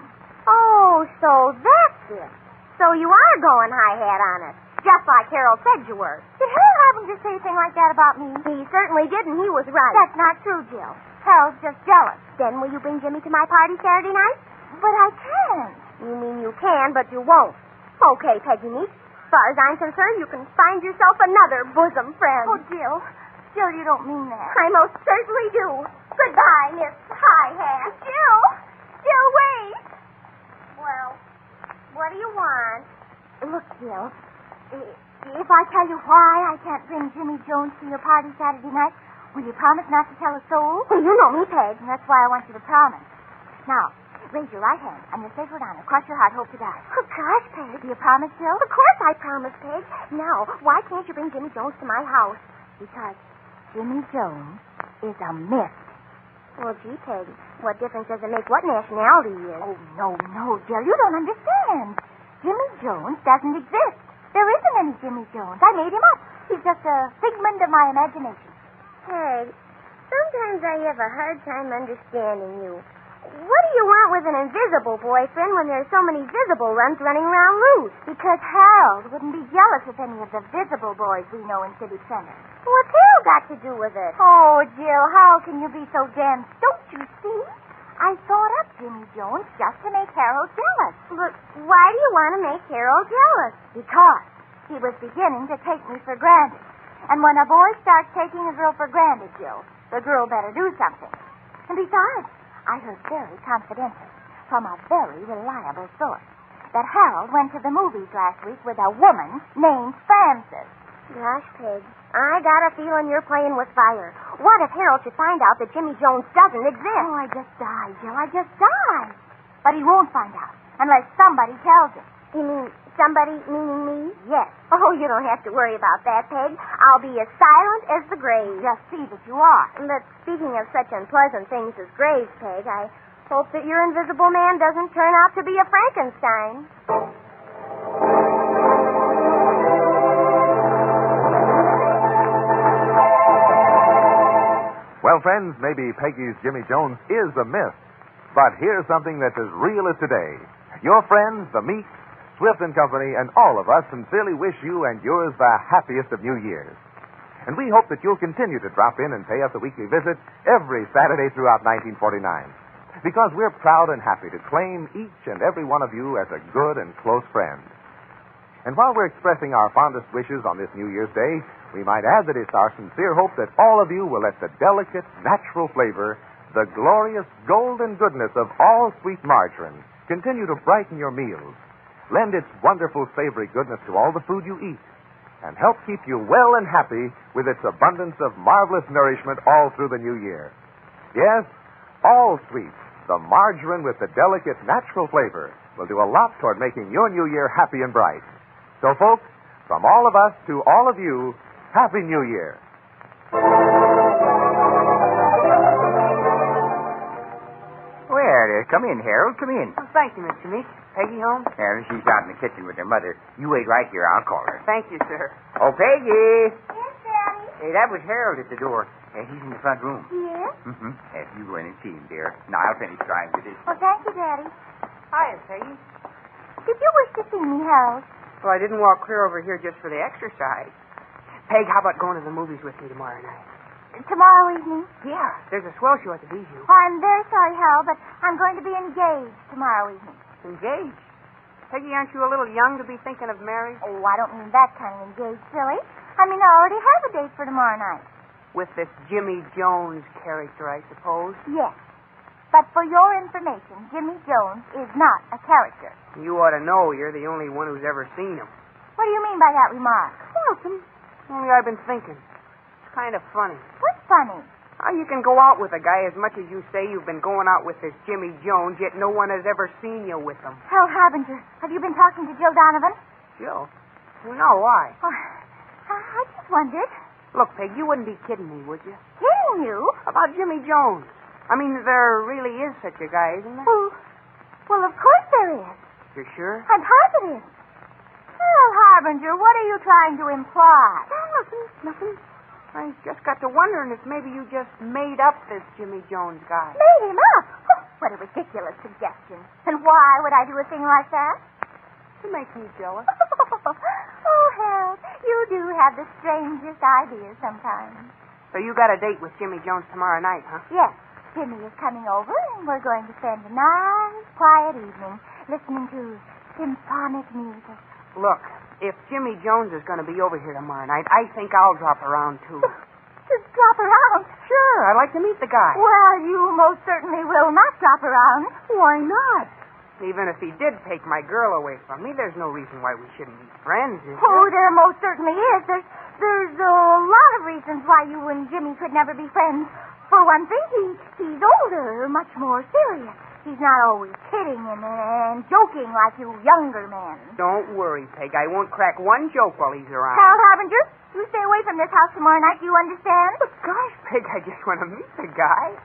Oh, so that's it. So you are going high-hat on it, just like Harold said you were. Did Harold happen to say anything like that about me? He certainly did, and he was right. That's not true, Jill. Harold's just jealous. Then will you bring Jimmy to my party Saturday night? But I can't. You mean you can, but you won't. Okay, Peggy Meeks. As far as I'm concerned, you can find yourself another bosom friend. Oh, Jill. Jill, you don't mean that. I most certainly do. Goodbye, Miss High-Hat. Jill! Jill, wait! Well, what do you want? Look, Jill, if I tell you why I can't bring Jimmy Jones to your party Saturday night, will you promise not to tell a soul? Well, you know me, Peg. And that's why I want you to promise. Now, raise your right hand and your sacred honor. Cross your heart, hope to die. Oh, gosh, Peg. Do you promise, Jill? Of course I promise, Peg. Now, why can't you bring Jimmy Jones to my house? Because Jimmy Jones is a myth. Well, gee, Peg, what difference does it make what nationality he is? Oh, no, Jill, you don't understand. Jimmy Jones doesn't exist. There isn't any Jimmy Jones. I made him up. He's just a figment of my imagination. Peg, sometimes I have a hard time understanding you. What do you want with an invisible boyfriend when there's so many visible ones running around loose? Because Harold wouldn't be jealous of any of the visible boys we know in Civic Center. What's Harold got to do with it? Oh, Jill, how can you be so damn... Don't you see? I thought up Jimmy Jones just to make Harold jealous. But why do you want to make Harold jealous? Because he was beginning to take me for granted. And when a boy starts taking a girl for granted, Jill, the girl better do something. And besides, I heard very confidentially from a very reliable source that Harold went to the movies last week with a woman named Frances. Gosh, Pig, I got a feeling you're playing with fire. What if Harold should find out that Jimmy Jones doesn't exist? Oh, I just died, Jill. I just died. But he won't find out unless somebody tells him. You mean somebody meaning me? Yes. Oh, you don't have to worry about that, Peg. I'll be as silent as the grave. Just see that you are. But speaking of such unpleasant things as graves, Peg, I hope that your invisible man doesn't turn out to be a Frankenstein. Well, friends, maybe Peggy's Jimmy Jones is a myth. But here's something that's as real as today. Your friends, the Meeks, Swift and Company, and all of us sincerely wish you and yours the happiest of New Years. And we hope that you'll continue to drop in and pay us a weekly visit every Saturday throughout 1949. Because we're proud and happy to claim each and every one of you as a good and close friend. And while we're expressing our fondest wishes on this New Year's Day, we might add that it's our sincere hope that all of you will let the delicate, natural flavor, the glorious golden goodness of all sweet margarine continue to brighten your meals, lend its wonderful savory goodness to all the food you eat, and help keep you well and happy with its abundance of marvelous nourishment all through the new year. Yes, all sweets, the margarine with the delicate, natural flavor, will do a lot toward making your new year happy and bright. So, folks, from all of us to all of you, Happy New Year. Well, come in, Harold. Come in. Oh, thank you, Mr. Meeks. Peggy home? Well, she's out in the kitchen with her mother. You wait right here. I'll call her. Thank you, sir. Oh, Peggy. Yes, Daddy? Hey, that was Harold at the door. He's in the front room. Yes? Mm-hmm. Yes, you go in and see him, dear. Now, I'll finish trying with this. Well, thank you, Daddy. Hiya, Peggy. Did you wish to see me, Harold? Well, I didn't walk clear over here just for the exercise. Peg, how about going to the movies with me tomorrow night? Tomorrow evening? Yeah, there's a swell show at the Bijou. Oh, I'm very sorry, Harold, but I'm going to be engaged tomorrow evening. Engaged? Peggy, aren't you a little young to be thinking of marriage? Oh, I don't mean that kind of engaged, silly. I mean, I already have a date for tomorrow night. With this Jimmy Jones character, I suppose? Yes. But for your information, Jimmy Jones is not a character. You ought to know you're the only one who's ever seen him. What do you mean by that remark? Nothing. Only I've been thinking. It's kind of funny. What's funny? How you can go out with a guy as much as you say you've been going out with this Jimmy Jones, yet no one has ever seen you with him. Harold Harbinger, have you been talking to Jill Donovan? Jill? No, why? Oh, I just wondered. Look, Peg, you wouldn't be kidding me, would you? Kidding you? About Jimmy Jones. I mean, there really is such a guy, isn't there? Well, of course there is. You're sure? I'm positive. Harold Harbinger, what are you trying to imply? Nothing. I just got to wondering if maybe you just made up this Jimmy Jones guy. Made him up? Oh, what a ridiculous suggestion. And why would I do a thing like that? To make me jealous. Oh, Harold, you do have the strangest ideas sometimes. So you got a date with Jimmy Jones tomorrow night, huh? Yes. Jimmy is coming over, and we're going to spend a nice, quiet evening listening to symphonic music. Look, if Jimmy Jones is going to be over here tomorrow night, I think I'll drop around, too. Just drop around? Sure, I'd like to meet the guy. Well, you most certainly will not drop around. Why not? Even if he did take my girl away from me, there's no reason why we shouldn't be friends, is there? Oh, there most certainly is. There's a lot of reasons why you and Jimmy could never be friends. For one thing, he's older, much more serious. He's not always kidding and joking like you younger men. Don't worry, Peg. I won't crack one joke while he's around. Harold Harbinger, you stay away from this house tomorrow night. Do you understand? But gosh, Peg, I just want to meet the guy.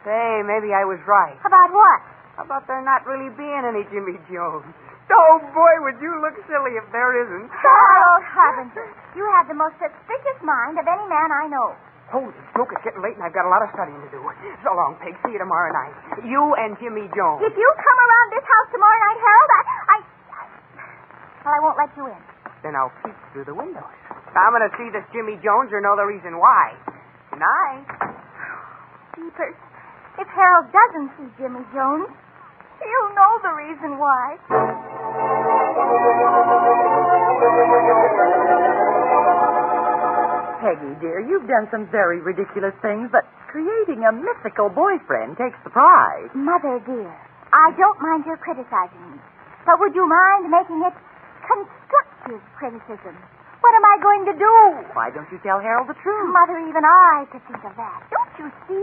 Say, maybe I was right. About what? About there not really being any Jimmy Jones. Oh, boy, would you look silly if there isn't. Harold Harbinger, you have the most suspicious mind of any man I know. Holy smoke, it's getting late and I've got a lot of studying to do. So long, Peg. See you tomorrow night. You and Jimmy Jones. If you come around this house tomorrow night, Harold, well, I won't let you in. Then I'll peek through the windows. I'm going to see this Jimmy Jones or know the reason why. Night. Jeepers. If Harold doesn't see Jimmy Jones, he'll know the reason why. Peggy, dear, you've done some very ridiculous things, but creating a mythical boyfriend takes the prize. Mother, dear, I don't mind your criticizing me, but would you mind making it constructive criticism? What am I going to do? Why don't you tell Harold the truth? Mother, even I could think of that. Don't you see?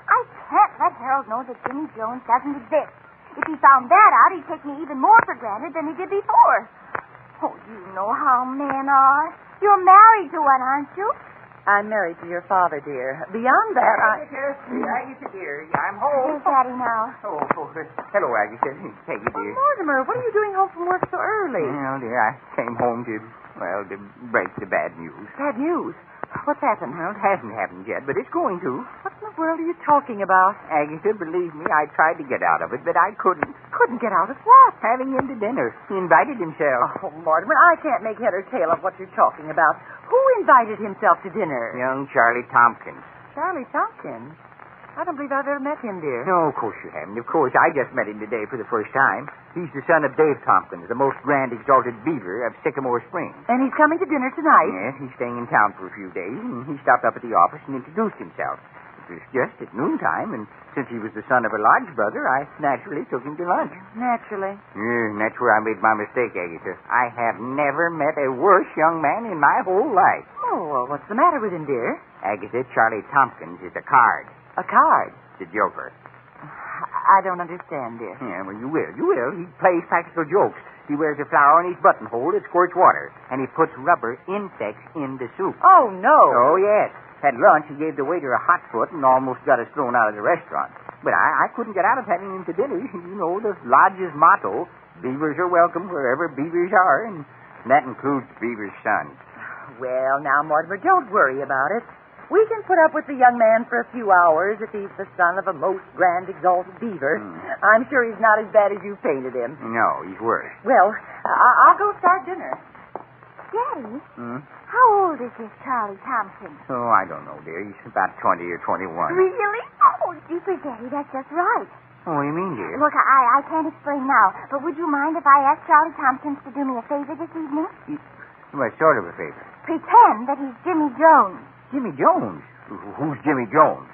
I can't let Harold know that Jimmy Jones doesn't exist. If he found that out, he'd take me even more for granted than he did before. Oh, you know how men are. You're married to one, aren't you? I'm married to your father, dear. Beyond that, Agatha, dear. I'm home. Where's Daddy now? Oh, hello, Agatha. Peggy, dear. Mortimer, what are you doing home from work so early? Well, dear, I came home to break the bad news. Bad news? What's happened? Well, it hasn't happened yet, but it's going to. What in the world are you talking about? Agatha, believe me, I tried to get out of it, but I couldn't. Couldn't get out of what? Having him to dinner. He invited himself. Oh, Mortimer, I can't make head or tail of what you're talking about. Who invited himself to dinner? Young Charlie Tompkins. Charlie Tompkins? I don't believe I've ever met him, dear. No, of course you haven't. Of course, I just met him today for the first time. He's the son of Dave Tompkins, the most grand exalted beaver of Sycamore Springs. And he's coming to dinner tonight? Yes, he's staying in town for a few days, and he stopped up at the office and introduced himself. It was just at noontime, and since he was the son of a lodge brother, I naturally took him to lunch. Naturally. Yeah, and that's where I made my mistake, Agatha. I have never met a worse young man in my whole life. Oh, well, what's the matter with him, dear? Agatha, Charlie Tompkins is a card. A card? The joker. I don't understand, dear. Yeah, well, you will. You will. He plays practical jokes. He wears a flower in his buttonhole that squirts water, and he puts rubber insects in the soup. Oh, no. Oh, yes. At lunch, he gave the waiter a hot foot and almost got us thrown out of the restaurant. But I couldn't get out of having him to dinner. You know, the lodge's motto, beavers are welcome wherever beavers are, and that includes beavers' sons. Well, now, Mortimer, don't worry about it. We can put up with the young man for a few hours if he's the son of a most grand exalted beaver. I'm sure he's not as bad as you painted him. No, he's worse. Well, I'll go start dinner. Daddy, Hmm? how old is this Charlie Tompkins? Oh, I don't know, dear. He's about 20 or 21. Really? Oh, jeepers, Daddy, that's just right. Oh, what do you mean, dear? Look, I can't explain now, but would you mind if I asked Charlie Tompkins to do me a favor this evening? What sort of a favor? Pretend that he's Jimmy Jones. Jimmy Jones? Who's Jimmy Jones?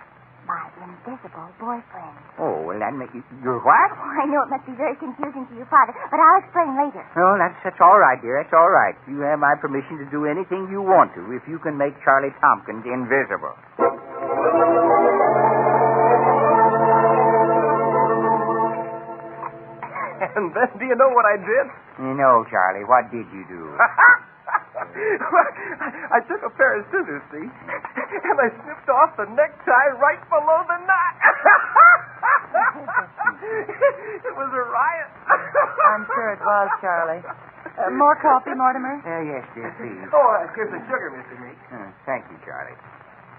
My invisible boyfriend. Oh, well, that makes you... You're what? Oh, I know it must be very confusing to your father, but I'll explain later. Oh, that's all right, dear. That's all right. You have my permission to do anything you want to if you can make Charlie Tompkins invisible. And then, do you know what I did? No, Charlie. What did you do? I took a pair of scissors, see? And I snipped off the necktie right below the knot. It was a riot. I'm sure it was, Charlie. More coffee, Mortimer? Yes, dear, please. Oh, here's the sugar, Mr. Meeks. Thank you, Charlie.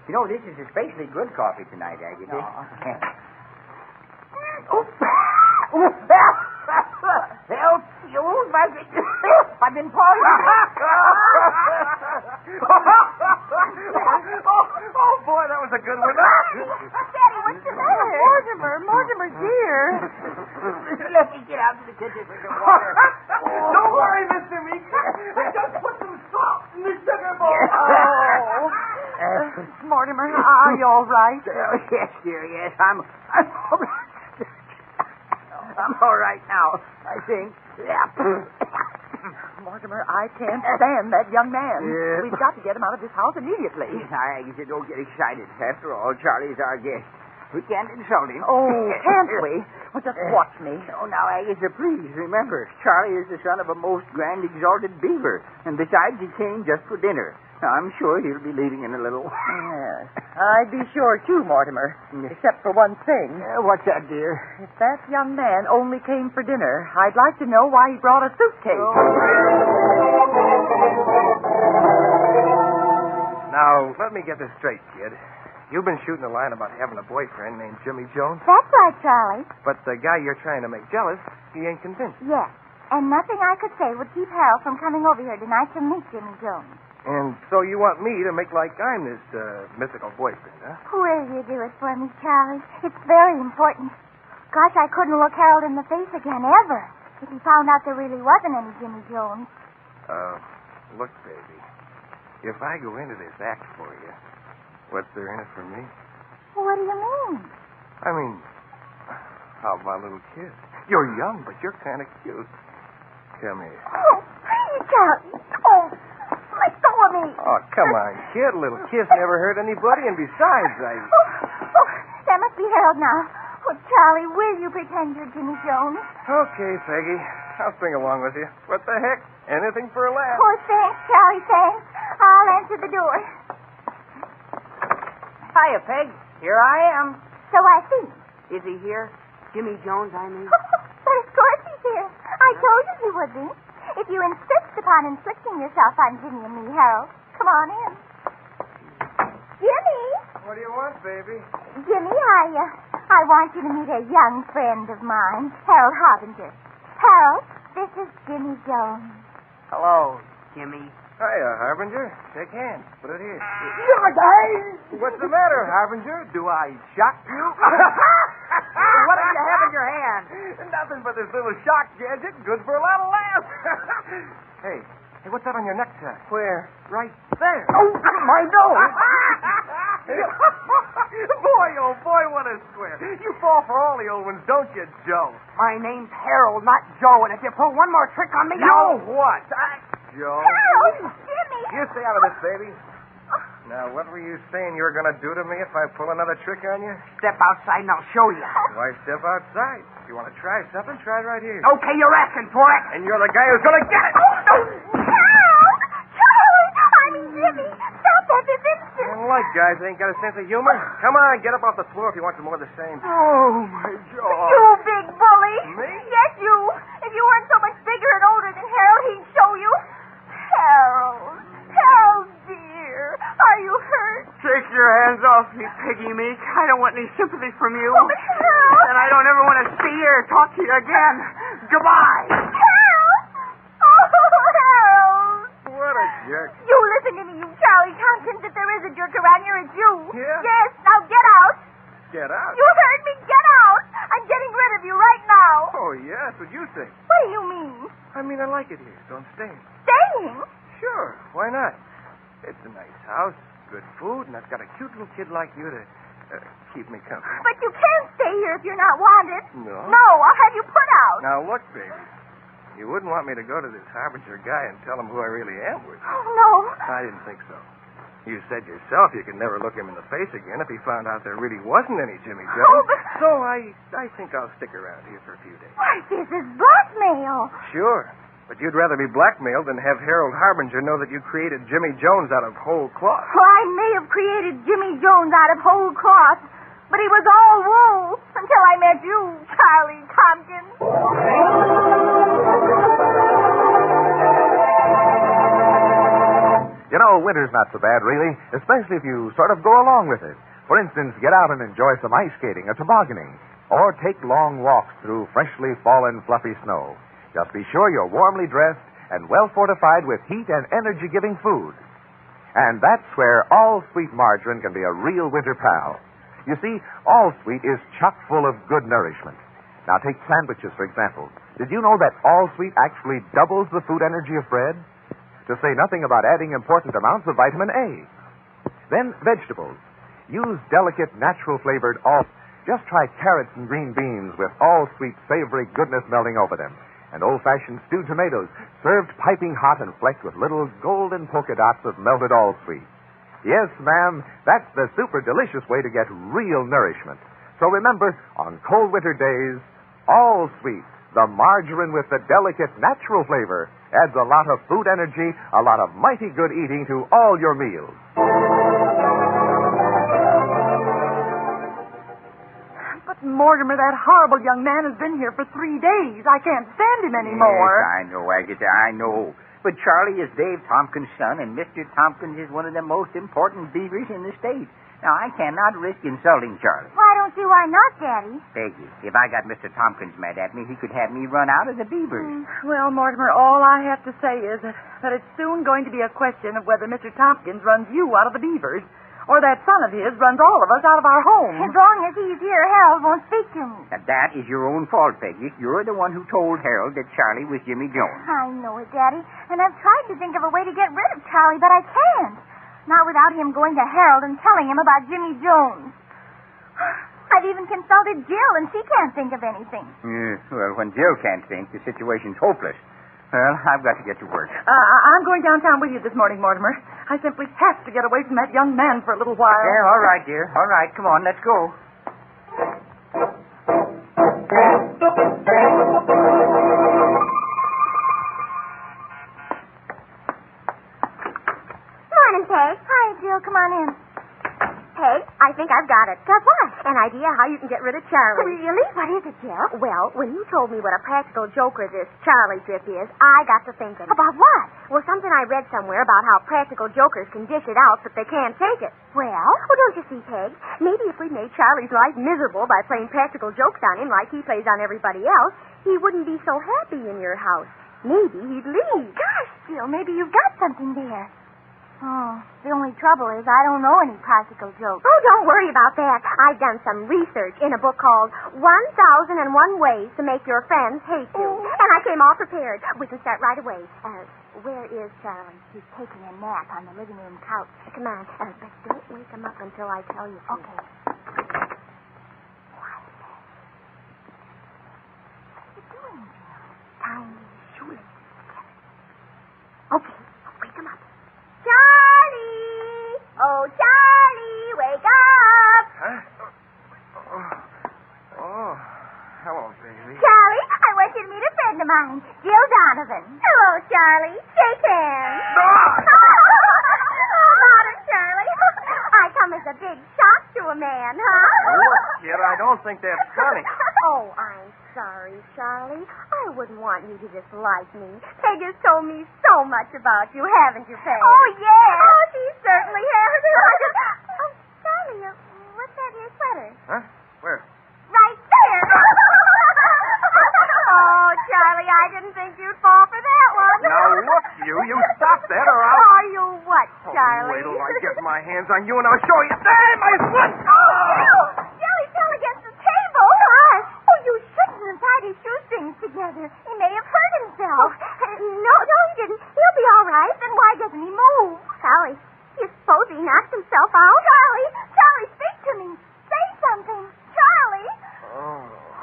You know, this is especially good coffee tonight, Agatha. Help! You, I've been poisoned. Oh, boy, that was a good one. Daddy, what's the matter? Mortimer, dear. Let me get out to the kitchen for some water. Don't worry, Mr. Meeks. I just put some salt in the sugar bowl. Mortimer, are you all right? Yes, dear, yes. I'm all right. I'm all right now, I think. Mortimer, I can't stand that young man. Yeah. We've got to get him out of this house immediately. Agatha, don't get excited. After all, Charlie's our guest. We can't insult him. Oh, can't we? Well, just watch me. Oh, now, Agatha, please remember, Charlie is the son of a most grand exalted beaver. And besides, he came just for dinner. Now, I'm sure he'll be leaving in a little. Yes, I'd be sure, too, Mortimer. Except for one thing. What's that, dear? If that young man only came for dinner, I'd like to know why he brought a suitcase. Now, let me get this straight, kid. You've been shooting a line about having a boyfriend named Jimmy Jones. That's right, Charlie. But the guy you're trying to make jealous, he ain't convinced. Yes. And nothing I could say would keep Harold from coming over here tonight to meet Jimmy Jones. And so you want me to make like I'm this mythical boyfriend, huh? Will you do it for me, Charlie? It's very important. Gosh, I couldn't look Harold in the face again, ever, if he found out there really wasn't any Jimmy Jones. Look, baby, if I go into this act for you, what's there in it for me? What do you mean? I mean, how about a little kiss? You're young, but you're kind of cute. Come here. Oh, please, Charlie. Oh, let go of me. Oh, come on, kid. A little kiss never hurt anybody, and besides, Oh, that must be Harold now. Oh, Charlie, will you pretend you're Jimmy Jones? Okay, Peggy. I'll sing along with you. What the heck? Anything for a laugh. Oh, thanks, Charlie, thanks. I'll answer the door. Hiya, Peg. Here I am. So I see. Is he here? Jimmy Jones, I mean. But of course he's here. I told you he would be. If you insist upon inflicting yourself on Jimmy and me, Harold, come on in. Jimmy! What do you want, baby? Jimmy, I want you to meet a young friend of mine, Harold Harbinger. Harold, this is Jimmy Jones. Hello, Jimmy. Hiya, Harbinger. Shake hands. Put it here. You're What's the matter, Harbinger? Do I shock you? What do you have in your hand? Nothing but this little shock gadget, good for a lot of laughs. Hey, what's that on your necktie? Where? Right there. Oh, my nose. Boy, oh boy, what a square. You fall for all the old ones, don't you, Joe? My name's Harold, not Joe, and if you pull one more trick on me, Joe what? Joe? Harold! Jimmy! You stay out of this, baby. Now, what were you saying you were going to do to me if I pull another trick on you? Step outside and I'll show you. Why step outside? If you want to try something, try it right here. Okay, you're asking for it. And you're the guy who's going to get it. Harold! Charlie! I mean, Jimmy! Stop that this instant! And like guys ain't got a sense of humor. Come on, get up off the floor if you want some more of the same. Oh, my jaw. You big bully! Me? Yes, you! If you weren't so much bigger and older than Harold, he'd show you. Harold! Harold, dear! Are you hurt? Take your hands off me, Peggy Meek. I don't want any sympathy from you. Oh, but Harold! And I don't ever want to see you or talk to you again. Goodbye. Harold! Oh, Harold! What a jerk. You listen to me, you Charlie Tompkins. If there is a jerk around here, it's you. Yeah? Yes, now get out. Get out. You heard me. Get out. I'm getting rid of you right now. Oh, yeah, that's what you think. What do you mean? I mean, I like it here, so I'm staying. Staying? Sure, why not? It's a nice house, good food, and I've got a cute little kid like you to keep me company. But you can't stay here if you're not wanted. No? No, I'll have you put out. Now, look, baby. You wouldn't want me to go to this Harbinger guy and tell him who I really am, would you? Oh, no. I didn't think so. You said yourself you could never look him in the face again if he found out there really wasn't any Jimmy Jones. Oh, but... So I think I'll stick around here for a few days. Why, this is blackmail. Sure. But you'd rather be blackmailed than have Harold Harbinger know that you created Jimmy Jones out of whole cloth. Well, I may have created Jimmy Jones out of whole cloth, but he was all wool until I met you, Charlie Tompkins. You know, winter's not so bad, really, especially if you sort of go along with it. For instance, get out and enjoy some ice skating or tobogganing, or take long walks through freshly fallen fluffy snow. Just be sure you're warmly dressed and well fortified with heat and energy-giving food. And that's where All Sweet margarine can be a real winter pal. You see, All Sweet is chock full of good nourishment. Now, take sandwiches, for example. Did you know that All Sweet actually doubles the food energy of bread? To say nothing about adding important amounts of vitamin A. Then, vegetables. Use delicate, natural-flavored All. Just try carrots and green beans with All Sweet savory goodness melting over them. And old-fashioned stewed tomatoes, served piping hot and flecked with little golden polka dots of melted All Sweet. Yes, ma'am, that's the super delicious way to get real nourishment. So remember, on cold winter days, All Sweet, the margarine with the delicate natural flavor, adds a lot of food energy, a lot of mighty good eating to all your meals. But, Mortimer, that horrible young man has been here for 3 days. I can't stand him anymore. Yes, I know, Agatha, I know. But Charlie is Dave Tompkins' son, and Mr. Tompkins is one of the most important beavers in the state. Now, I cannot risk insulting Charlie. Well, I don't see why not, Daddy. Peggy, if I got Mr. Tompkins mad at me, he could have me run out of the beavers. Well, Mortimer, all I have to say is that it's soon going to be a question of whether Mr. Tompkins runs you out of the beavers or that son of his runs all of us out of our home. As long as he's here, Harold won't speak to me. Now, that is your own fault, Peggy. You're the one who told Harold that Charlie was Jimmy Jones. I know it, Daddy, and I've tried to think of a way to get rid of Charlie, but I can't. Not without him going to Harold and telling him about Jimmy Jones. I've even consulted Jill, and she can't think of anything. Well, when Jill can't think, the situation's hopeless. Well, I've got to get to work. I'm going downtown with you this morning, Mortimer. I simply have to get away from that young man for a little while. Yeah, all right, dear. All right, come on, let's go. Morning, Peg. Hi, Jill. Come on in. Peg, I think I've got it. Got what? An idea how you can get rid of Charlie. Really? What is it, Jill? Well, when you told me what a practical joker this Charlie trip is, I got to thinking. About what? Well, something I read somewhere about how practical jokers can dish it out, but they can't take it. Well? Oh, don't you see, Peg? Maybe if we made Charlie's life miserable by playing practical jokes on him like he plays on everybody else, he wouldn't be so happy in your house. Maybe he'd leave. Gosh, Jill, maybe you've got something there. Oh, the only trouble is I don't know any practical jokes. Oh, don't worry about that. I've done some research in a book called 1001 Ways to Make Your Friends Hate You. And I came all prepared. We can start right away. Where is Charlie? He's taking a nap on the living room couch. Come on. But don't wake him up until I tell you to. Okay. What are you doing, Jill? Tying these shoelaces together. Okay. Wake him up. Charlie! Oh, Charlie, wake up! Huh? Oh, hello, baby. Charlie, I want you to meet a friend of mine, Jill Donovan. Hello, Charlie. Shake hands. Modern Charlie. I come as a big shock to a man, huh? Look, kid, I don't think that's funny. Oh, I'm sorry, Charlie. I wouldn't want you to dislike me. Peg has told me so much about you, haven't you, Peg? Oh, yes. Oh, she certainly has. Oh, Charlie, what's that in your sweater? Huh? Where? Right there. Oh, Charlie, I didn't think you'd fall for that one. Now, look, you stop that or I'll... Are you what, Charlie? Wait till I get my hands on you and I'll show you. Hey, my foot! Oh, Charlie fell against the table. Gosh. Oh, you shouldn't have tied his shoestrings together. He may have hurt himself. No, he didn't. He'll be all right. Then why doesn't he move? Charlie, you suppose he knocked himself out? Charlie, speak to me. Say something. Charlie.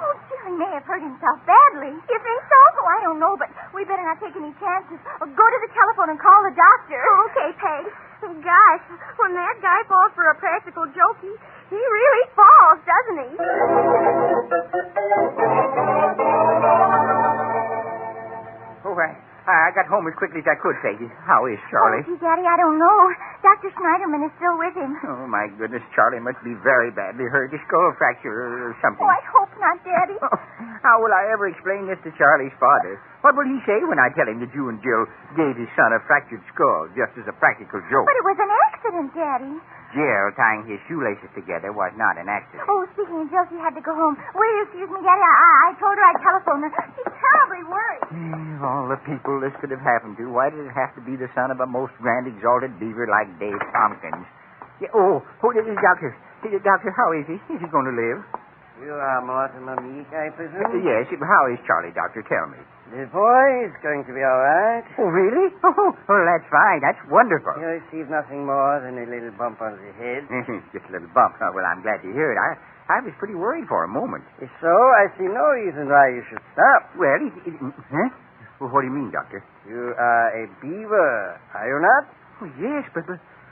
Oh, Jill, he may have hurt himself badly. You think so? Oh, I don't know, but we better not take any chances. Go to the telephone and call the doctor. Okay, Peg. Gosh, when that guy falls for a practical joke, he really falls, doesn't he? Oh, I got home as quickly as I could, Peggy. How is Charlie? Oh, gee, Daddy, I don't know. Dr. Schneiderman is still with him. Oh, my goodness, Charlie must be very badly hurt. A skull fracture or something. Oh, I hope not, Daddy. How will I ever explain this to Charlie's father? What will he say when I tell him that you and Jill gave his son a fractured skull just as a practical joke? But it was an accident, Daddy. Jill tying his shoelaces together was not an accident. Oh, speaking of Jill, she had to go home. Will you excuse me, Daddy? I told her I'd telephone her. She's terribly worried. Of all the people this could have happened to, why did it have to be the son of a most grand exalted beaver like Dave Tompkins? Yeah, Doctor. Doctor, how is he? Is he going to live? You are Mortimer Meek, I presume? Yes, how is Charlie, Doctor? Tell me. The boy is going to be all right. Oh, really? Oh, well, that's fine. That's wonderful. He'll receive nothing more than a little bump on the head. Just a little bump. Oh, well, I'm glad to hear it. I was pretty worried for a moment. If so, I see no reason why you should stop. Well, huh? Well, what do you mean, Doctor? You are a beaver, are you not? Oh, yes, but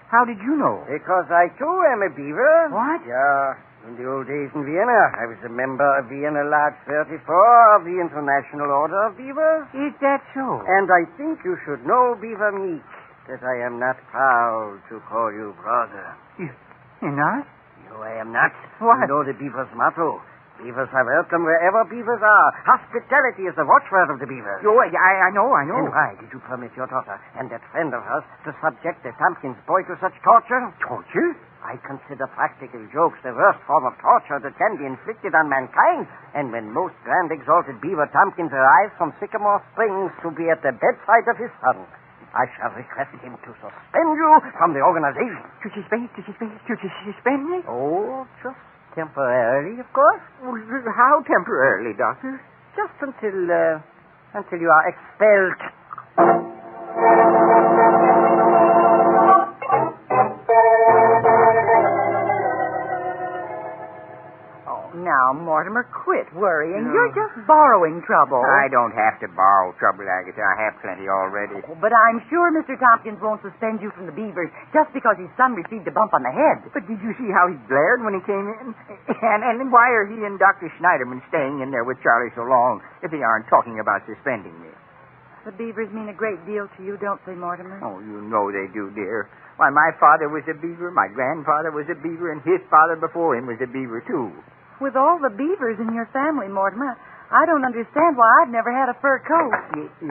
how did you know? Because I, too, am a beaver. What? Yeah. In the old days in Vienna, I was a member of Vienna Lodge 34 of the International Order of Beavers. Is that so? And I think you should know, Beaver Meek, that I am not proud to call you brother. You're not? No, I am not. What? You know the beaver's motto. Beavers are welcome wherever beavers are. Hospitality is the watchword of the beavers. Oh, I know. And why did you permit your daughter and that friend of hers to subject the Tompkins boy to such torture? Torture? I consider practical jokes the worst form of torture that can be inflicted on mankind. And when most grand exalted Beaver Tompkins arrives from Sycamore Springs to be at the bedside of his son, I shall request him to suspend you from the organization. To suspend me? Oh, just temporarily, of course. How temporarily, Doctor? Just until you are expelled. Now, Mortimer, quit worrying. No. You're just borrowing trouble. I don't have to borrow trouble, Agatha. I have plenty already. Oh, but I'm sure Mr. Tompkins won't suspend you from the Beavers just because his son received a bump on the head. But did you see how he glared when he came in? And why are he and Dr. Schneiderman staying in there with Charlie so long if they aren't talking about suspending me? The Beavers mean a great deal to you, don't they, Mortimer? Oh, you know they do, dear. Why, my father was a Beaver, my grandfather was a Beaver, and his father before him was a Beaver, too. With all the beavers in your family, Mortimer, I don't understand why I've never had a fur coat. You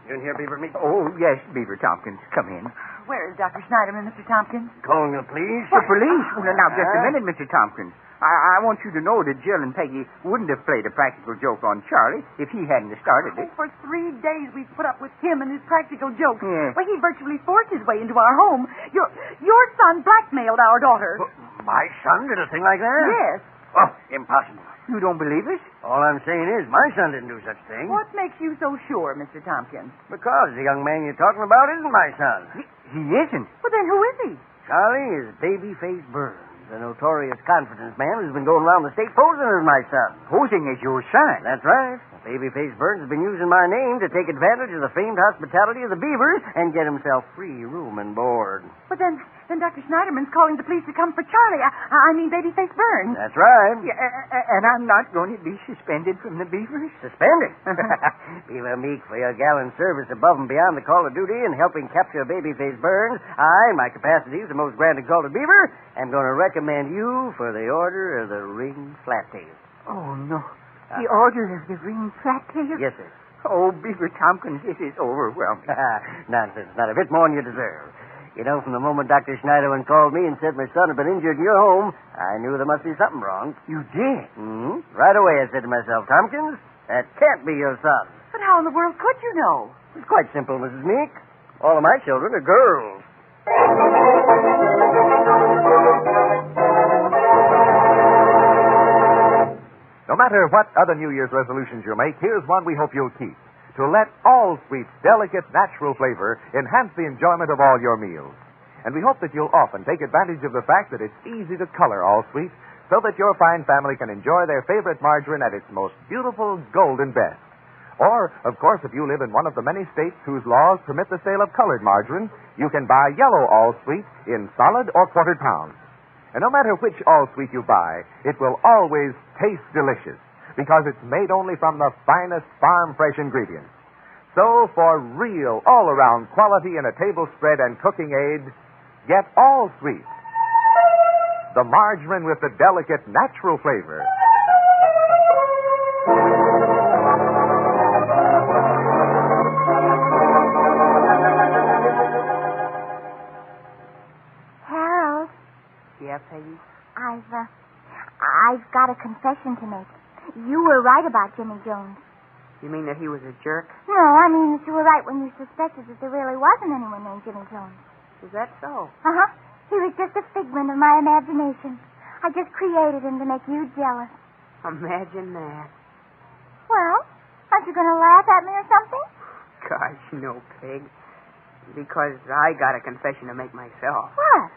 in here, Beaver Meeks? Oh, yes, Beaver Tompkins. Come in. Where is Dr. Schneiderman, Mr. Tompkins? Calling the police? The police? Well, now, just a minute, Mr. Tompkins. I want you to know that Jill and Peggy wouldn't have played a practical joke on Charlie if he hadn't started it. For 3 days we've put up with him and his practical jokes. Yeah. Well, he virtually forced his way into our home. Your son blackmailed our daughter. My son did a thing like that? Yes. Oh, impossible. You don't believe it? All I'm saying is my son didn't do such thing. What makes you so sure, Mr. Tompkins? Because the young man you're talking about isn't my son. He isn't? Well, then who is he? Charlie is Babyface Burns, the notorious confidence man who's been going around the state posing as my son. Posing as your son? That's right. Babyface Burns has been using my name to take advantage of the famed hospitality of the Beavers and get himself free room and board. But then Dr. Schneiderman's calling the police to come for Charlie. I mean Babyface Burns. That's right. Yeah, and I'm not going to be suspended from the Beavers? Suspended? Beaver Meek, for your gallant service above and beyond the call of duty in helping capture Babyface Burns, I, in my capacity as the most grand exalted Beaver, am going to recommend you for the Order of the Ring Flattail. Oh, no. The Order of the Ring Flattail? Yes, sir. Oh, Beaver Tompkins, this is overwhelming. Nonsense. Not a bit more than you deserve. You know, from the moment Dr. Schneiderman called me and said my son had been injured in your home, I knew there must be something wrong. You did? Mm-hmm. Right away I said to myself, Tompkins, that can't be your son. But how in the world could you know? It's quite simple, Mrs. Meek. All of my children are girls. No matter what other New Year's resolutions you make, here's one we hope you'll keep. To let all sweets' delicate, natural flavor enhance the enjoyment of all your meals. And we hope that you'll often take advantage of the fact that it's easy to color all sweets so that your fine family can enjoy their favorite margarine at its most beautiful golden best. Or, of course, if you live in one of the many states whose laws permit the sale of colored margarine, you can buy yellow all sweet in solid or quartered pounds. And no matter which all sweet you buy, it will always taste delicious because it's made only from the finest farm-fresh ingredients. So, for real, all-around quality in a table spread and cooking aid, get all sweet. The margarine with the delicate, natural flavor. Harold. Yeah, Peggy? I've got a confession to make. You were right about Jimmy Jones. You mean that he was a jerk? No, I mean that you were right when you suspected that there really wasn't anyone named Jimmy Jones. Is that so? Uh-huh. He was just a figment of my imagination. I just created him to make you jealous. Imagine that. Well, aren't you going to laugh at me or something? Gosh, no, Peg. Because I got a confession to make myself. What?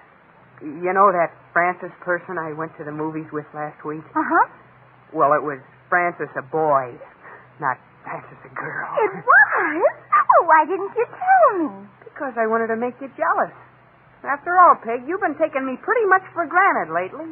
You know that Francis person I went to the movies with last week? Uh-huh. Well, it was Francis a boy, not Francis a girl. It was? Oh, why didn't you tell me? Because I wanted to make you jealous. After all, Peg, you've been taking me pretty much for granted lately.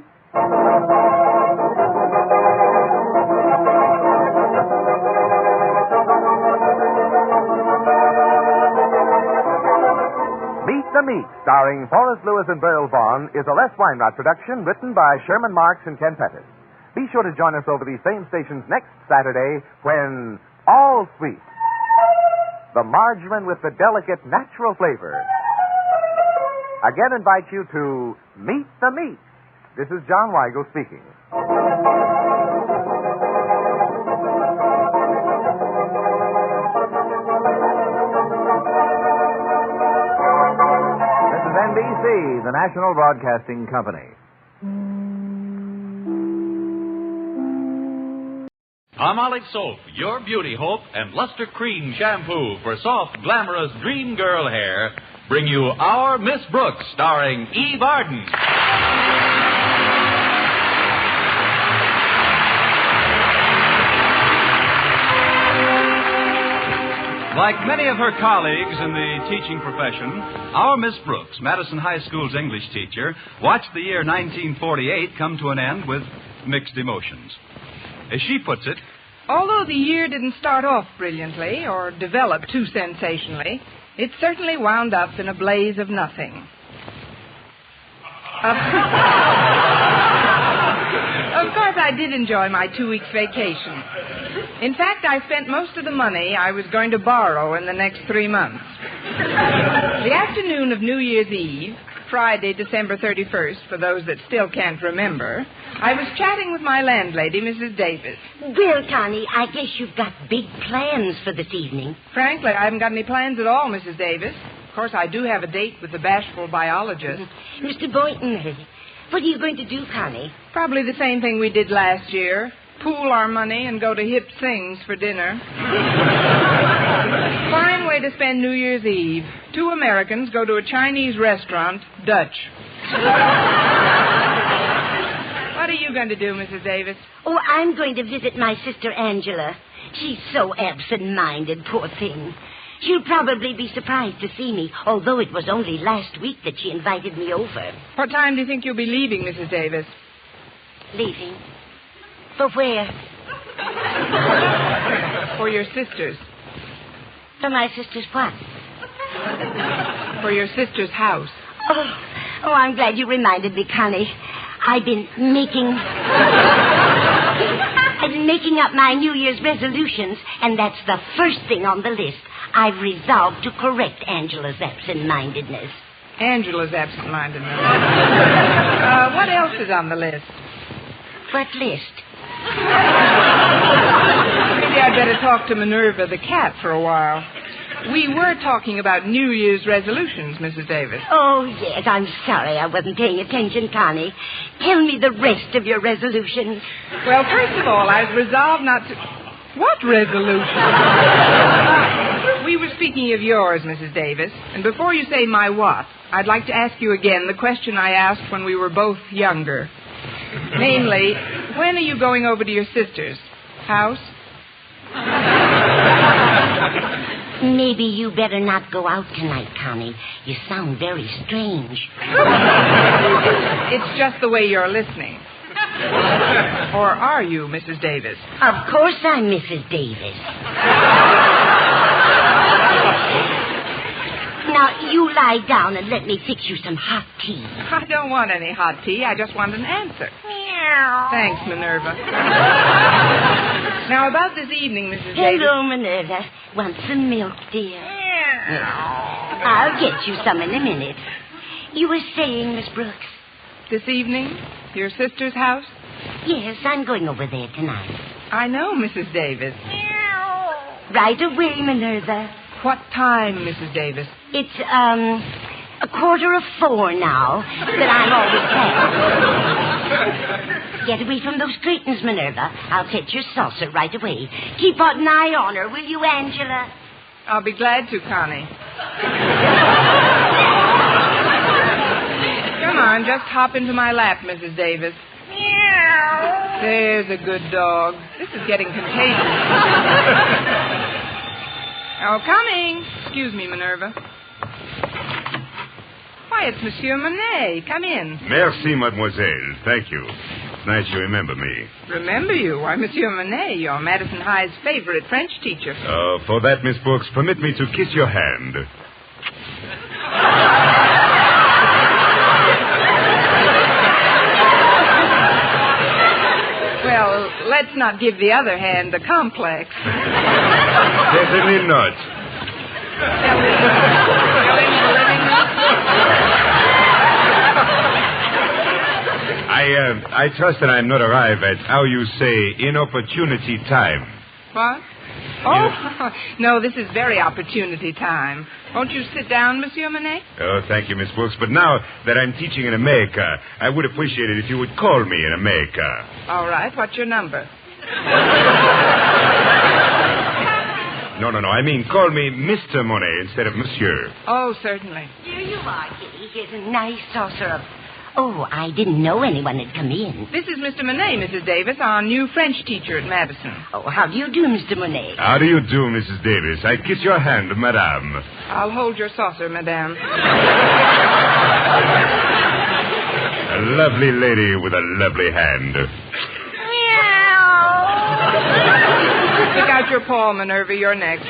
Meet the Meeks, starring Forrest Lewis and Beryl Vaughn, is a Les Weinrod production written by Sherman Marks and Ken Pettis. Be sure to join us over these same stations next Saturday when All Sweet, the margarine with the delicate natural flavor, again invites you to Meet the Meeks. This is John Weigel speaking. This is NBC, the National Broadcasting Company. Palmolive Soap, your beauty hope, and Luster Cream Shampoo for soft, glamorous dream girl hair bring you Our Miss Brooks, starring Eve Arden. Like many of her colleagues in the teaching profession, our Miss Brooks, Madison High School's English teacher, watched the year 1948 come to an end with mixed emotions. As she puts it, although the year didn't start off brilliantly or develop too sensationally, it certainly wound up in a blaze of nothing. Of course, I did enjoy my 2 weeks vacation. In fact, I spent most of the money I was going to borrow in the next 3 months. The afternoon of New Year's Eve, Friday, December 31st, for those that still can't remember, I was chatting with my landlady, Mrs. Davis. Well, Connie, I guess you've got big plans for this evening. Frankly, I haven't got any plans at all, Mrs. Davis. Of course, I do have a date with the bashful biologist. Mr. Boynton, what are you going to do, Connie? Probably the same thing we did last year. Pool our money and go to Hip Sings for dinner. Fine way to spend New Year's Eve. 2 Americans go to a Chinese restaurant, Dutch. What are you going to do, Mrs. Davis? Oh, I'm going to visit my sister Angela. She's so absent-minded, poor thing. She'll probably be surprised to see me, although it was only last week that she invited me over. What time do you think you'll be leaving, Mrs. Davis? Leaving? For where? For your sisters. For my sister's what? For your sister's house. Oh, I'm glad you reminded me, Connie. I've been making up my New Year's resolutions, and that's the first thing on the list. I've resolved to correct Angela's absent-mindedness. Angela's absent-mindedness. What else is on the list? What list? Maybe I'd better talk to Minerva the cat for a while. We were talking about New Year's resolutions, Mrs. Davis. Oh, yes, I'm sorry I wasn't paying attention, Connie. Tell me the rest of your resolutions. Well, first of all, I've resolved not to... What resolution? We were speaking of yours, Mrs. Davis, and before you say my what, I'd like to ask you again the question I asked when we were both younger. Namely, when are you going over to your sister's house? Maybe you better not go out tonight, Connie. You sound very strange. It's just the way you're listening. Or are you, Mrs. Davis? Of course I'm Mrs. Davis. Now, you lie down and let me fix you some hot tea. I don't want any hot tea. I just want an answer. Meow. Thanks, Minerva. Now, about this evening, Mrs. Davis... Hello, Minerva. Want some milk, dear? I'll get you some in a minute. You were saying, Miss Brooks? This evening? Your sister's house? Yes, I'm going over there tonight. I know, Mrs. Davis. Right away, Minerva. What time, Mrs. Davis? It's, 4:45 now, but I'm always glad. Get away from those curtains, Minerva. I'll fetch your saucer right away. Keep an eye on her, will you, Angela? I'll be glad to, Connie. Come on, just hop into my lap, Mrs. Davis. Meow. There's a good dog. This is getting contagious. Oh, coming. Excuse me, Minerva. Why, it's Monsieur Monet. Come in. Merci, mademoiselle. Thank you. It's nice you remember me. Remember you? Why, Monsieur Monet, you're Madison High's favorite French teacher. For that, Miss Brooks, permit me to kiss your hand. let's not give the other hand the complex. Certainly not. I trust that I'm not arrived at, how you say, inopportunity time. What? Oh, no, this is very opportunity time. Won't you sit down, Monsieur Monet? Oh, thank you, Miss Brooks. But now that I'm teaching in America, I would appreciate it if you would call me in America. All right. What's your number? No. I mean, call me Mr. Monet instead of Monsieur. Oh, certainly. Here you are, Kitty. Here's a nice saucer of... Oh, I didn't know anyone had come in. This is Mr. Monet, Mrs. Davis, our new French teacher at Madison. Oh, how do you do, Mr. Monet? How do you do, Mrs. Davis? I kiss your hand, madame. I'll hold your saucer, madame. A lovely lady with a lovely hand. Stick out your paw, Minerva. You're next.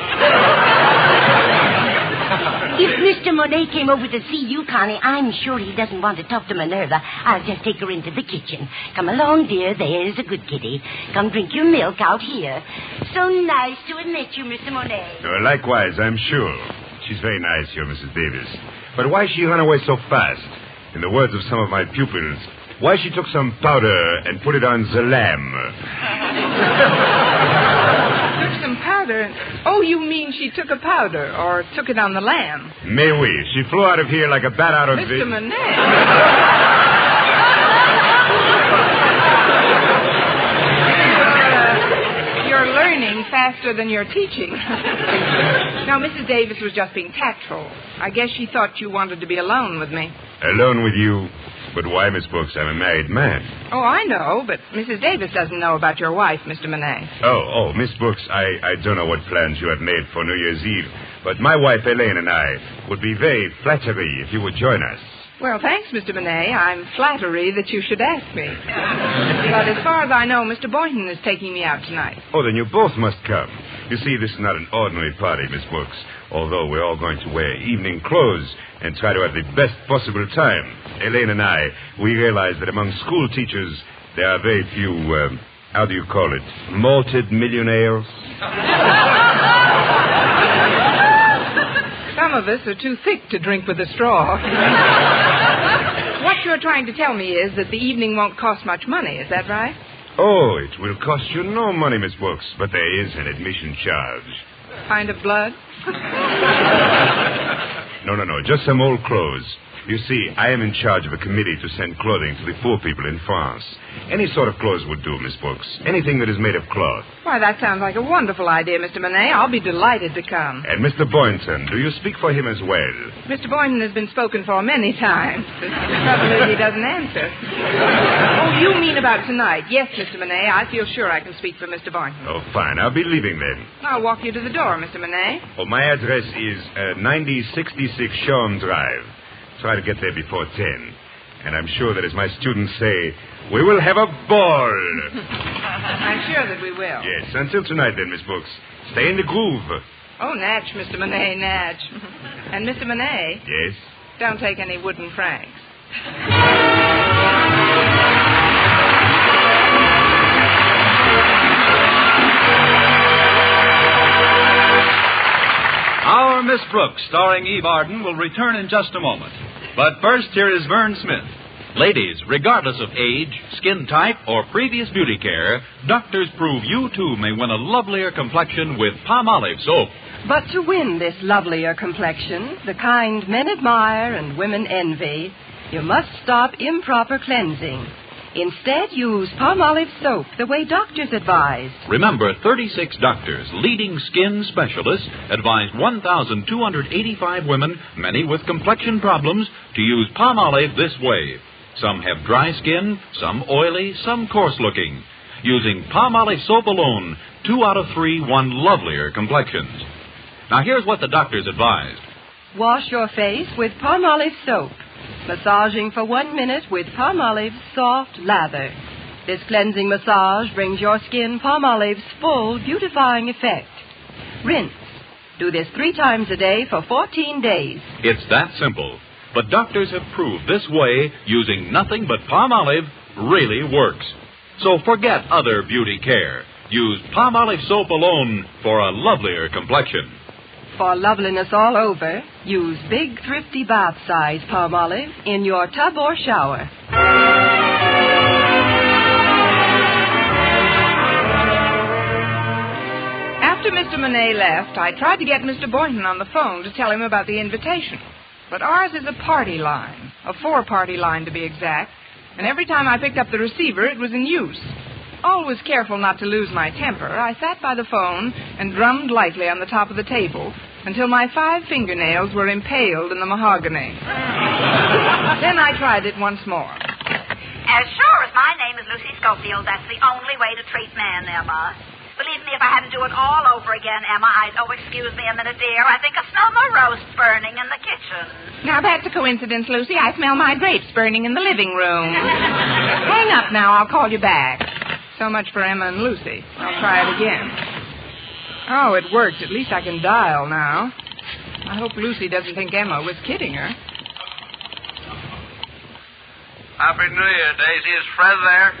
If Mr. Monet came over to see you, Connie, I'm sure he doesn't want to talk to Minerva. I'll just take her into the kitchen. Come along, dear. There's a good kitty. Come drink your milk out here. So nice to have met you, Mr. Monet. Likewise, I'm sure. She's very nice, your Mrs. Davis. But why she run away so fast? In the words of some of my pupils, why she took some powder and put it on the lamb. Took some powder? Oh, you mean she took a powder or took it on the lamb? Mais oui. She flew out of here like a bat out of... Mr. Monet. You're learning faster than you're teaching. Now, Mrs. Davis was just being tactful. I guess she thought you wanted to be alone with me. Alone with you? But why, Miss Brooks? I'm a married man. Oh, I know, but Mrs. Davis doesn't know about your wife, Mr. Monet. Oh, Miss Brooks, I don't know what plans you have made for New Year's Eve, but my wife, Elaine, and I would be very flattery if you would join us. Well, thanks, Mr. Monet. I'm flattery that you should ask me. But as far as I know, Mr. Boynton is taking me out tonight. Oh, then you both must come. You see, this is not an ordinary party, Miss Brooks, although we're all going to wear evening clothes and try to have the best possible time. Elaine and I, we realize that among school teachers, there are very few, how do you call it, malted millionaires? Some of us are too thick to drink with a straw. What you're trying to tell me is that the evening won't cost much money, is that right? Oh, it will cost you no money, Miss Brooks, but there is an admission charge. Kind of blood? No, just some old clothes. You see, I am in charge of a committee to send clothing to the poor people in France. Any sort of clothes would do, Miss Brooks. Anything that is made of cloth. Why, that sounds like a wonderful idea, Mr. Monet. I'll be delighted to come. And Mr. Boynton, do you speak for him as well? Mr. Boynton has been spoken for many times. The trouble is he doesn't answer. Oh, you mean about tonight? Yes, Mr. Monet. I feel sure I can speak for Mr. Boynton. Oh, fine. I'll be leaving then. I'll walk you to the door, Mr. Monet. Oh, my address is 9066 Shoreham Drive. Try to get there before 10. And I'm sure that as my students say, we will have a ball. I'm sure that we will. Yes, until tonight then, Miss Brooks. Stay in the groove. Oh, Natch, Mr. Monet, Natch. And Mr. Monet? Yes? Don't take any wooden francs. Our Miss Brooks, starring Eve Arden, will return in just a moment. But first, here is Vern Smith. Ladies, regardless of age, skin type, or previous beauty care, doctors prove you, too, may win a lovelier complexion with Palmolive soap. But to win this lovelier complexion, the kind men admire and women envy, you must stop improper cleansing. Instead, use Palmolive soap the way doctors advised. Remember, 36 doctors, leading skin specialists, advised 1,285 women, many with complexion problems, to use Palmolive this way. Some have dry skin, some oily, some coarse-looking. Using Palmolive soap alone, 2 out of 3 won lovelier complexions. Now, here's what the doctors advised. Wash your face with Palmolive soap. Massaging for 1 minute with Palmolive's soft lather. This cleansing massage brings your skin Palmolive's full beautifying effect. Rinse. Do this 3 times a day for 14 days. It's that simple. But doctors have proved this way, using nothing but Palmolive, really works. So forget other beauty care. Use Palmolive soap alone for a lovelier complexion. For loveliness all over, use big, thrifty bath-size Palmolive in your tub or shower. After Mr. Monet left, I tried to get Mr. Boynton on the phone to tell him about the invitation. But ours is a party line, a 4-party line to be exact, and every time I picked up the receiver, it was in use. Always careful not to lose my temper, I sat by the phone and drummed lightly on the top of the table until my 5 fingernails were impaled in the mahogany. Then I tried it once more. As sure as my name is Lucy Schofield, that's the only way to treat men, Emma. Believe me, if I had to do it all over again, Emma, excuse me a minute, dear. I think I smell my roast burning in the kitchen. Now, that's a coincidence, Lucy. I smell my grapes burning in the living room. Hang up now. I'll call you back. So much for Emma and Lucy. I'll try it again. Oh, it worked. At least I can dial now. I hope Lucy doesn't think Emma was kidding her. Happy New Year, Daisy. Is Fred there?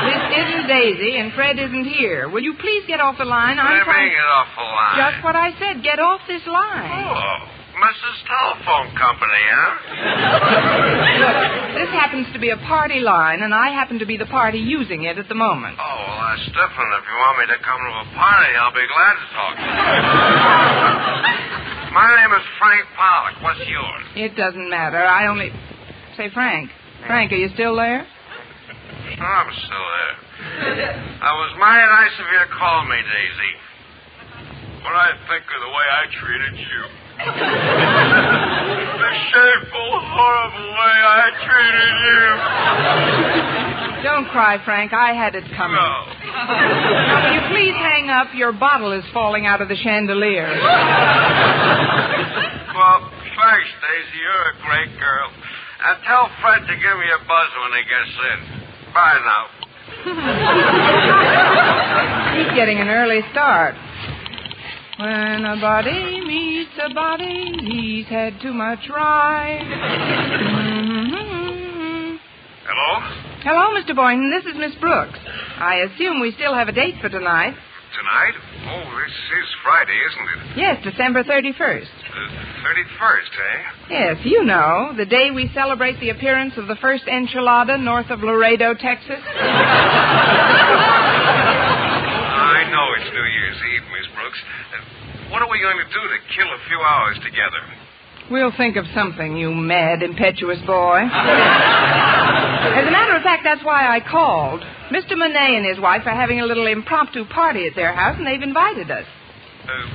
This isn't Daisy, and Fred isn't here. Will you please get off the line? What do you mean, get off the line? Just what I said. Get off this line. Oh, Mrs. Telephone Company, huh? Look, this happens to be a party line, and I happen to be the party using it at the moment. Oh, well, that's different. If you want me to come to a party, I'll be glad to talk to you. My name is Frank Pollock. What's yours? It doesn't matter. I only... Say, Frank. Frank, are you still there? Sure, I'm still there. That was mighty nice of you to call me, Daisy. What I think of the way I treated you. The shameful, horrible way I treated you. Don't cry, Frank. I had it coming. No. Now, will you please hang up? Your bottle is falling out of the chandelier. Well, thanks, Daisy. You're a great girl. And tell Fred to give me a buzz when he gets in. Bye now. He's getting an early start. When a body meets a body, he's had too much ride. Mm-hmm. Hello? Hello, Mr. Boynton. This is Miss Brooks. I assume we still have a date for tonight. Tonight? Oh, this is Friday, isn't it? Yes, December 31st. 31st, eh? Yes, you know, the day we celebrate the appearance of the first enchilada north of Laredo, Texas. I know it's New Year's Eve, Miss Brooks. What are we going to do to kill a few hours together? We'll think of something, you mad, impetuous boy. As a matter of fact, that's why I called. Mr. Monet and his wife are having a little impromptu party at their house, and they've invited us.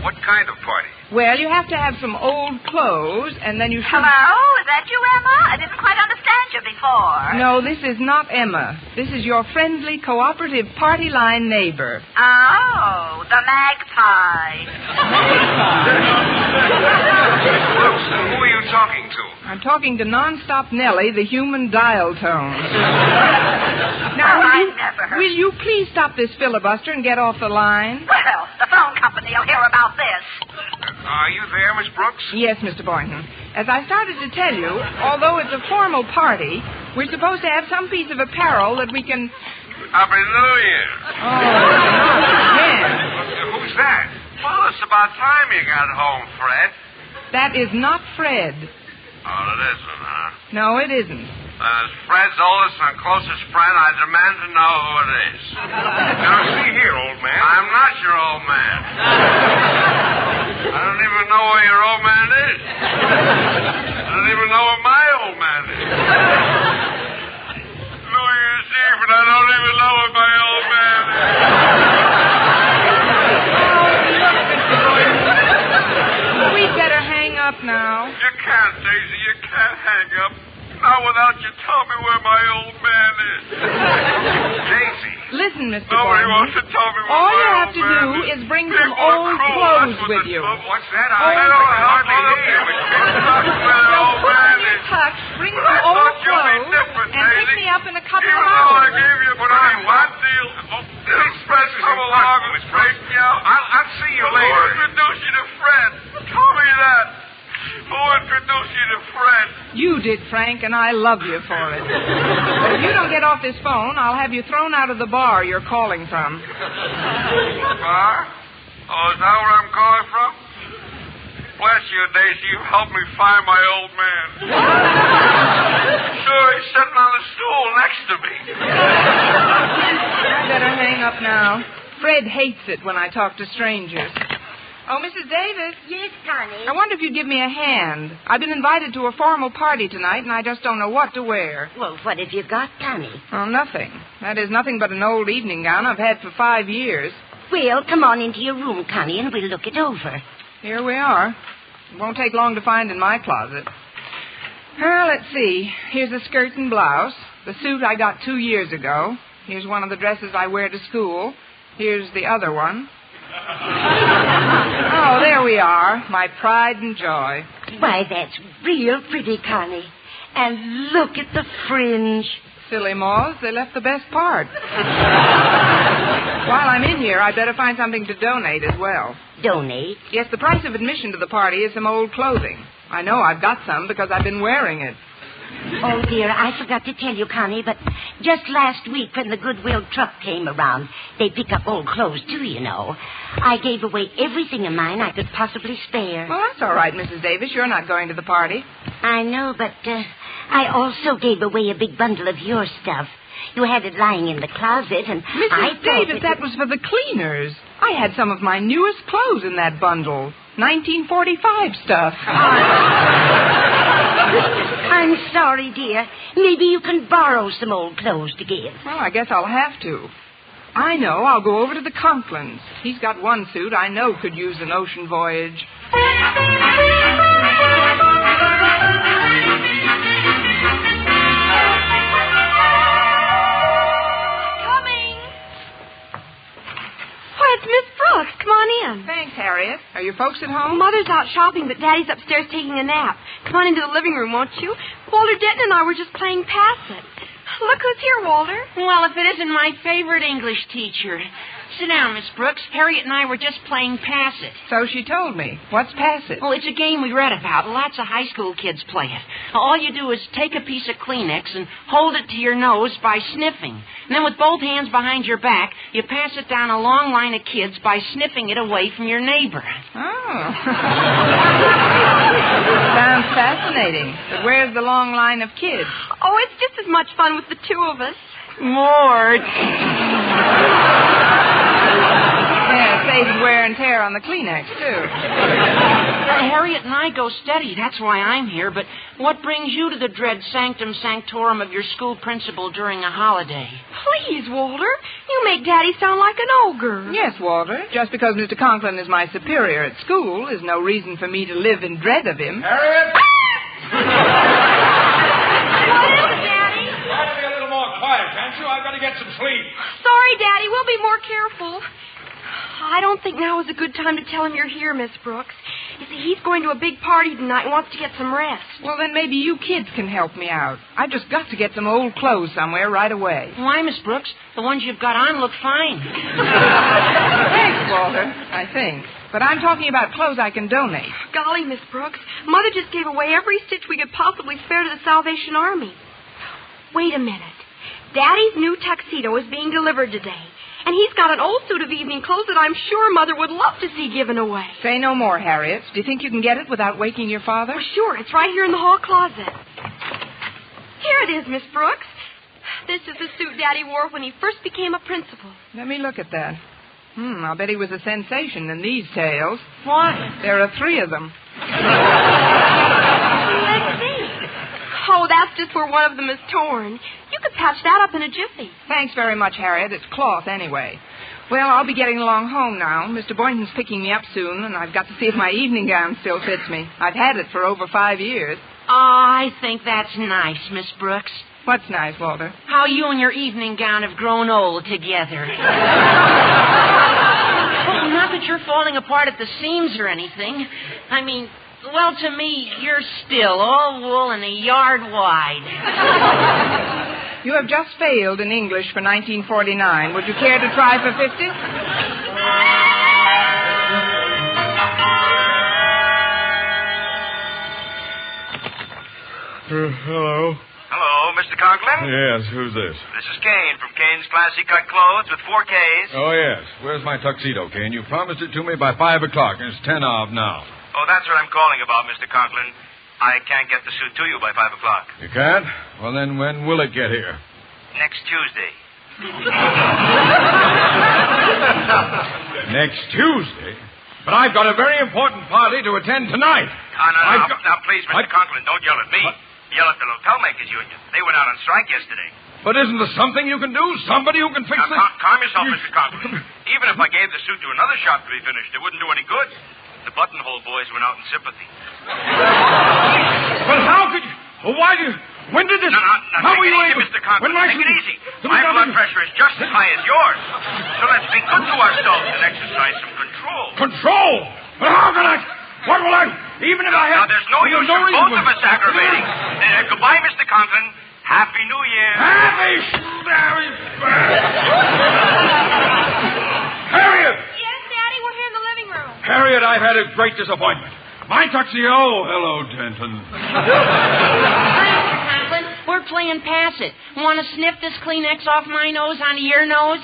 What kind of party? Well, you have to have some old clothes, and then you should... Hello? Is that you, Emma? I didn't quite understand you before. No, this is not Emma. This is your friendly, cooperative party line neighbor. Oh, the magpie. Who are you talking to? I'm talking to Nonstop Nellie, the human dial tone. Now, will you please stop this filibuster and get off the line? Well, the phone company will hear about this. Are you there, Miss Brooks? Yes, Mr. Boynton. As I started to tell you, although it's a formal party, we're supposed to have some piece of apparel that we can... Happy New Year. Oh, yes. Who's that? Well, it's about time you got home, Fred. That is not Fred. Oh, it isn't, huh? No, it isn't. As Fred's oldest and closest friend, I demand to know who it is. Now, see here, old man. I'm not your old man. I don't even know where your old man is. I don't even know where my old man is. New Year's Eve, and I don't even know where my old man is. We'd better hang up now. You can't, Daisy. You can't hang up. Not without you tell me where my old man is. Daisy. Listen, Mr. Nobody Boynton. wants to tell me where All my you old have to man do is. is bring People some old clothes with you. What's that? I don't hardly hear you. So put on your tux, bring some old clothes, and pick me up in a couple of hours. I gave you put on what deal? These friends come along and break me out. I'll see you later. Who introduced you to Fred? Tell me that. Who introduced you to Fred. You did, Frank, and I love you for it. But if you don't get off this phone, I'll have you thrown out of the bar you're calling from. Bar? Oh, is that where I'm calling from? Bless you, Daisy. You helped me find my old man. Sure, he's sitting on the stool next to me. I better hang up now. Fred hates it when I talk to strangers. Oh, Mrs. Davis. Yes, Connie. I wonder if you'd give me a hand. I've been invited to a formal party tonight, and I just don't know what to wear. Well, what have you got, Connie? Oh, nothing. That is nothing but an old evening gown I've had for 5 years. Well, come on into your room, Connie, and we'll look it over. Here we are. It won't take long to find in my closet. Well, let's see. Here's a skirt and blouse. The suit I got 2 years ago. Here's one of the dresses I wear to school. Here's the other one. Oh, there we are. My pride and joy. Why, that's real pretty, Connie. And look at the fringe. Silly moths, they left the best part. While I'm in here, I'd better find something to donate as well. Donate? Yes, the price of admission to the party is some old clothing. I know I've got some because I've been wearing it. Oh, dear, I forgot to tell you, Connie, but just last week when the Goodwill truck came around, they pick up old clothes, too, you know. I gave away everything of mine I could possibly spare. Well, that's all right, Mrs. Davis. You're not going to the party. I know, but I also gave away a big bundle of your stuff. You had it lying in the closet, and Mrs. Davis, that was for the cleaners. I had some of my newest clothes in that bundle. 1945 stuff. I'm sorry, dear. Maybe you can borrow some old clothes to give. Well, I guess I'll have to. I know. I'll go over to the Conklins. He's got one suit I know could use an ocean voyage. It's Miss Brooks. Come on in. Thanks, Harriet. Are your folks at home? Mother's out shopping, but Daddy's upstairs taking a nap. Come on into the living room, won't you? Walter Denton and I were just playing Pass It. Look who's here, Walter. Well, if it isn't my favorite English teacher. Sit down, Miss Brooks. Harriet and I were just playing Pass It. So she told me. What's Pass It? Oh, it's a game we read about. Lots of high school kids play it. All you do is take a piece of Kleenex and hold it to your nose by sniffing. And then with both hands behind your back, you pass it down a long line of kids by sniffing it away from your neighbor. Oh. Sounds fascinating. But where's the long line of kids? Oh, it's just as much fun with the two of us. More. Yeah, it saves wear and tear on the Kleenex, too. Harriet and I go steady. That's why I'm here. But what brings you to the dread sanctum sanctorum of your school principal during a holiday? Please, Walter. You make Daddy sound like an ogre. Yes, Walter. Just because Mr. Conklin is my superior at school is no reason for me to live in dread of him. Harriet! What is it, Daddy? Try to be a little more quiet, can't you? I've got to get some sleep. Sorry, Daddy. We'll be more careful. I don't think now is a good time to tell him you're here, Miss Brooks. You see, he's going to a big party tonight and wants to get some rest. Well, then maybe you kids can help me out. I've just got to get some old clothes somewhere right away. Why, Miss Brooks? The ones you've got on look fine. Thanks, Walter, I think. But I'm talking about clothes I can donate. Golly, Miss Brooks, Mother just gave away every stitch we could possibly spare to the Salvation Army. Wait a minute. Daddy's new tuxedo is being delivered today. And he's got an old suit of evening clothes that I'm sure Mother would love to see given away. Say no more, Harriet. Do you think you can get it without waking your father? Oh, sure. It's right here in the hall closet. Here it is, Miss Brooks. This is the suit Daddy wore when he first became a principal. Let me look at that. I'll bet he was a sensation in these tales. What? There are 3 of them. Let's see. Oh, that's just where one of them is torn. You could patch that up in a jiffy. Thanks very much, Harriet. It's cloth anyway. Well, I'll be getting along home now. Mr. Boynton's picking me up soon, and I've got to see if my evening gown still fits me. I've had it for over 5 years. Oh, I think that's nice, Miss Brooks. What's nice, Walter? How you and your evening gown have grown old together. Oh, not that you're falling apart at the seams or anything. I mean, well, to me, you're still all wool and a yard wide. You have just failed in English for 1949. Would you care to try for 50? Hello? Hello, Mr. Conklin? Yes, who's this? This is Kane from Kane's Classy Cut Clothes with 4 Ks. Oh, yes. Where's my tuxedo, Kane? You promised it to me by 5 o'clock, and it's 10 of now. Oh, that's what I'm calling about, Mr. Conklin. I can't get the suit to you by 5 o'clock. You can't? Well, then when will it get here? Next Tuesday. Next Tuesday? But I've got a very important party to attend tonight. Now, please, Mr. Conklin, don't yell at me. Yell at the Hotel Makers Union. They went out on strike yesterday. But isn't there something you can do? Somebody who can fix this? Calm yourself, Mr. Conklin. Even if I gave the suit to another shop to be finished, it wouldn't do any good. The buttonhole boys went out in sympathy. But how could you... Why did you... When did this... Now, how take were it you easy, able... Mr. Conklin. When Take it easy. My blood pressure is just as high as yours. So let's be good to ourselves and exercise some control. Control? But how can I... What will I... Even if I have... Now, there's no use for both of us aggravating. Goodbye, Mr. Conklin. Happy New Year. Harriet! Yes, Daddy, we're here in the living room. Harriet, I've had a great disappointment. My tuxedo... Hello, Denton. Conklin, we're playing Pass It. Want to sniff this Kleenex off my nose onto your nose?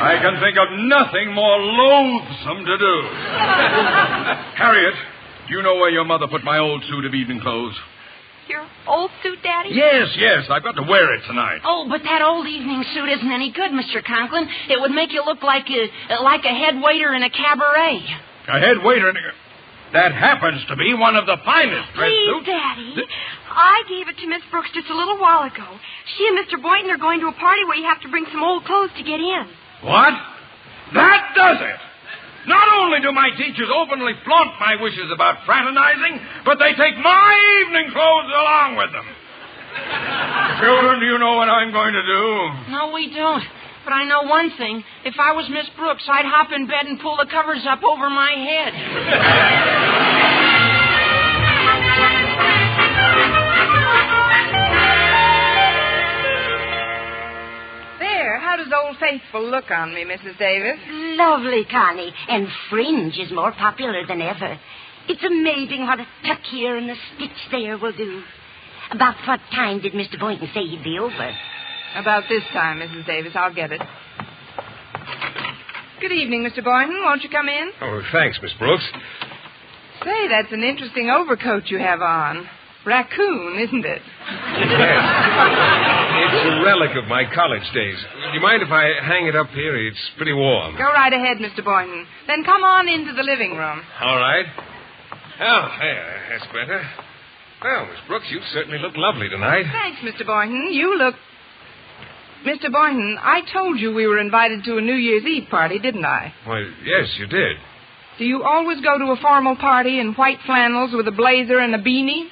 I can think of nothing more loathsome to do. Harriet, do you know where your mother put my old suit of evening clothes? Your old suit, Daddy? Yes. I've got to wear it tonight. Oh, but that old evening suit isn't any good, Mr. Conklin. It would make you look like a head waiter in a cabaret. A head waiter in a... That happens to be one of the finest dress Please, suits. Daddy. I gave it to Miss Brooks just a little while ago. She and Mr. Boynton are going to a party where you have to bring some old clothes to get in. What? That does it! Not only do my teachers openly flaunt my wishes about fraternizing, but they take my evening clothes along with them. Children, do you know what I'm going to do? No, we don't. But I know one thing. If I was Miss Brooks, I'd hop in bed and pull the covers up over my head. There, how does Old Faithful look on me, Mrs. Davis? Lovely, Connie. And fringe is more popular than ever. It's amazing what a tuck here and a stitch there will do. About what time did Mr. Boynton say he'd be over? About this time, Mrs. Davis. I'll get it. Good evening, Mr. Boynton. Won't you come in? Oh, thanks, Miss Brooks. Say, that's an interesting overcoat you have on. Raccoon, isn't it? It's a relic of my college days. Do you mind if I hang it up here? It's pretty warm. Go right ahead, Mr. Boynton. Then come on into the living room. All right. Oh, there. That's better. Well, Miss Brooks, you certainly look lovely tonight. Thanks, Mr. Boynton. You look... Mr. Boynton, I told you we were invited to a New Year's Eve party, didn't I? Well, yes, you did. Do you always go to a formal party in white flannels with a blazer and a beanie?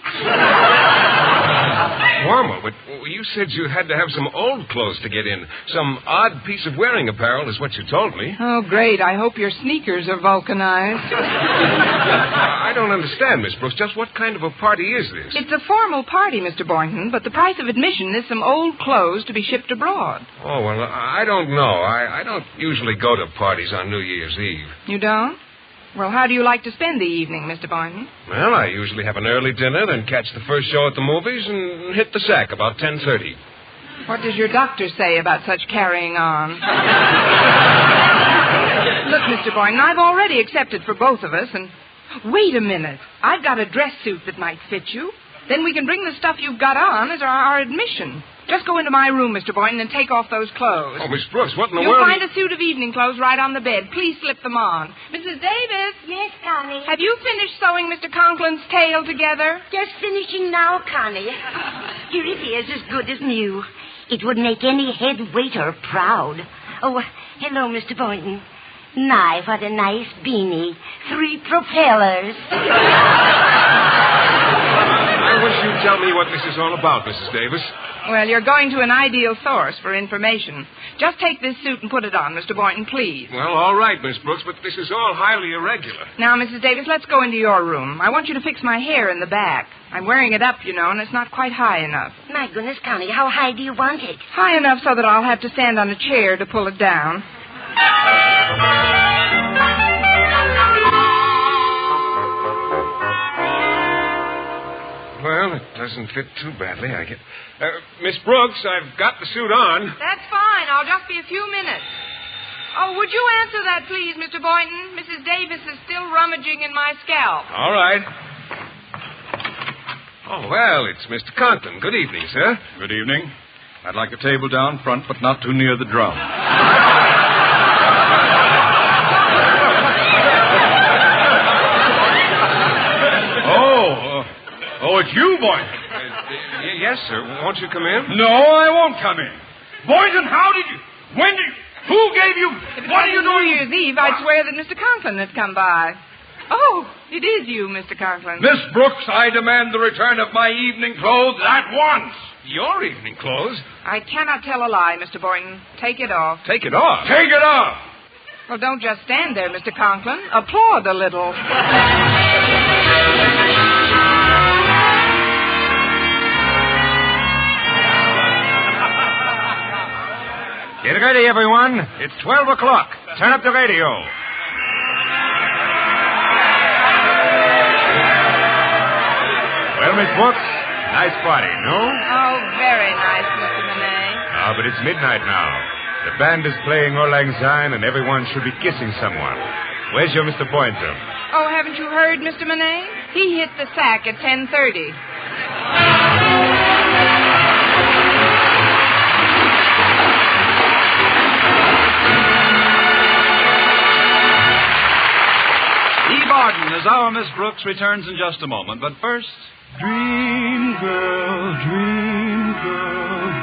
Formal? But you said you had to have some old clothes to get in. Some odd piece of wearing apparel is what you told me. Oh, great. I hope your sneakers are vulcanized. I don't understand, Miss Brooks. Just what kind of a party is this? It's a formal party, Mr. Boynton, but the price of admission is some old clothes to be shipped abroad. Oh, well, I don't know. I don't usually go to parties on New Year's Eve. You don't? Well, how do you like to spend the evening, Mr. Boynton? Well, I usually have an early dinner, then catch the first show at the movies and hit the sack about 10:30. What does your doctor say about such carrying on? Look, Mr. Boynton, I've already accepted for both of us, and... Wait a minute. I've got a dress suit that might fit you. Then we can bring the stuff you've got on as our admission. Just go into my room, Mr. Boynton, and take off those clothes. Oh, Miss Brooks, what in the You'll world... find a suit of evening clothes right on the bed. Please slip them on. Mrs. Davis? Yes, Connie? Have you finished sewing Mr. Conklin's tail together? Just finishing now, Connie. Here it is, as good as new. It would make any head waiter proud. Oh, hello, Mr. Boynton. My, what a nice beanie. 3 propellers. I wish you'd tell me what this is all about, Mrs. Davis. Well, you're going to an ideal source for information. Just take this suit and put it on, Mr. Boynton, please. Well, all right, Miss Brooks, but this is all highly irregular. Now, Mrs. Davis, let's go into your room. I want you to fix my hair in the back. I'm wearing it up, you know, and it's not quite high enough. My goodness, Connie, how high do you want it? High enough so that I'll have to stand on a chair to pull it down. fit too badly. I get. Miss Brooks, I've got the suit on. That's fine. I'll just be a few minutes. Oh, would you answer that, please, Mr. Boynton? Mrs. Davis is still rummaging in my scalp. All right. Oh, well, it's Mr. Conklin. Good evening, sir. Good evening. I'd like a table down front, but not too near the drum. Oh, it's you, Boynton. Yes, sir. Won't you come in? No, I won't come in. Boynton, how did you... When did you... Who gave you... If it What are you wasn't New doing? Year's Eve, I'd swear that Mr. Conklin had come by. Oh, it is you, Mr. Conklin. Miss Brooks, I demand the return of my evening clothes at once. Your evening clothes? I cannot tell a lie, Mr. Boynton. Take it off. Take it off? Take it off. Well, don't just stand there, Mr. Conklin. Applaud a little. Get ready, everyone. It's 12 o'clock. Turn up the radio. Well, Miss Brooks, nice party, no? Oh, very nice, Mr. Monet. Ah, but it's midnight now. The band is playing Auld Lang Syne, and everyone should be kissing someone. Where's your Mr. Boynton? Oh, haven't you heard, Mr. Monet? He hit the sack at 10:30. Eve Arden as our Miss Brooks returns in just a moment. But first... Dream girl,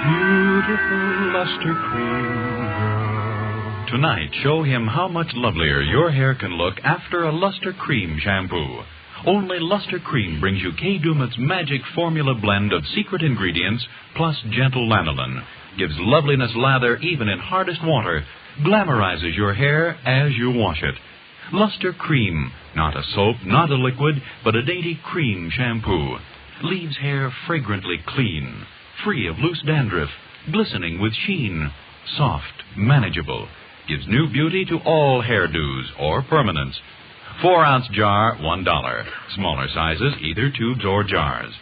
beautiful luster cream girl. Tonight, show him how much lovelier your hair can look after a Luster Cream shampoo. Only Luster Cream brings you Kay Daumit's magic formula blend of secret ingredients plus gentle lanolin. Gives loveliness lather even in hardest water. Glamorizes your hair as you wash it. Luster Cream, not a soap, not a liquid, but a dainty cream shampoo. Leaves hair fragrantly clean, free of loose dandruff, glistening with sheen, soft, manageable. Gives new beauty to all hairdos or permanents. 4-ounce jar, $1. Smaller sizes, either tubes or jars.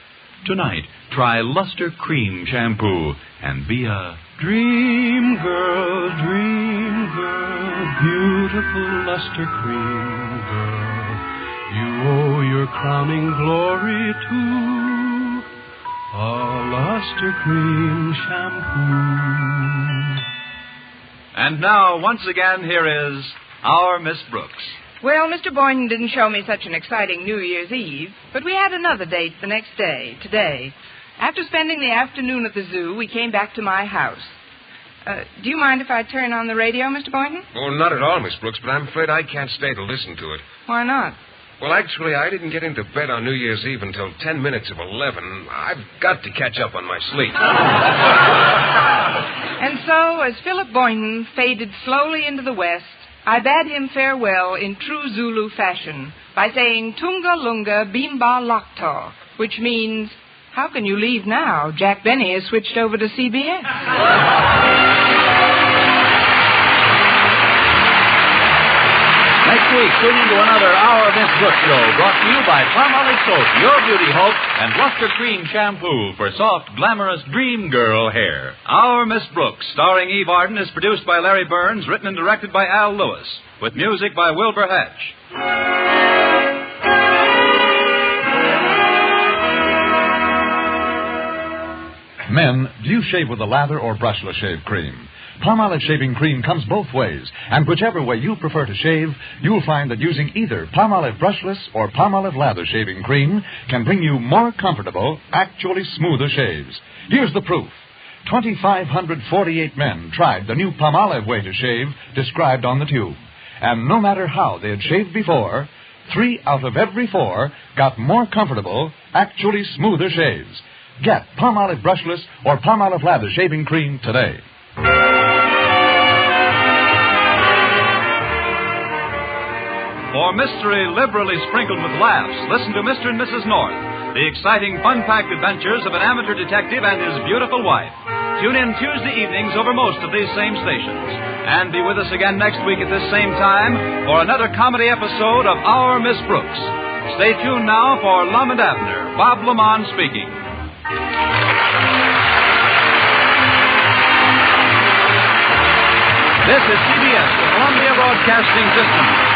Tonight, try Luster Cream shampoo and be a Dream girl, beautiful luster cream girl. You owe your crowning glory to a luster cream shampoo. And now, once again, here is our Miss Brooks. Well, Mr. Boynton didn't show me such an exciting New Year's Eve, but we had another date the next day, today. After spending the afternoon at the zoo, we came back to my house. Do you mind if I turn on the radio, Mr. Boynton? Oh, not at all, Miss Brooks, but I'm afraid I can't stay to listen to it. Why not? Well, actually, I didn't get into bed on New Year's Eve until 10 minutes of 11. I've got to catch up on my sleep. And so, as Philip Boynton faded slowly into the west, I bade him farewell in true Zulu fashion by saying Tunga Lunga Bimba Lakta, which means, how can you leave now? Jack Benny has switched over to CBS. Next week, tune into another Our Miss Brooks show brought to you by Palmolive Soap, your beauty hope, and Luster Cream shampoo for soft, glamorous dream girl hair. Our Miss Brooks, starring Eve Arden, is produced by Larry Burns, written and directed by Al Lewis, with music by Wilbur Hatch. Men, do you shave with a lather or brushless shave cream? Palmolive shaving cream comes both ways, and whichever way you prefer to shave, you'll find that using either Palmolive brushless or Palmolive lather shaving cream can bring you more comfortable, actually smoother shaves. Here's the proof. 2,548 men tried the new Palmolive way to shave described on the tube. And no matter how they had shaved before, 3 out of every 4 got more comfortable, actually smoother shaves. Get Palmolive brushless or Palmolive lather shaving cream today. For mystery liberally sprinkled with laughs, listen to Mr. and Mrs. North, the exciting, fun-packed adventures of an amateur detective and his beautiful wife. Tune in Tuesday evenings over most of these same stations. And be with us again next week at this same time for another comedy episode of Our Miss Brooks. Stay tuned now for Lum and Abner. Bob Lamont speaking. This is CBS, the Columbia Broadcasting System.